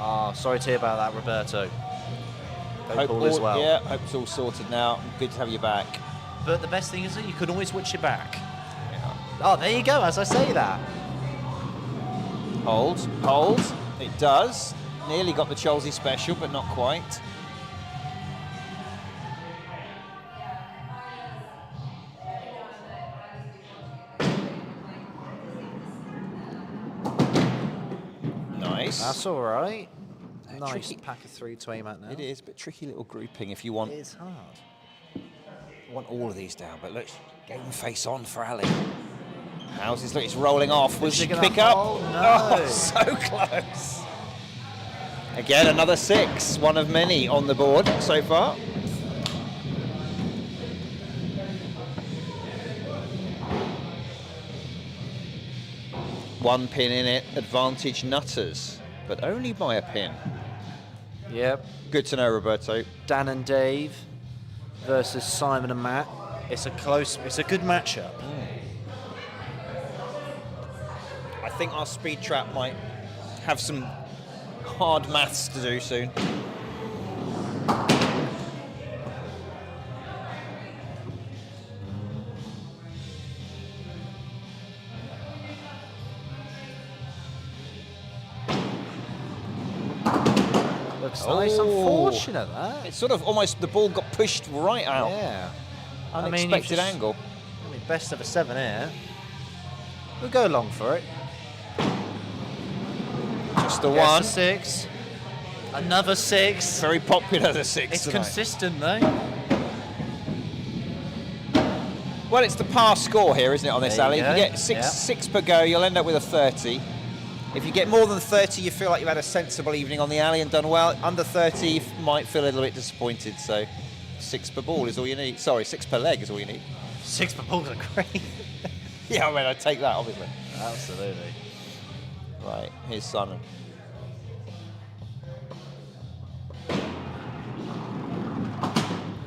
Ah, sorry to hear about that, Roberto. Hope all is well. Yeah, hope it's all sorted now. Good to have you back. But the best thing is that you can always switch it back. Yeah. Oh, there you go, as I say that. Hold, hold. It does. Nearly got the Cholsey special, but not quite. Nice. That's all right. Nice Tricky. pack of 3 to aim at now. It is, but tricky little grouping if you want. It is hard. Want all of these down, but look, game face on for Ali. How's this look? It's rolling off. Will she pick up? Oh, no. Oh, so close. Again, another 6. One of many on the board so far. 1 pin in it, advantage Nutters, but only by a pin. Yep. Good to know, Roberto. Dan and Dave versus Simon and Matt. It's a good matchup. I think our speed trap might have some hard maths to do soon. Looks nice. Unfortunate, that. It's sort of almost, the ball got pushed right out. Yeah. Unexpected angle. I mean, best of a 7 here. We'll go long for it. Just the Yes, one. a 6. Another 6. Very popular, the 6 It's tonight. consistent, though. Well, it's the par score here, isn't it, on this There alley? you If you go. get Yeah. six per go, you'll end up with a 30. If you get more than 30, you feel like you've had a sensible evening on the alley and done well. Under 30, you might feel a little bit disappointed. So 6 per ball is all you need. Sorry, 6 per leg is all you need. 6 per ball's great. Yeah, I mean, I'd take that, obviously. Absolutely. Right, here's Simon.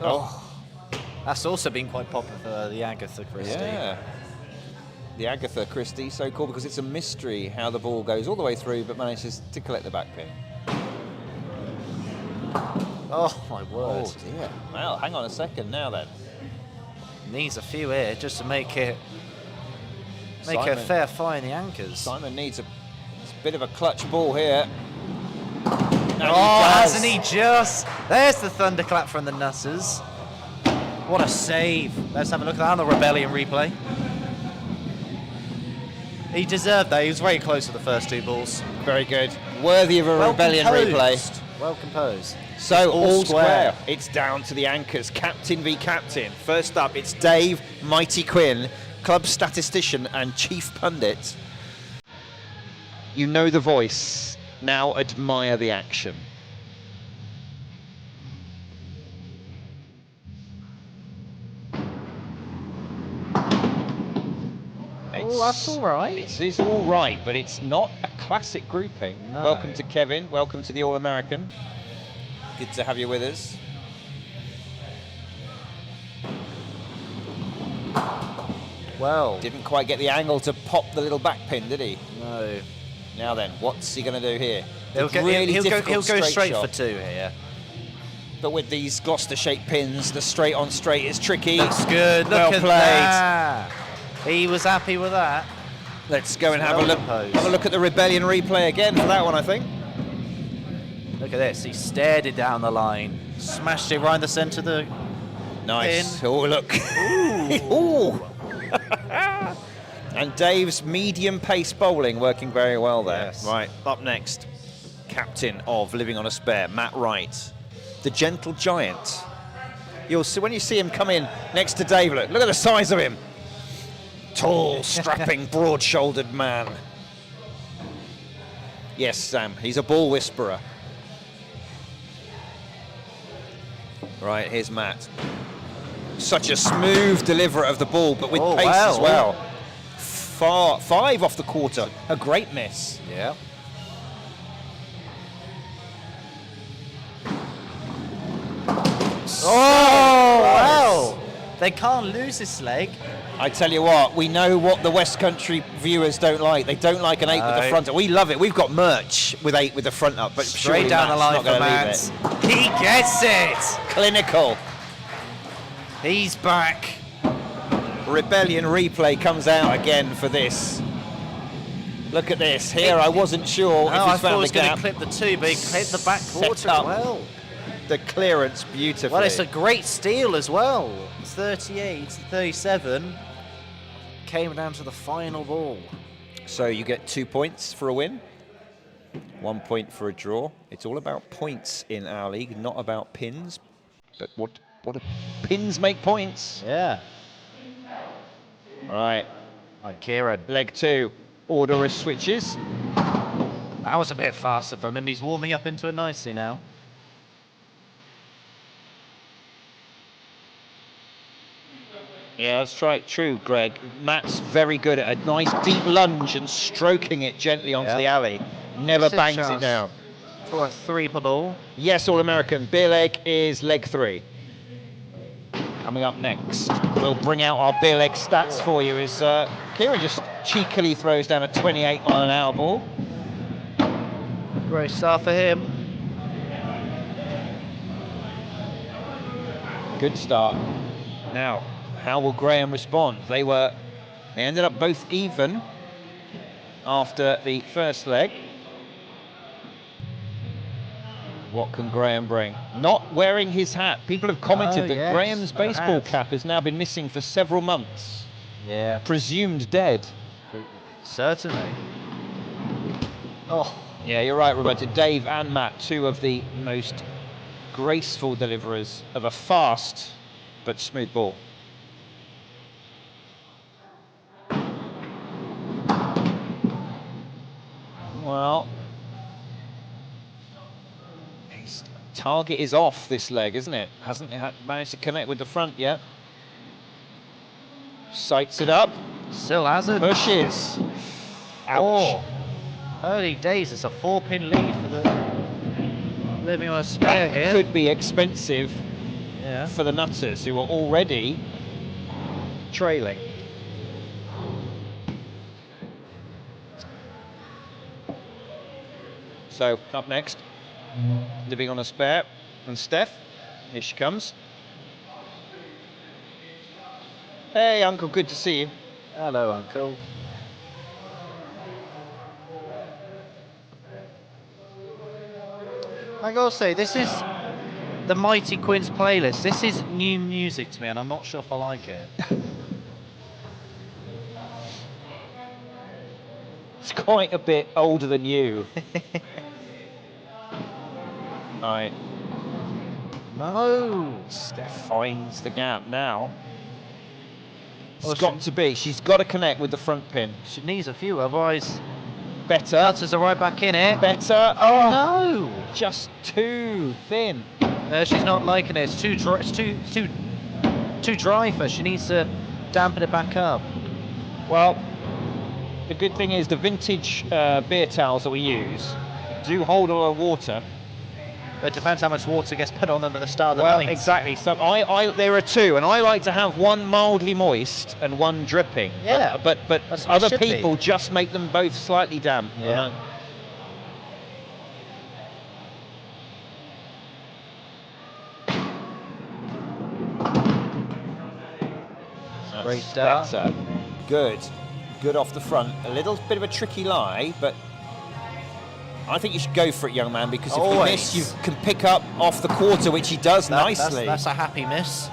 Oh. That's also been quite popular for the Agatha Christie. Yeah. The Agatha Christie, so cool because it's a mystery how the ball goes all the way through but manages to collect the back pin. Oh, my word. Oh, dear. Well, hang on a second now then. Needs a few here just to make it a Simon. fair fight in the anchors. Simon needs a bit of a clutch ball here. And Oh, does. hasn't he just? There's the thunderclap from the Nutters. What a save. Let's have a look at that on the Rebellion replay. He deserved that. He was very close to the first 2 balls. Very good. Worthy of a Rebellion replay. Well composed. So all all square. square. It's down to the anchors. Captain v captain. First up, it's Dave Mighty Quinn, club statistician and chief pundit. You know the voice. Now admire the action. Oh, that's all right. It is all right, but it's not a classic grouping. No. Welcome to Kevin. Welcome to the All-American. Good to have you with us. Well, Didn't quite get the angle to pop the little back pin, did he? no. Now then, what's he going to do here? He'll It's go, really he'll go difficult straight shot. for 2 here. But with these Gloucester-shaped pins, the straight on straight is tricky. That's good. Look Well at played. that. He was happy with that. Let's go and have Well a look. composed. Have a look at the Rebellion replay again for that one, I think. Look at this. He stared it down the line, smashed it right in the centre of the Nice. pin. Oh, look. Ooh. And Dave's medium pace bowling working very well there. Yes. Right, up next, captain of Living on a Spare, Matt Wright, the gentle giant. You'll see when you see him come in next to Dave, look at the size of him. Tall, strapping, broad-shouldered man. Yes, Sam, he's a ball whisperer. Right, here's Matt. Such a smooth deliverer of the ball, but with pace as well. 5 off the quarter, a great miss. Yeah. Oh, wow. They can't lose this leg. I tell you what, we know what the West Country viewers don't like. They don't like an 8 with the No. front up. We love it. We've got merch with 8 with the front up, but surely Straight down the Matt's line not for going to leave Matt. He gets it. it. Clinical. He's back. Rebellion replay comes out again for this. Look at this. Here, I wasn't sure if Oh, I he's thought he found was the going gap. to clip the 2, but he clipped the back Set quarter up. as well. The clearance beautifully. Well, it's a great steal as well. 38 to 37. Came down to the final ball. So you get 2 points for a win, 1 point for a draw. It's all about points in our league, not about pins. But what do pins make points? Yeah. Right, Right, Kieran. leg 2, order of switches. That was a bit faster from him. He's warming up into it nicely now. Yeah, that's right. True, Greg. Matt's very good at a nice deep lunge and stroking it gently onto the alley. Never This is bangs it chance down. For a 3 per ball. Yes, All-American. Beer leg is leg 3. Coming up next, we'll bring out our beer leg stats for you as Kieran just cheekily throws down a 28 on an hour ball. Great start for him. Good start. Now, how will Graham respond? They ended up both even after the first leg. What can Graham bring? Not wearing his hat. People have commented that yes, Graham's baseball has. cap has now been missing for several months. Yeah. Presumed dead. Certainly. Oh. Yeah, you're right, Roberta. Dave and Matt, two of the most graceful deliverers of a fast but smooth ball. Well, his target is off this leg, isn't it? Hasn't managed to connect with the front yet. Sights it up. Still hasn't. Pushes. Ouch. Oh. Early days, it's a 4-pin lead for the living on a spare here. Could be expensive Yeah. for the Nutters, who are already trailing. So, up next, living on a spare, and Steph, here she comes. Hey, Uncle, good to see you. Hello, Uncle. I gotta say, this is the Mighty Quinns playlist. This is new music to me, and I'm not sure if I like it. It's quite a bit older than you. Right. No. Steph finds the gap now. Well, It's got to be. She's got to connect with the front pin. She needs a few, otherwise Better. Nutters are right back in it. Better. Oh, No. just too thin. She's not liking it. It's too dry. It's too dry for her. She needs to dampen it back up. Well, the good thing is the vintage beer towels that we use do hold a lot of water. It depends how much water gets put on them at the start of the Well, night. exactly. So there are two, and I like to have one mildly moist and one dripping. Yeah, But that's what it other should be. people just make them both slightly damp. Yeah. Great start. Better. Good off the front. A little bit of a tricky lie, but I think you should go for it, young man, because if you Always. miss, you can pick up off the quarter, which he does nicely. That's a happy miss.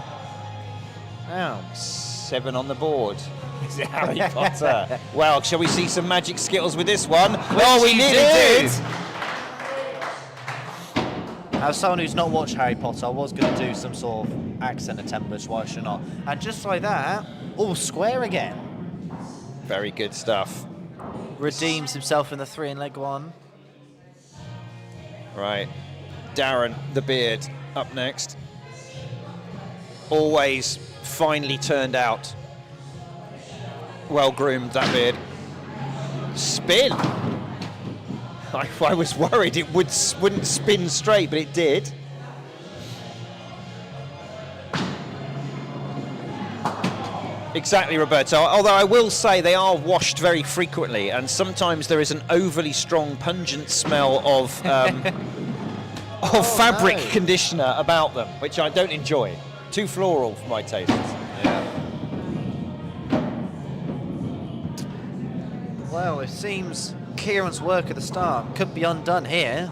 Now, 7 on the board. Is it Harry Potter? Well, shall we see some magic Skittles with this one? Oh, we you nearly did. did. as someone who's not watched Harry Potter, I was going to do some sort of accent attempt, but why should not? And just like that, all square again. Very good stuff. Redeems himself in the 3 in leg 1. Right. Darren, the beard, up next. Always finely turned out. Well groomed, that beard. Spin. I was worried it wouldn't spin straight, but it did. Exactly, Roberto. Although I will say they are washed very frequently, and sometimes there is an overly strong, pungent smell of fabric conditioner about them, which I don't enjoy. Too floral for my tastes. Well, it seems Kieran's work at the start could be undone here.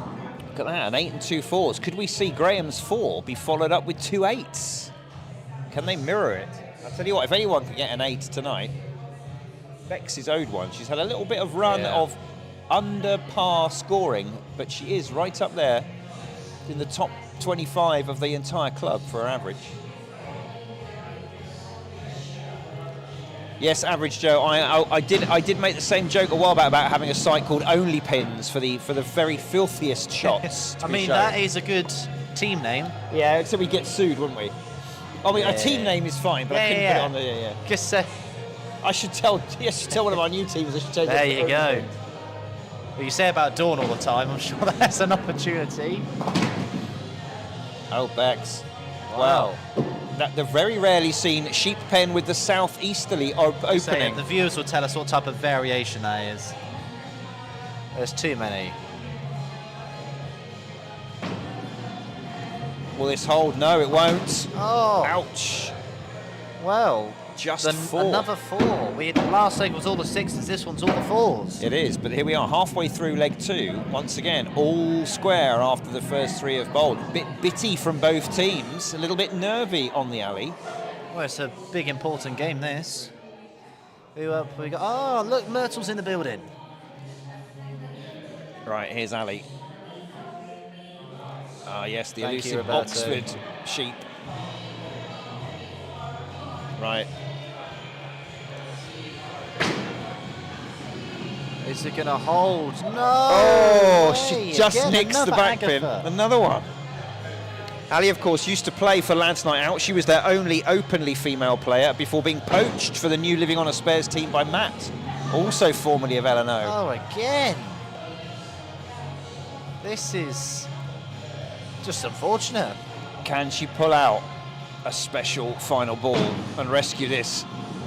Look at that, an 8 and 2 4s. Could we see Graham's 4 be followed up with 2 8s? Can they mirror it? I'll tell you what, if anyone can get an 8 tonight, Bex is owed one. She's had a little bit of run of under par scoring, but she is right up there in the top 25 of the entire club for her average. Yes, Average Joe. I did make the same joke a while back about having a site called Only Pins for the very filthiest shots. I mean, that is a good team name. Yeah, except we'd get sued, wouldn't we? I mean, a team name is fine, but I couldn't put it on the... Yeah. Just I should tell one of our new teams. I should tell there you go. Well, you say about Dawn all the time. I'm sure that's an opportunity. Oh, Bex. Wow. They're very rarely seen sheep pen with the southeasterly opening. The viewers will tell us what type of variation that is. There's too many. Will this hold? No, it won't. Oh. Ouch. Well, Just 4. Another 4. Last leg was all the 6s. This one's all the 4s. It is, but here we are, halfway through leg 2. Once again, all square after the first 3 have bowled. Bit bitty from both teams, a little bit nervy on the alley. Well, it's a big, important game, this. Who up we got? Oh, look, Myrtle's in the building. Right, here's Ali. Ah, yes, the Thank you, elusive Roberto. Oxford sheep. Right. Is it going to hold? No! Oh, way. she just Again, nicks the another back Agatha. pin. Another one. Ali, of course, used to play for Lads Night Out. She was their only openly female player before being poached for the new Living on a Spares team by Matt, also formerly of LNO. Oh, again. This is just unfortunate. Can she pull out a special final ball and rescue this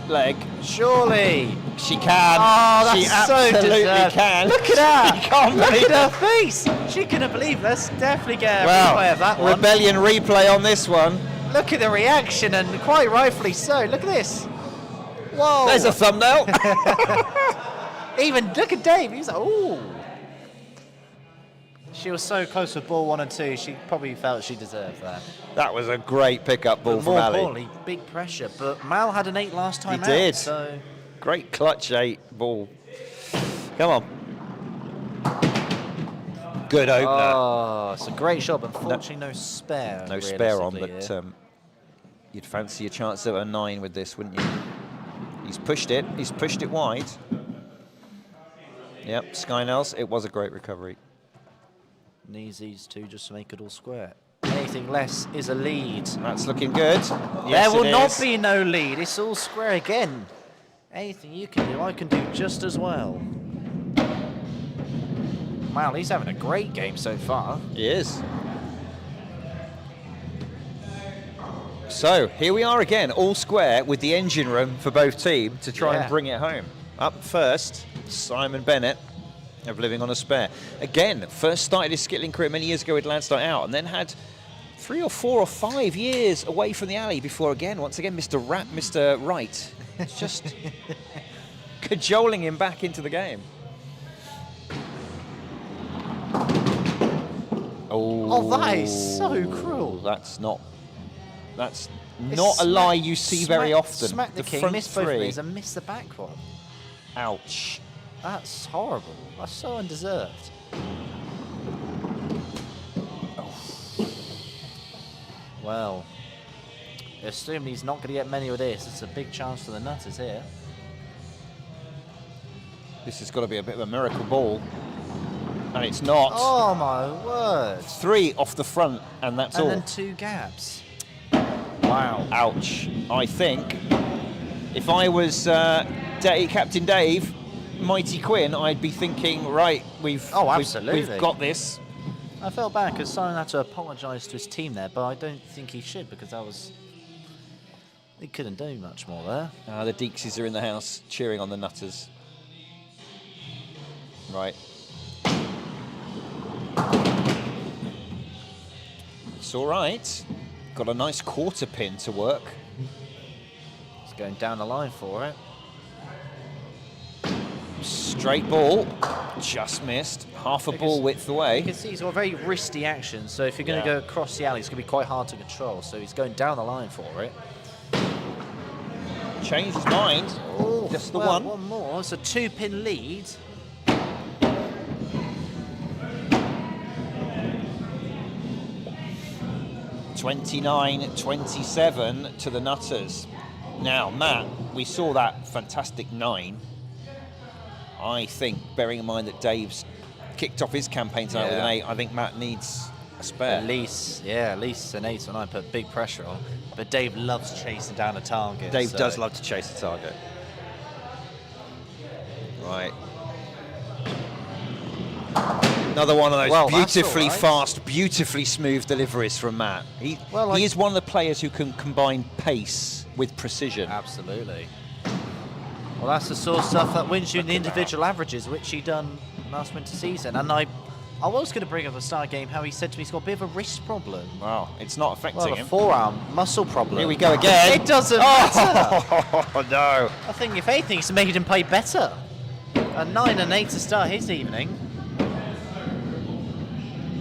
leg? Surely. She can. Oh, that's she so absolutely deserved. can. Look at her. She can't Look believe at her face. She couldn't believe. Let's definitely get a Well, replay of that one. Rebellion replay on this one. Look at the reaction, and quite rightfully so. Look at this. Whoa. There's a thumbnail. Even look at Dave. He's like, ooh. She was so close with ball 1 and 2. She probably felt she deserved that. That was a great pickup ball But from more Ali. importantly, big pressure. But Mal had an 8 last time He out. did. So Great clutch 8 ball. Come on. Good opener. oh, it's a great shot. But unfortunately, no spare. No spare on, realistically, but you'd fancy a chance at a 9 with this, wouldn't you? He's pushed it. He's pushed it wide. Yep, Skynels. It was a great recovery. Needs these 2 just to make it all square. Anything less is a lead. That's looking good. Yes, There will it not is. be no lead. It's all square again. Anything you can do, I can do just as well. Wow, he's having a great game so far. He is. So here we are again, all square with the engine room for both teams to try and bring it home. Up first, Simon Bennett of Living on a Spare. Again, first started his skittling career many years ago with Lads Night Out, and then had 3 or 4 or 5 years away from the alley before once again, Mr. Wright. It's just cajoling him back into the game. Oh, that is so cruel. That's not a lie you see very often. Smack the king, front miss both 3. knees and miss the back one. Ouch. That's horrible. That's so undeserved. Well, assume he's not going to get many of this. It's a big chance for the Nutters here. This has got to be a bit of a miracle ball. And it's not. Oh my word. 3 off the front, and that's all. And then 2 gaps. Wow. Ouch. I think if I was Captain Dave, Mighty Quinn, I'd be thinking, right, we've got this. I felt bad because Simon had to apologise to his team there, but I don't think he should because he couldn't do much more there. The Deeksies are in the house cheering on the Nutters. Right. It's all right. Got a nice quarter pin to work. He's going down the line for it. Straight ball, just missed. Half a ball width away. You can see he's got a very wristy action, so if you're going to go across the alley, it's going to be quite hard to control. So he's going down the line for it. Changed his mind. Oh, just the well, one. One more. It's a 2-pin lead. (29-27) to the Nutters. Now, Matt, we saw that fantastic 9. I think, bearing in mind that Dave's kicked off his campaign tonight with an 8, I think Matt needs a spare. At least an 8 or 9, put big pressure on. but Dave loves chasing down a target. Dave so- does love to chase the target. Right. Another one of those Well, that's beautifully all right. fast, beautifully smooth deliveries from Matt. He is one of the players who can combine pace with precision. Absolutely. Well, that's the sort of stuff that wins you in the individual averages, which he done last winter season. And I was going to bring up the start game how he said to me he's got a bit of a wrist problem. Wow, it's not affecting Well, a him. forearm muscle problem. Here we go again. It doesn't matter. Oh, no. I think if anything, it's made him play better. A 9 and 8 to start his evening.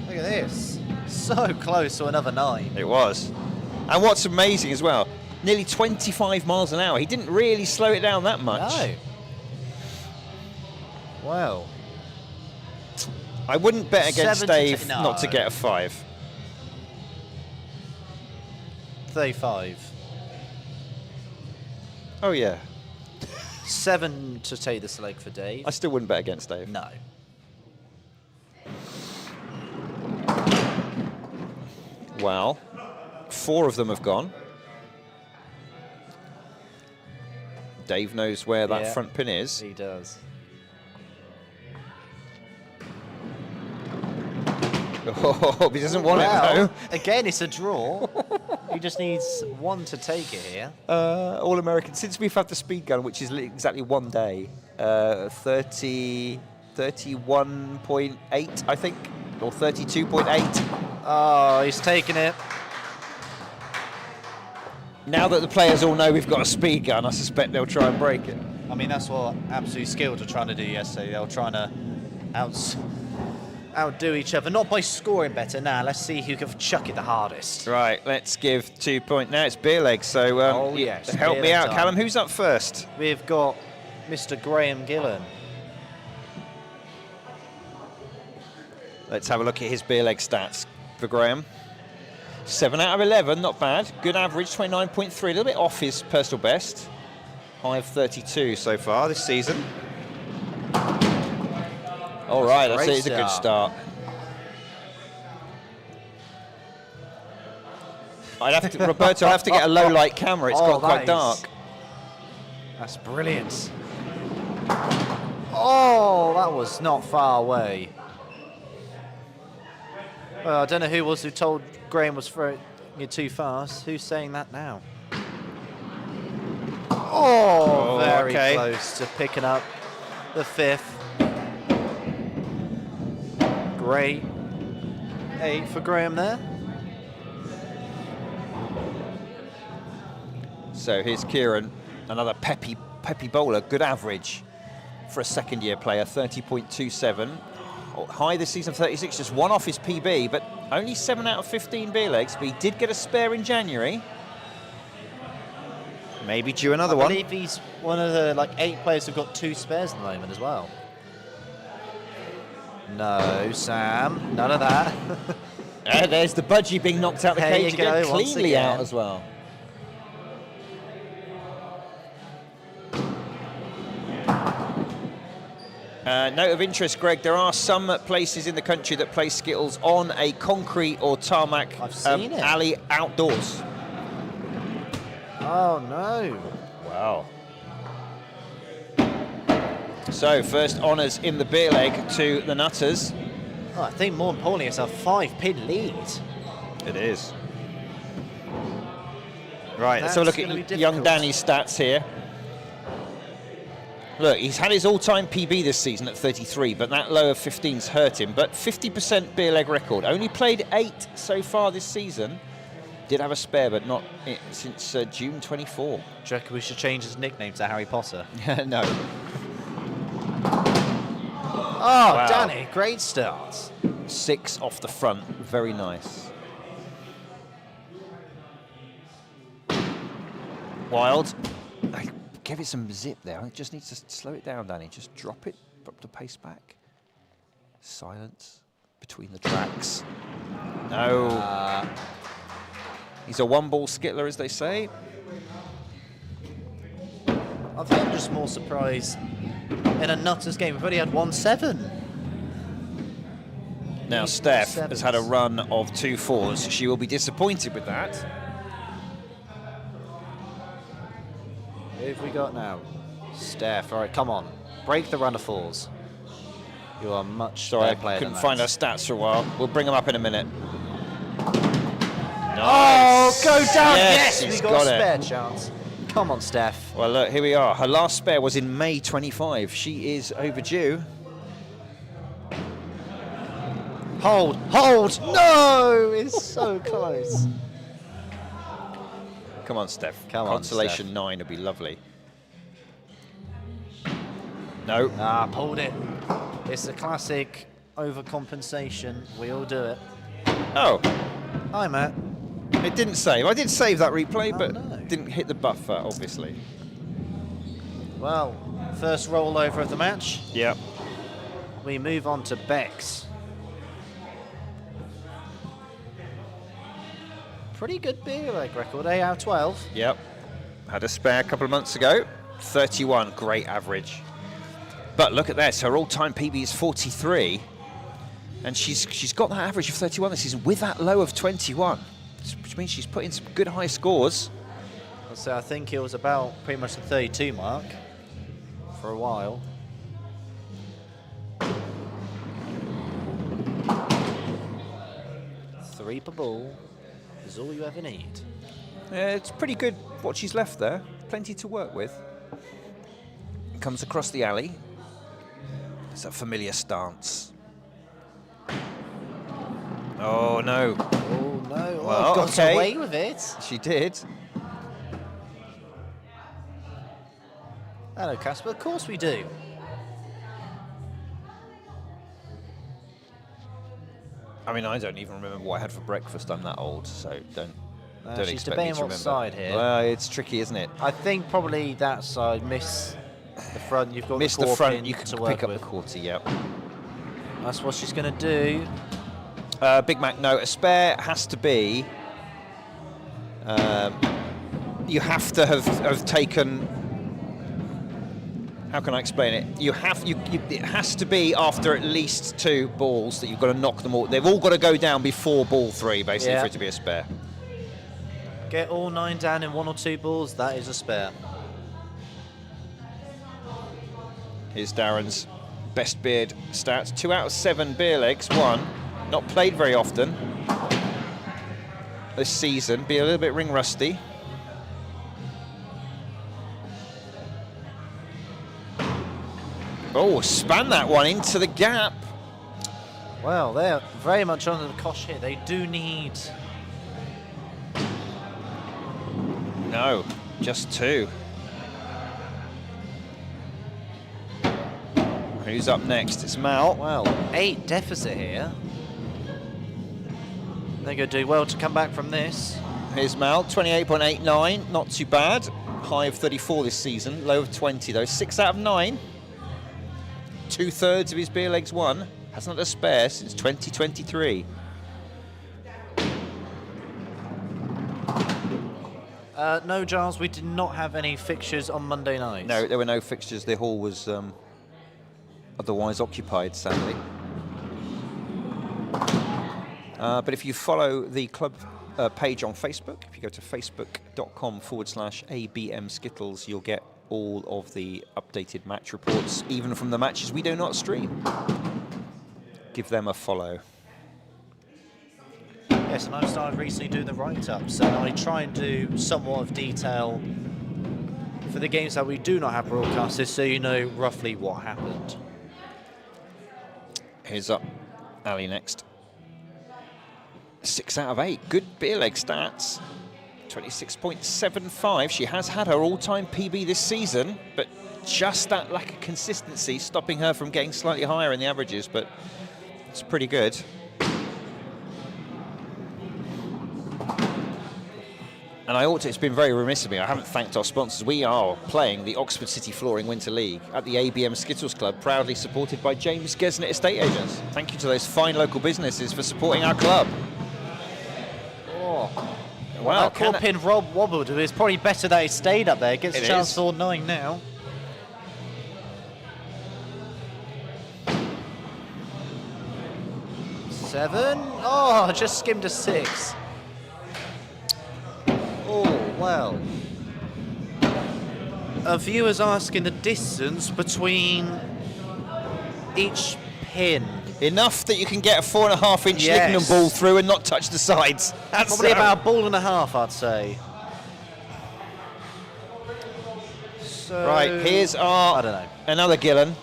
Look at this. So close to another 9. It was. And what's amazing as well, nearly 25 miles an hour. He didn't really slow it down that much. No. Well. I wouldn't bet against 7 to Dave 10 not to no. get a 5. 35. Oh, yeah. 7 to take this leg for Dave. I still wouldn't bet against Dave. No. Well, 4 of them have gone. Dave knows where that Yeah. front pin is. He does. Oh, he doesn't want it, though. Again, it's a draw. He just needs 1 to take it here. All-American. Since we've had the speed gun, which is exactly 1 day, 31.8, I think, or 32.8. Oh, he's taking it. Now that the players all know we've got a speed gun, I suspect they'll try and break it. I mean, that's what Absolute Skills were trying to do yesterday. They were trying to outdo each other. Not by scoring better. Now, let's see who can chuck it the hardest. Right, let's give 2 points. Now it's beer leg, so Oh, yes, help beer me leg out, time. Callum. Who's up first? We've got Mr. Graham Gillen. Let's have a look at his beer leg stats for Graham. 7 out of 11, not bad. Good average, 29.3, a little bit off his personal best. High of 32 so far this season. All right, that's it. It's a good start. Roberto, I'll have to get a low light camera. It's got quite dark. That's brilliant. Oh, that was not far away. Well, I don't know who was who told Graham was throwing it too fast. Who's saying that now? Oh, very okay. close to picking up the 5th. Great 8 for Graham there. So here's Kieran, another peppy bowler, good average for a second-year player, 30.27. High this season, 36, just 1 off his PB, but only 7 out of 15 beer legs, but he did get a spare in January. Maybe due another I one. believe he's one of the 8 players who've got 2 spares at the moment as well. No, Sam, none of that. There's the budgie being knocked out the There cage you go, again, once cleanly out again. as well. Note of interest, Greg, there are some places in the country that play Skittles on a concrete or tarmac I've seen it. alley outdoors. Oh, no. Wow. So, first honours in the beer leg to the Nutters. Oh, I think more importantly, it's a 5-pin lead. It is. Right, let's That's have a look gonna at be young difficult. Danny's stats here. Look, he's had his all-time PB this season at 33, but that low of 15's hurt him. But 50% beer leg record. Only played 8 so far this season. Did have a spare, but not since June 24. Do you reckon we should change his nickname to Harry Potter? No. Oh, Wow. Danny, great start. 6 off the front. Very nice. Wild. I gave it some zip there. It just needs to slow it down, Danny. Just drop it. Drop the pace back. Silence between the tracks. No. He's a one-ball skittler, as they say. I think I'm just more surprised in a Nutters game. We've only had 1-7. Now, These Steph sevens. has had a run of 2 4s. She will be disappointed with that. Who have we got now? Steph. All right, come on. Break the run of fours. You are much Sorry, I better player couldn't than find our that. stats for a while. We'll bring them up in a minute. Oh, Nice. go down. Yes, Yes, he's we got a it. spare chance. Come on, Steph. Well, look, here we are. Her last spare was in May 25. She is overdue. Hold, hold. No, it's so close. Come on, Steph. Come on, Consolation Steph. 9 would be lovely. No. Ah, pulled it. It's a classic overcompensation. We all do it. Oh, Hi, Matt. it didn't save. I did save that replay, Oh, but no. didn't hit the buffer, obviously. Well, first rollover of the match. Yep. We move on to Bex. Pretty good beer leg record, 8 out of 12. Yep. Had a spare a couple of months ago. 31, great average. But look at this, her all-time PB is 43. And she's got that average of 31 this season with that low of 21. Which means she's put in some good high scores. So I think it was about pretty much the 32 mark for a while. Three per ball is all you ever need. It's pretty good what she's left there. Plenty to work with. Comes across the alley. It's a familiar stance. Oh, no. Oh no! Well, got okay. away with it. She did. Hello, Casper. Of course we do. I mean, I don't even remember what I had for breakfast. I'm that old, so don't She's expect me debating to what remember. side here. Well, it's tricky, isn't it? I think probably that side. Miss the front. You've got Miss the the front, pin you can to pick work up with. the quarter, yep. That's what she's going to do. Big Mac, no, a spare has to be. You have to have taken. How can I explain it? It has to be after at least 2 balls that you've got to knock them all. They've all got to go down before ball 3, basically, Yeah. for it to be a spare. Get all 9 down in 1 or 2 balls. That is a spare. Here's Darren's best beard stats. 2 out of 7 beer legs, 1. Not played very often this season. Be a little bit ring rusty. Oh, span that one into the gap. Well, they're very much under the cosh here. They do need. No, just 2. Who's up next? It's Mal. Well, 8 deficit here. They're going to do well to come back from this. Here's Mal, 28.89, not too bad. High of 34 this season, low of 20 though. 6 out of 9. 2/3 of his beer legs won. Hasn't had a spare since 2023. No, Giles, we did not have any fixtures on Monday night. No, there were no fixtures. The hall was otherwise occupied, sadly. But if you follow the club page on Facebook, if you go to facebook.com/ABM Skittles, you'll get all of the updated match reports, even from the matches we do not stream. Give them a follow. Yes, and I've started recently doing the write-ups, and I try and do somewhat of detail for the games that we do not have broadcasted, so you know roughly what happened. Here's up Ali next. 6 out of 8. Good beer leg stats. 26.75. She has had her all-time PB this season, but just that lack of consistency stopping her from getting slightly higher in the averages, but it's pretty good. And it's been very remiss of me, I haven't thanked our sponsors. We are playing the Oxford City Flooring Winter League at the ABM Skittles Club, proudly supported by James Gesner Estate Agents. Thank you to those fine local businesses for supporting our club. Oh, Wow, that core pin wobbled. It's probably better that he stayed up there. Gets a It chance is. for 9 now. Seven. Oh, just skimmed a 6. Oh, well. a viewer's asking the distance between each pin. Enough that you can get a 4.5-inch Yes. Lignum ball through and not touch the sides. That's Probably about a ball and a half, I'd say. So, Right, here's our I don't know. another Gillen.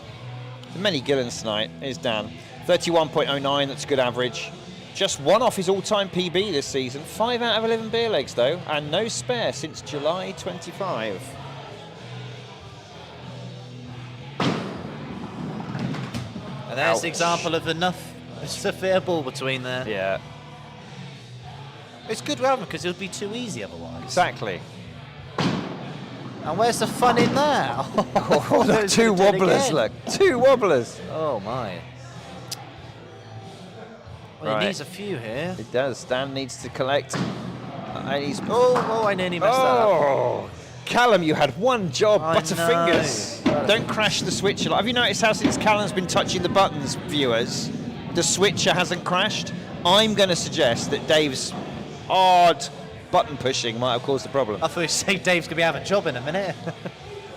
Many Gillens tonight. Here's Dan. 31.09, that's good average. Just one off his all-time PB this season. 5 out of 11 beer legs, though, and no spare since July 25. And there's Ouch. an example of enough. It's a fair ball between there. Yeah, It's good to have them because it would be too easy otherwise. exactly. And where's the fun in that? Oh, look, two wobblers, look. Two wobblers. Oh my. Well, Right. he needs a few here. It does. Dan needs to collect. And he's... Oh, I nearly messed that up. Oh, Callum, you had one job, I butterfingers. know. Don't crash the switcher. Have you noticed how since Callum's been touching the buttons, viewers, the switcher hasn't crashed? I'm going to suggest that Dave's odd button pushing might have caused the problem. I thought you say Dave's going to be out of a job in a minute.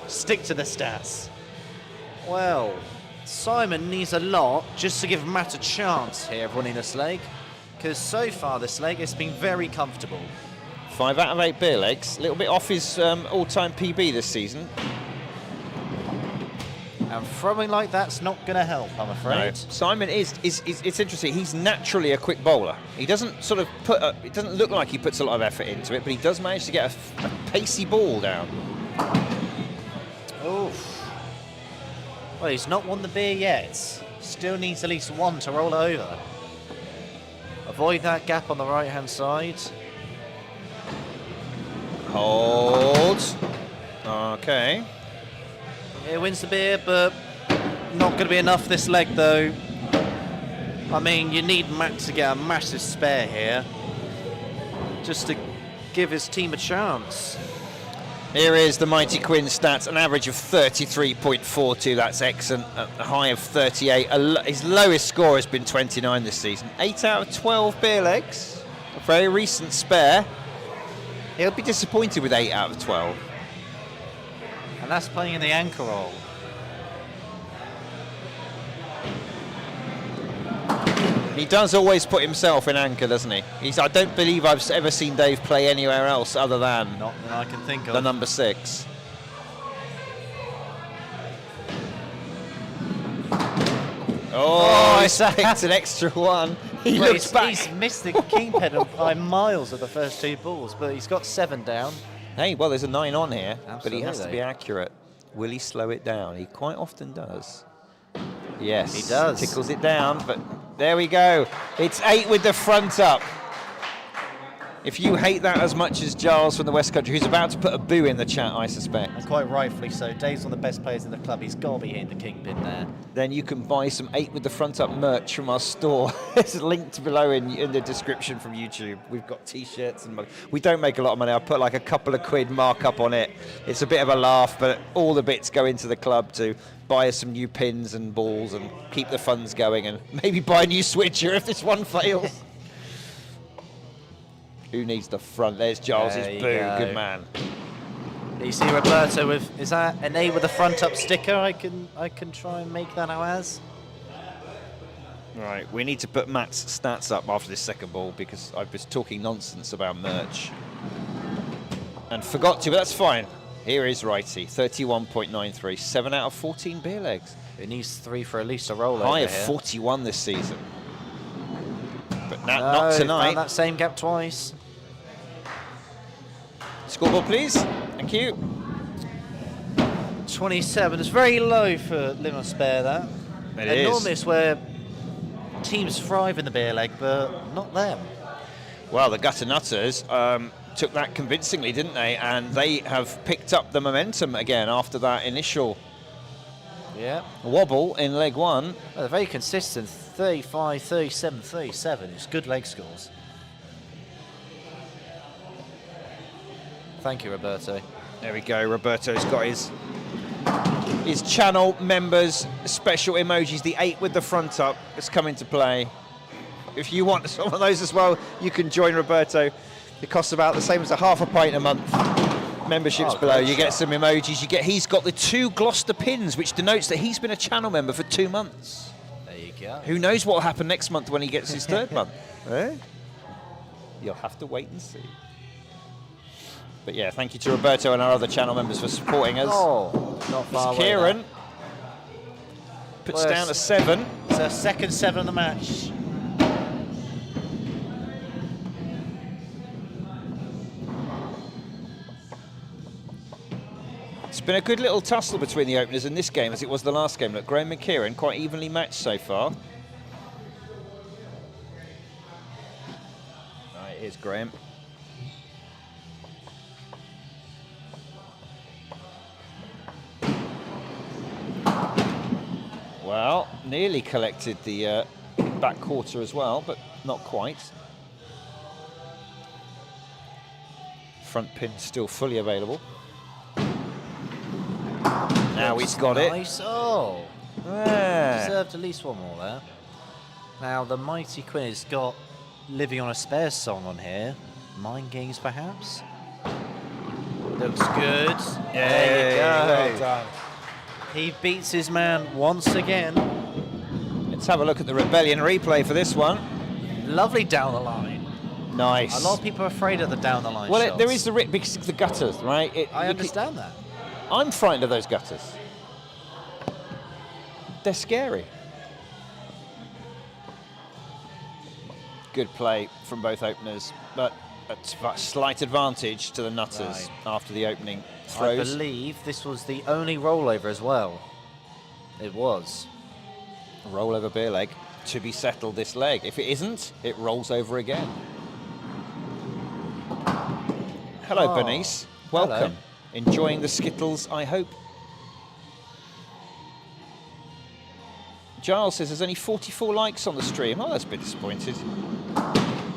Stick to the stats. Well, Simon needs a lot just to give Matt a chance here of winning this leg. Because so far this leg, it's been very comfortable. 5 out of 8 beer legs. A little bit off his all-time PB this season. And throwing like that's not going to help, I'm afraid. Simon is it's interesting. He's naturally a quick bowler. He doesn't sort of it doesn't look like he puts a lot of effort into it, but he does manage to get a pacey ball down. Oof. Well, he's not won the beer yet. Still needs at least one to roll over. Avoid that gap on the right-hand side. Hold. Okay. It wins the beer, but not going to be enough this leg, though. I mean, you need Matt to get a massive spare here, just to give his team a chance. Here is the Mighty Quinn stats, an average of 33.42, that's excellent, a high of 38. His lowest score has been 29 this season. 8 out of 12 beer legs, a very recent spare. He'll be disappointed with 8 out of 12. And that's playing in the anchor role. He does always put himself in anchor, doesn't he? I don't believe I've ever seen Dave play anywhere else other than Not that I can think of. the number 6. Oh, he's picked an extra one. He Well, looks back. He's missed the king pedal by miles of the first 2 balls, but he's got 7 down. Hey, well, there's a 9 on here, but he has to Absolutely. be accurate. Will he slow it down? He quite often does. Yes. He does. Tickles it down, but there we go. It's 8 with the front up. If you hate that as much as Giles from the West Country, who's about to put a boo in the chat, I suspect, And quite rightfully so. Dave's one of the best players in the club. He's got to be hitting the kingpin there. then you can buy some 8 with the front up merch from our store. It's linked below in the description from YouTube. We've got t-shirts and we don't make a lot of money. I put like a couple of quid markup on it. It's a bit of a laugh, but all the bits go into the club to buy us some new pins and balls and keep the funds going and maybe buy a new switcher if this one fails. Who needs the front? There's Giles' There you boo. go. Good man. You see Roberto with, is that an A with a front up sticker? I can try and make that now as. Right, we need to put Matt's stats up after this second ball because I was talking nonsense about merch. And forgot to, but that's fine. Here is Righty, 31.93, 7 out of 14 beer legs. It needs 3 for at least a roll High over of here. 41 this season. But No, not found tonight. that same gap twice. Scoreboard, please. Thank you. 27. It's very low for Lignum Spare, that. It And is. normally it's where teams thrive in the beer leg, but not them. Well, the Gutter Nutters took that convincingly, didn't they? And they have picked up the momentum again after that initial Yeah. wobble in leg 1. Well, they're very consistent. 35, 37, 37. It's good leg scores. Thank you, Roberto. There we go. Roberto's got his channel members special emojis. The 8 with the front up has come into play. If you want some of those as well, you can join Roberto. It costs about the same as a half a pint a month. memberships Oh, below. great You get shot. some emojis. He's got the 2 Gloucester pins, which denotes that he's been a channel member for 2 months. There you go. Who knows what will happen next month when he gets his 3rd month? Eh? You'll have to wait and see. But yeah, thank you to Roberto and our other channel members for supporting us. Oh, not far away. Kieran puts Well, down a 7. It's our second 7 of the match. It's been a good little tussle between the openers in this game as it was the last game. Look, Graham and Kieran quite evenly matched so far. Right, here's Graham. Well, nearly collected the back quarter as well, but not quite. Front pin still fully available. Now he's got it. Nice. Oh, Yeah. deserved at least one more there. Now the mighty Quinn has got Living on a Spare song on here. Mind games, perhaps. Looks good. There you go. Well done. He beats his man once again. Let's have a look at the Rebellion replay for this one. Lovely down the line. Nice. A lot of people are afraid of the down the line Well, shots. there is the because of the gutters, right? I understand that. I'm frightened of those gutters. They're scary. Good play from both openers, but a slight advantage to the Nutters Right. after the opening I throws. believe this was the only rollover as well. It was. Roll over beer leg to be settled this leg. If it isn't, it rolls over again. Hello, Oh, Bernice. Welcome. hello. Enjoying the Skittles, I hope. Giles says there's only 44 likes on the stream. Oh, that's a bit disappointed.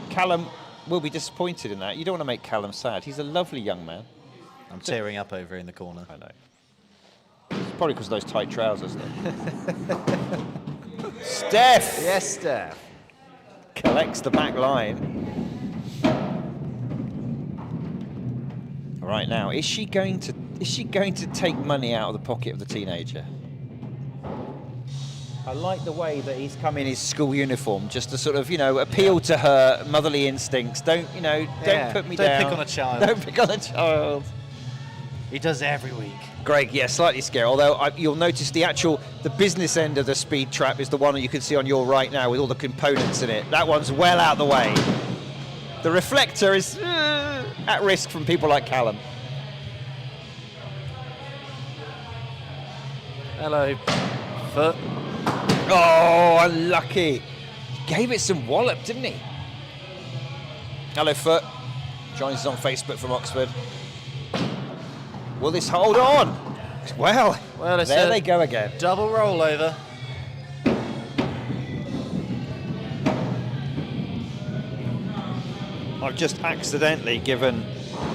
Callum will be disappointed in that. You don't want to make Callum sad. He's a lovely young man. I'm tearing up over in the corner. I know. It's probably because of those tight trousers, though. Steph Yes, Steph. collects the back line. Right now, is she going to take money out of the pocket of the teenager? I like the way that he's come in his school uniform, just to sort of, appeal to her motherly instincts. Don't put me Don't down. pick on a child. Don't pick on a child. He does every week. Greg, yeah, slightly scary. Although you'll notice the business end of the speed trap is the one that you can see on your right now with all the components in it. That one's well out the way. The reflector is at risk from people like Callum. Hello, Foot. Oh, unlucky. Gave it some wallop, didn't he? Hello, Foot. Joins us on Facebook from Oxford. Will this hold on? Well, It's there a they go again. Double rollover. I've just accidentally given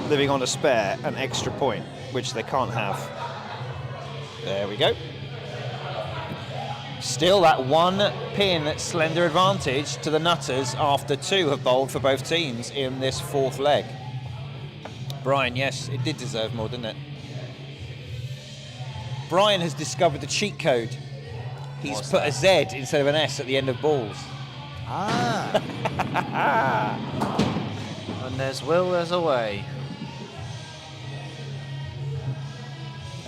Living on a Spare an extra point, which they can't have. There we go. Still that 1 pin slender advantage to the Nutters after 2 have bowled for both teams in this 4th leg. Brian, yes, it did deserve more, didn't it? Brian has discovered the cheat code. He's What's put that? a Z instead of an S at the end of balls. Ah. And there's Will, there's a way.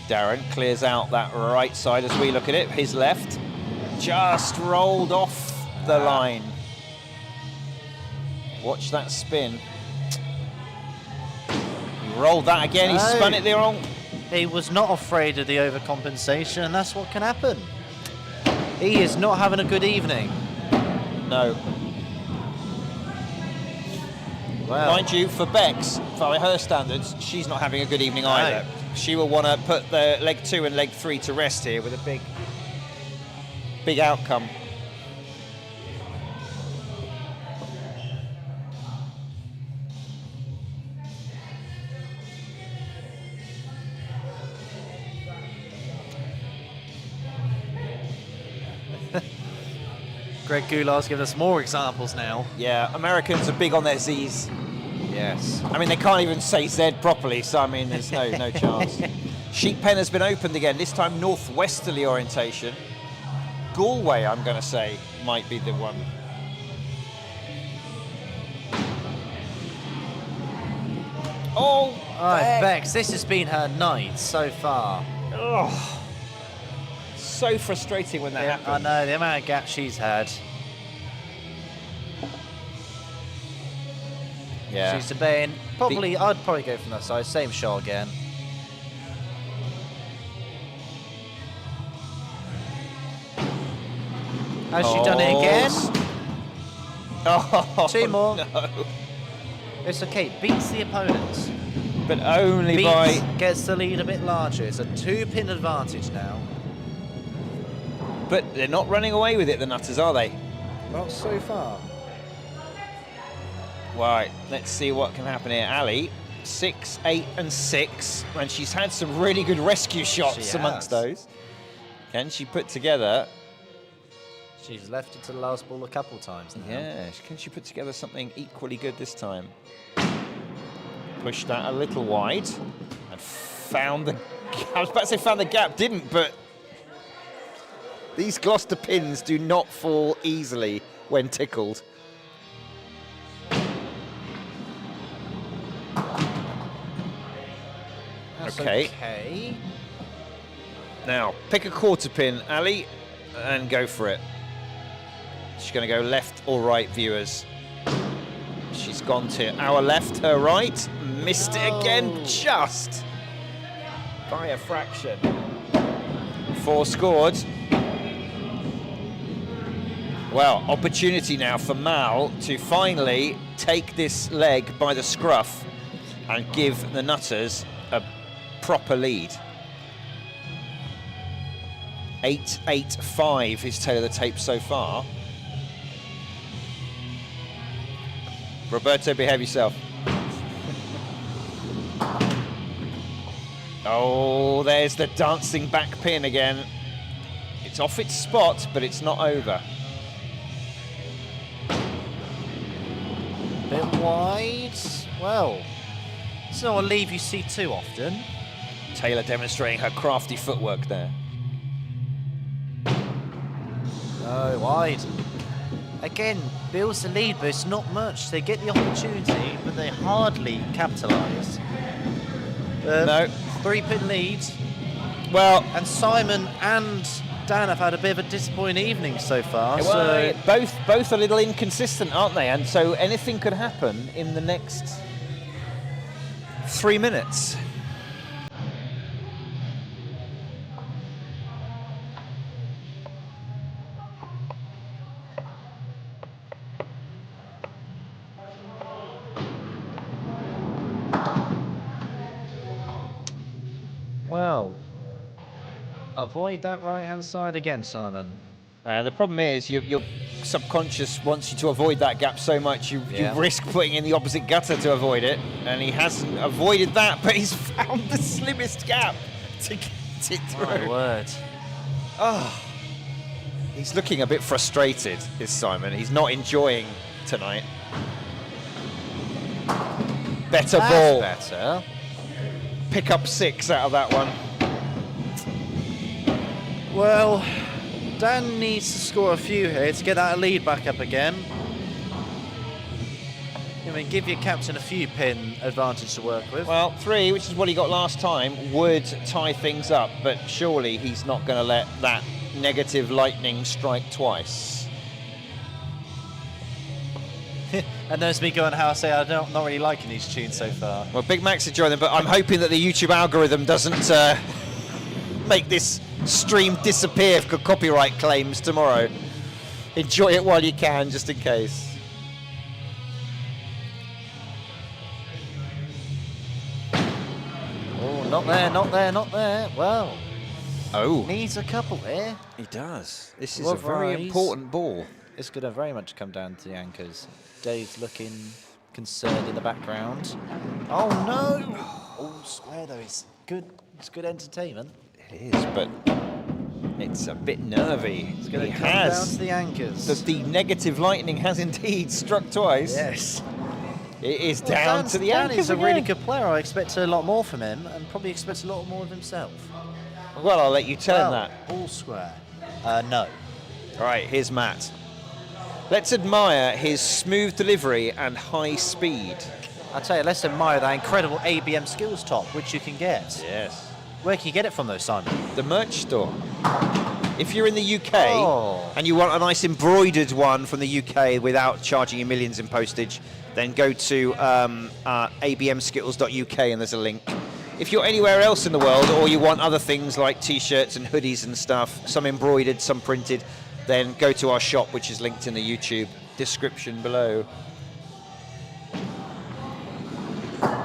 Darren clears out that right side as we look at it. His left just rolled off the line. Watch that spin. He rolled that again. He No. spun it the wrong. He was not afraid of the overcompensation, and that's what can happen. He is not having a good evening. No. Well, Mind you, for Bex, by her standards, she's not having a good evening either. She will want to put the leg 2 and leg 3 to rest here with a big outcome. Greg Goulart's given us more examples now. Yeah, Americans are big on their Z's. Yes. I mean, they can't even say Z properly, so I mean, there's no chance. Sheep pen has been opened again, this time northwesterly orientation. Galway, I'm going to say, might be the one. Oh, Alright, Bex, this has been her night so far. oh, so frustrating when that I happens. know, the amount of gaps she's had. Yeah. She's debating. Probably, I'd probably go from that side. Same shot again. Has she done it again? Oh, Two more. No. It's okay. Beats the opponents. But only Beats by... gets the lead a bit larger. It's a 2-pin advantage now. But they're not running away with it, the Nutters, are they? Not so far. Right, let's see what can happen here. Ali, 6, 8, and 6, and she's had some really good rescue shots She amongst has. those. Can she put together? She's left it to the last ball a couple times now. Yeah, can she put together something equally good this time? Pushed that a little wide and found the... I was about to say found the gap, didn't, but these Gloucester pins do not fall easily when tickled. That's Okay. okay. Now, pick a quarter pin, Ali, and go for it. She's going to go left or right, viewers. She's gone to our left, her right. Missed it again, just by a fraction. 4 scored. Well, opportunity now for Mal to finally take this leg by the scruff and give the Nutters a proper lead. 8-8-5 is tail of the tape so far. Roberto, behave yourself. Oh, there's the dancing back pin again. It's off its spot, but it's not over. Bit wide. Well, it's not a leave you see too often. Taylor demonstrating her crafty footwork there. No, wide. Again, builds the lead, but it's not much. They get the opportunity, but they hardly capitalise. No. 3-pin lead, Well, and Simon and Dan have had a bit of a disappointing evening so far. well, So both a little inconsistent, aren't they? And so anything could happen in the next 3 minutes. well, avoid that right-hand side again, Simon. The problem is your subconscious wants you to avoid that gap so much you Yeah. risk putting in the opposite gutter to avoid it, and he hasn't avoided that, but he's found the slimmest gap to get it through. My word. He's looking a bit frustrated, is Simon. He's not enjoying tonight. Better ball. That's better. Pick up 6 out of that one. Well, Dan needs to score a few here to get that lead back up again. I mean, give your captain a few pin advantage to work with. Well, 3, which is what he got last time, would tie things up, but surely he's not going to let that negative lightning strike twice. And there's me going how I say I'm not really liking these tunes so far. Well, Big Mac's enjoying them, but I'm hoping that the YouTube algorithm doesn't make this stream disappear for copyright claims tomorrow. Enjoy it while you can, just in case. Oh, not there, not there, not there. Well, Oh, needs a couple here. he does. This is Well, a very Rise. important ball. It's going to very much come down to the anchors. Dave's looking concerned in the background. Oh no! Oh, square though. It's good. It's good entertainment. It is, but it's a bit nervy. It's going He to come down has. to the anchors. The negative lightning has indeed struck twice. Yes. It is Well, down to the anchors Danny's a again. really good player. I expect a lot more from him, and probably expect a lot more of himself. Well, I'll let you turn Well, that. all square. No. All right, here's Matt. Let's admire his smooth delivery and high speed. I tell you, let's admire that incredible ABM skills top, which you can get. Yes. Where can you get it from, though, Simon? The merch store. If you're in the UK Oh. and you want a nice embroidered one from the UK without charging you millions in postage, then go to abmskittles.uk and there's a link. If you're anywhere else in the world or you want other things like t-shirts and hoodies and stuff, some embroidered, some printed, then go to our shop, which is linked in the YouTube description below.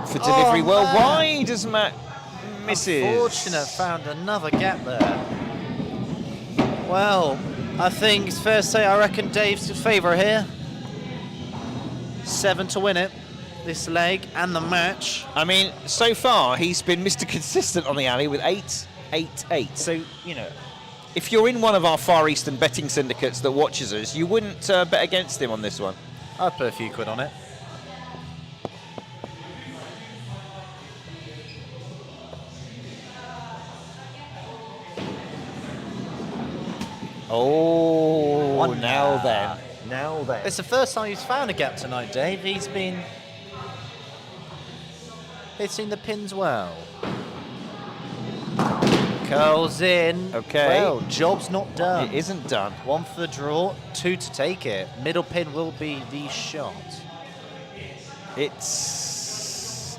For delivery man. worldwide, as Matt misses. Fortunate found another gap there. Well, I think it's fair to say I reckon Dave's in favour here. 7 to win it, this leg and the match. I mean, so far he's been Mr. Consistent on the alley with 8, 8, 8. So, you know, if you're in one of our Far Eastern betting syndicates that watches us, you wouldn't bet against him on this one. I'd put a few quid on it. Oh, One now down. then. Now then. It's the first time he's found a gap tonight, Dave. He's been hitting the pins well. Curls in. Okay. Well, job's not done. It isn't done. 1 for the draw, 2 to take it. Middle pin will be the shot. It's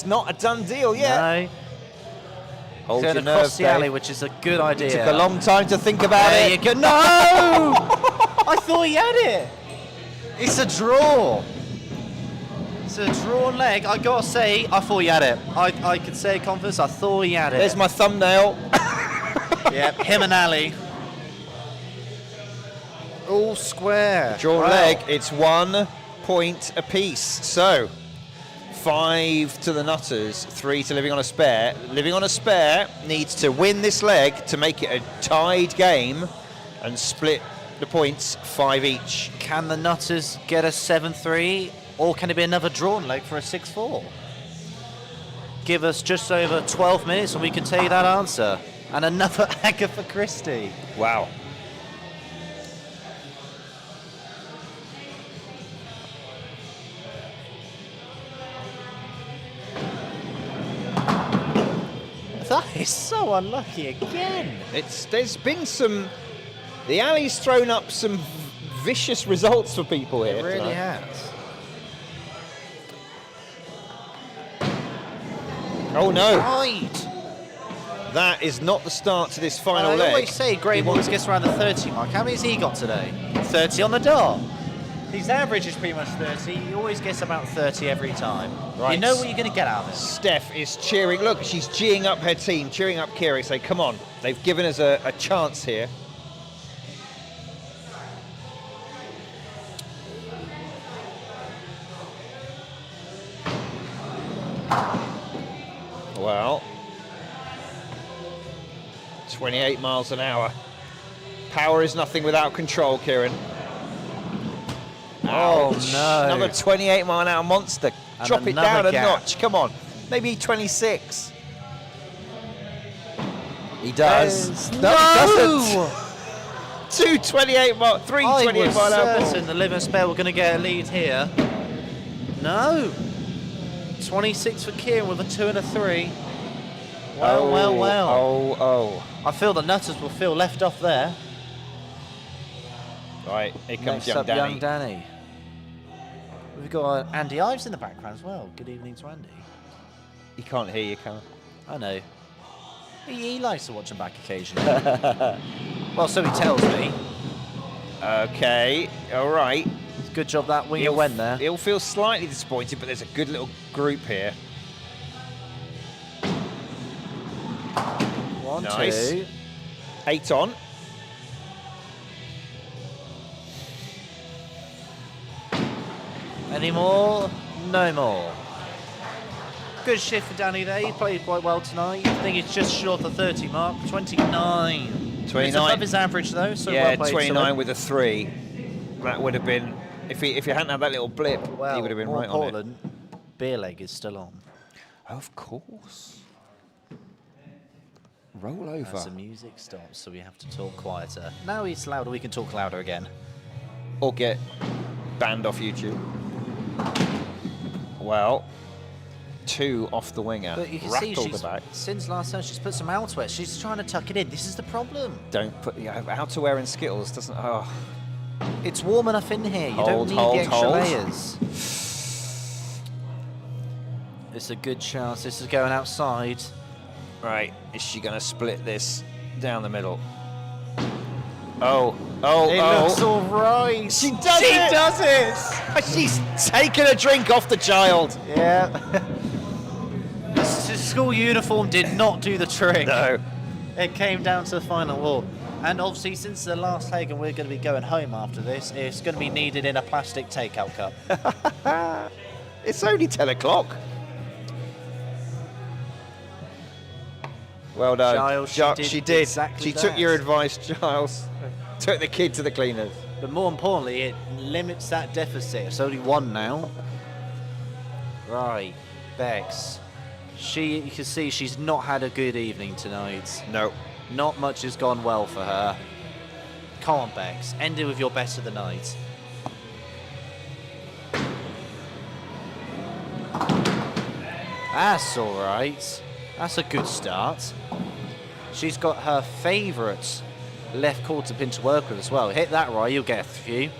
not a done deal yet. No. Hold Going your across nerve, the alley, Dave. which is a good idea. Took a long time to think about There it. you go. No! I thought he had it. It's a draw. It's a drawn leg. I gotta say, I thought he had it. I could say confidence. I thought he had it. There's my thumbnail. Yep, him and Ali. All square. Draw Wow. leg, it's 1 point apiece. So, 5 to the Nutters, 3 to Living on a Spare. Living on a Spare needs to win this leg to make it a tied game and split the points 5 each. Can the Nutters get a 7-3, or can it be another drawn leg for a 6-4? Give us just over 12 minutes and we can tell you that answer. And another Agatha Christie. Wow. That is so unlucky again. There's been some. The alley's thrown up some vicious results for people here. It really tonight. has. Oh no, Right. that is not the start to this final I leg. always say Graham always gets around the 30 mark. How many has he got today? 30 on the dot. His average is pretty much 30. He always gets about 30 every time. Right. You know what you're going to get out of it. Steph is cheering. Look, she's geeing up her team, cheering up Kiri. Say, come on, they've given us a chance here. Well, 28 miles an hour. Power is nothing without control, Kieran. Oh, Ouch. no. Another 28 mile an hour monster. And Drop it another down a gap. notch. Come on. Maybe 26. He does. There's- No, he No! doesn't. 228 mile, 328 I was mile an hour. certain the Live and Spare were going to get a lead here. No. 26 for Kieran with a 2 and a 3. Well, well, well. Oh. I feel the Nutters will feel left off there. Right, here comes Next young up, Danny. young Danny. We've got Andy Ives in the background as well. Good evening to Andy. He can't hear you, can I know. He likes to watch him back occasionally. Well, so he tells me. Okay, all right. Good job that winger went there. He'll feel slightly disappointed, but there's a good little group here. 1, Nice. 2. 8 on. Any more? No more. Good shift for Danny there. He played quite well tonight. I think it's just short of the 30 mark. 29. It's 29. above his average though, so Yeah, well played. 29 with a 3. That would have been If he hadn't had that little blip, Well, he would have been more right on it. important, beer leg is still on. Of course. Roll over. As the music stops, so we have to talk quieter. Now it's louder, we can talk louder again. Or get banned off YouTube. Well, 2 off the winger. But you can see Rattled the she's, back. since last time she's put some outerwear. She's trying to tuck it in. This is the problem. Don't put the outerwear in Skittles. Doesn't. Oh, It's warm enough in here. You Hold, don't need hold, the extra hold. layers. It's a good chance. This is going outside. right. Is she going to split this down the middle? Oh, oh, It oh. looks all right. She does it! She does it! She's taken a drink off the child. Yeah. The school uniform did not do the trick. No. It came down to the final wall. And obviously, since the last leg and we're going to be going home after this, it's going to be needed in a plastic takeout cup. It's only 10 o'clock. Well done. Giles, she did exactly She took that. your advice, Giles. Took the kid to the cleaners. But more importantly, it limits that deficit. It's only 1 now. Right, Bex. You can see she's not had a good evening tonight. No. Not much has gone well for her. Come on, Bex. End it with your best of the night. That's all right. That's a good start. She's got her favourite left quarter pin to work with as well. Hit that right, you'll get a few.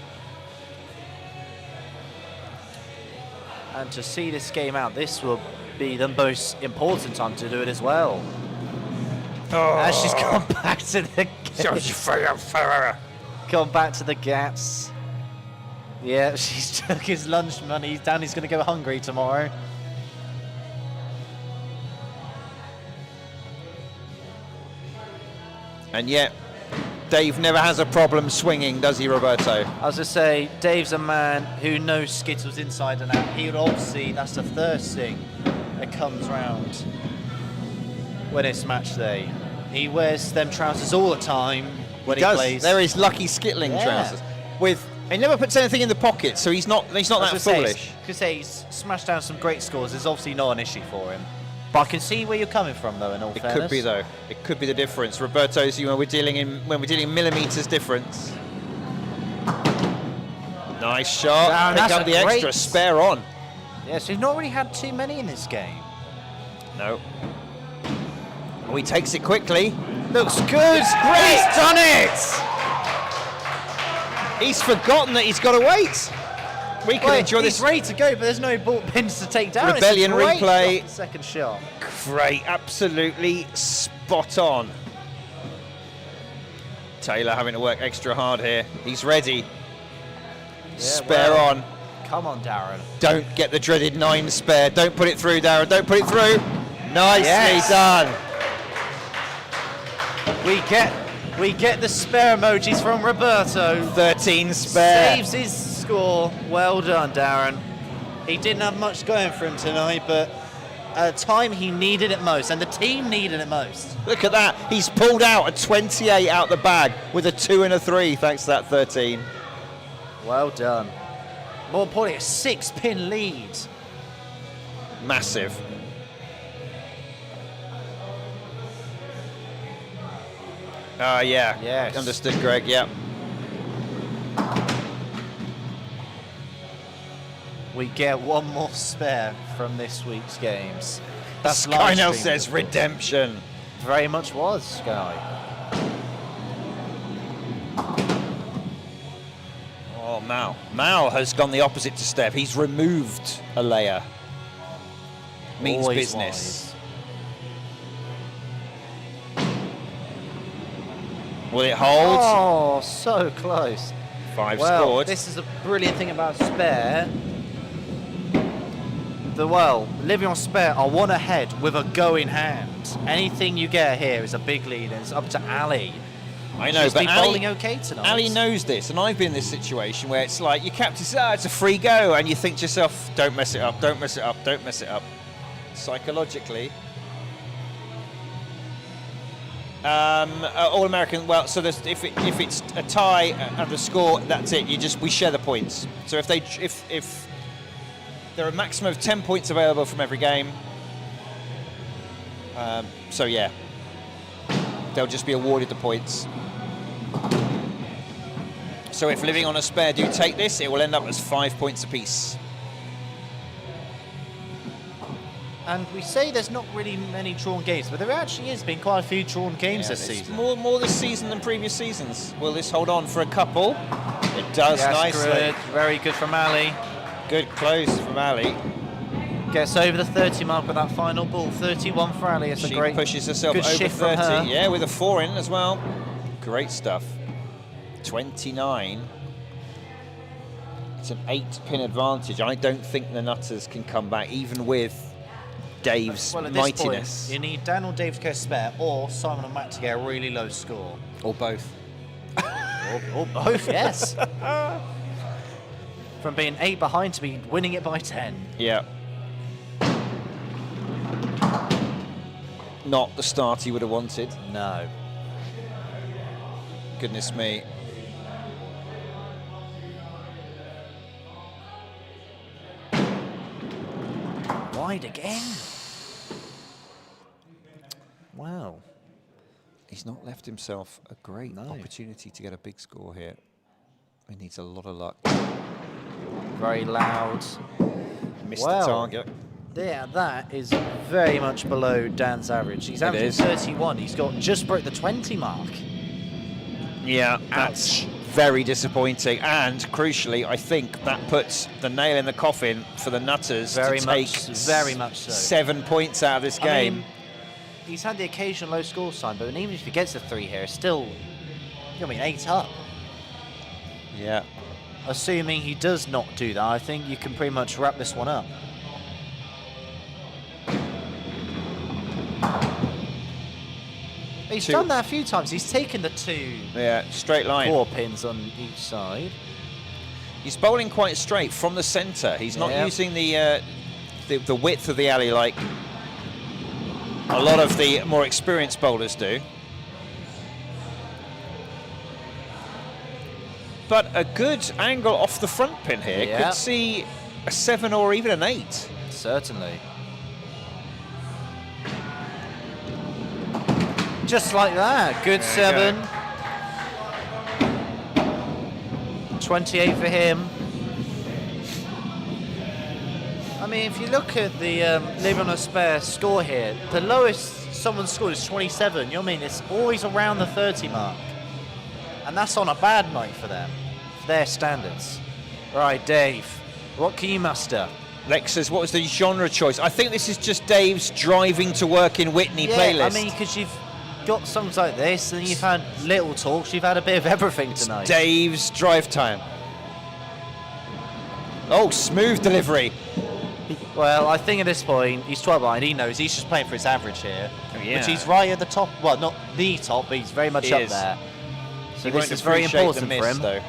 And to see this game out, this will be the most important time to do it as well. As she's gone back to the gone back to the gaps. Yeah, she's took his lunch money. Danny's going to go hungry tomorrow. And yet, Dave never has a problem swinging, does he, Roberto? I was going to say, Dave's a man who knows Skittles inside and out. He would obviously, that's the first thing that comes round when it's match day. He wears them trousers all the time when he plays. They're his lucky skittling trousers. He never puts anything in the pocket, so he's not that foolish. I could say he's smashed down some great scores. It's obviously not an issue for him. But I can see where you're coming from, though. In all fairness, It could be though. It could be the difference. Roberto's, when we're dealing millimeters difference. Nice shot. Damn, Pick that's up a the extra. great- Spare on. Yes, we've not really had too many in this game. No. Oh, he takes it quickly. Looks good. Great. He's done it. He's forgotten that he's got to wait. We can enjoy he's this. ready to go, but there's no ball pins to take down. Rebellion It's a great replay. shot, second shot. Great, absolutely spot on. Taylor having to work extra hard here. He's ready. Spare well, on. Come on, Darren. Don't get the dreaded 9 spare. Don't put it through, Darren. Don't put it through. Nicely Yes. done. We get the spare emojis from Roberto. 13 spare. Saves his score. Well done, Darren. He didn't have much going for him tonight, but at a time he needed it most, and the team needed it most. Look at that. He's pulled out a 28 out the bag with a 2 and a 3 thanks to that 13. Well done. More importantly, a 6-pin lead. Massive. Yeah. Yes. Understood, Greg. Yep. We get one more spare from this week's games. That's Sky live now streamed. says redemption. Very much was, Sky. Oh, Mal. Mal has gone the opposite to Steph. He's removed a layer. Means Always business. Will it hold? Oh, so close. 5 Well, scored. this is a brilliant thing about spare. Living on spare are 1 ahead with a go in hand. Anything you get here is a big lead, and it's up to Ali. I know, She's but been Ali, bowling okay tonight. Ali knows this, and I've been in this situation where it's like your captain says, it's a free go, and you think to yourself, don't mess it up, don't mess it up, don't mess it up. Psychologically. All American. Well, so if it's a tie and the score, that's it. We share the points. So if there are a maximum of 10 points available from every game. So yeah, they'll just be awarded the points. So if Living on a Spare do take this, it will end up as 5 points apiece. And we say there's not really many drawn games, but there actually has been quite a few drawn games this season. More this season than previous seasons. Will this hold on for a couple? It does nicely. Good. Very good from Ali. Good close from Ali. Gets over the 30 mark with that final ball. 31 for Ali. It's She a great pushes herself good over shift from 30. her. Yeah, with a 4 in as well. Great stuff. 29. It's an 8-pin advantage. I don't think the Nutters can come back, even with Dave's Well, at mightiness. this point, you need Dan or Dave to go spare, or Simon and Matt to get a really low score. Or both. Or both, yes. From being 8 behind to be winning it by 10. Yeah. Not the start he would have wanted. No. Goodness me. Wide again. Wow. He's not left himself a great opportunity to get a big score here. He needs a lot of luck. Very loud. Missed the target. Yeah, that is very much below Dan's average. He's averaging 31. He's got just broke the 20 mark. Yeah, that's very disappointing. And crucially, I think that puts the nail in the coffin for the Nutters to take very much so. 7 points out of this game. I mean, he's had the occasional low score sign, but even if he gets a 3 here, it's still, 8 up. Yeah. Assuming he does not do that, I think you can pretty much wrap this one up. He's done that a few times. He's taken the 2 straight line. 4 pins on each side. He's bowling quite straight from the centre. He's not using the width of the alley like a lot of the more experienced bowlers do. But a good angle off the front pin here. Could see a 7 or even an 8. Certainly. Just like that. Good 7. 28 for him. I mean, if you look at the Live on a Spare score here, the lowest someone scored is 27. It's always around the 30 mark. And that's on a bad night for them, for their standards. Right, Dave, what can you muster? Lex says, what was the genre choice? I think this is just Dave's driving to work in Whitney playlist. I mean, because you've got songs like this, and you've had little talks, you've had a bit of everything tonight. Dave's drive time. Oh, smooth delivery. Well, I think at this point, he's 12 behind. He knows he's just playing for his average here. Which he's right at the top. Well, not the top, but he's very much up there. So this is very important for him. Though.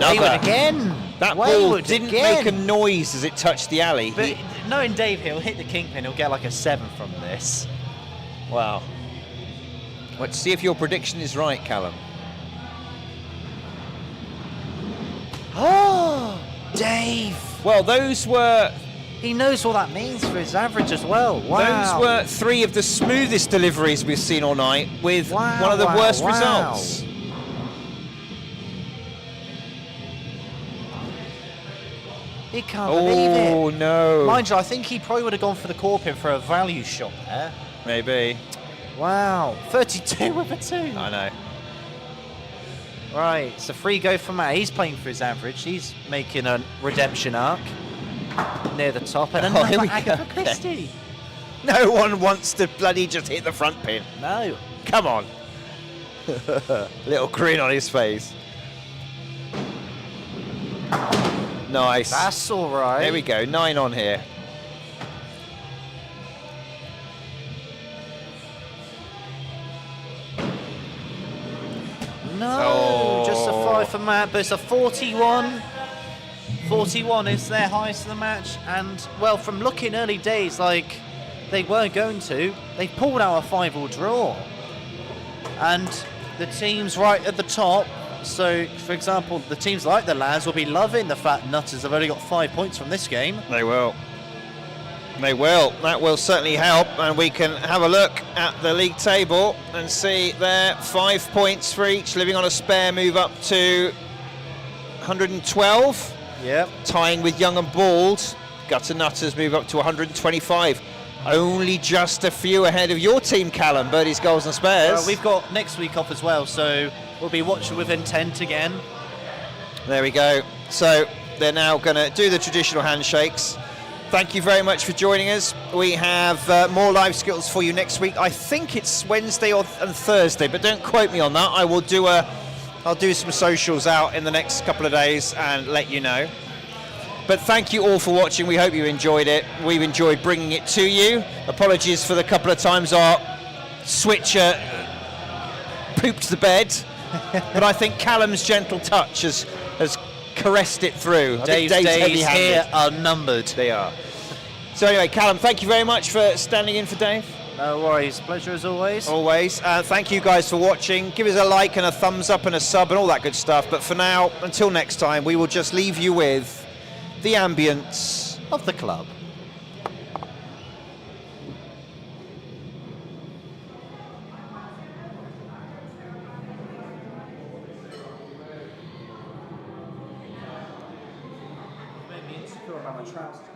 Wayward again. That ball didn't make a noise as it touched the alley. But knowing Dave, he'll hit the kingpin. He'll get like a 7 from this. Wow. Let's see if your prediction is right, Callum. Oh, Dave. Well, those were... He knows what that means for his average as well. Wow. Those were 3 of the smoothest deliveries we've seen all night, with one of the worst results. He can't believe it. Oh, no. Mind you, I think he probably would have gone for the core pin for a value shot there. Maybe. Wow. 32 with a 2. I know. Right, it's a free go for Matt. He's playing for his average. He's making a redemption arc near the top. And another Agatha Christie. No one wants to bloody just hit the front pin. No. Come on. Little grin on his face. Nice. That's all right. There we go. 9 on here. No, just a 5 for Matt, but it's a 41. 41 is their highest of the match, and well, from looking early days, like they weren't going to. They pulled out a 5-all draw. And the teams right at the top, so for example, the teams like the lads will be loving the fact Nutters have only got 5 points from this game. They will. They will. That will certainly help, and we can have a look at the league table and see there 5 points for each, living on a spare, move up to 112. Yep. Tying with Young and Bald. Gutter Nutters move up to 125. Only just a few ahead of your team, Callum, Birdie's Goals and Spares. We've got next week off as well, so we'll be watching with intent again. There we go. So they're now going to do the traditional handshakes. Thank you very much for joining us. We have more live Skittles for you next week. I think it's Wednesday and Thursday, but don't quote me on that. I will do I'll do some socials out in the next couple of days and let you know. But thank you all for watching. We hope you enjoyed it. We've enjoyed bringing it to you. Apologies for the couple of times our switcher pooped the bed, but I think Callum's gentle touch has caressed it through. Dave's days here are numbered. They are. So anyway, Callum, thank you very much for standing in for Dave. No worries. Pleasure as always. Always. Thank you guys for watching. Give us a like and a thumbs up and a sub and all that good stuff. But for now, until next time, we will just leave you with the ambience Of the club. Made me insecure about my trousers.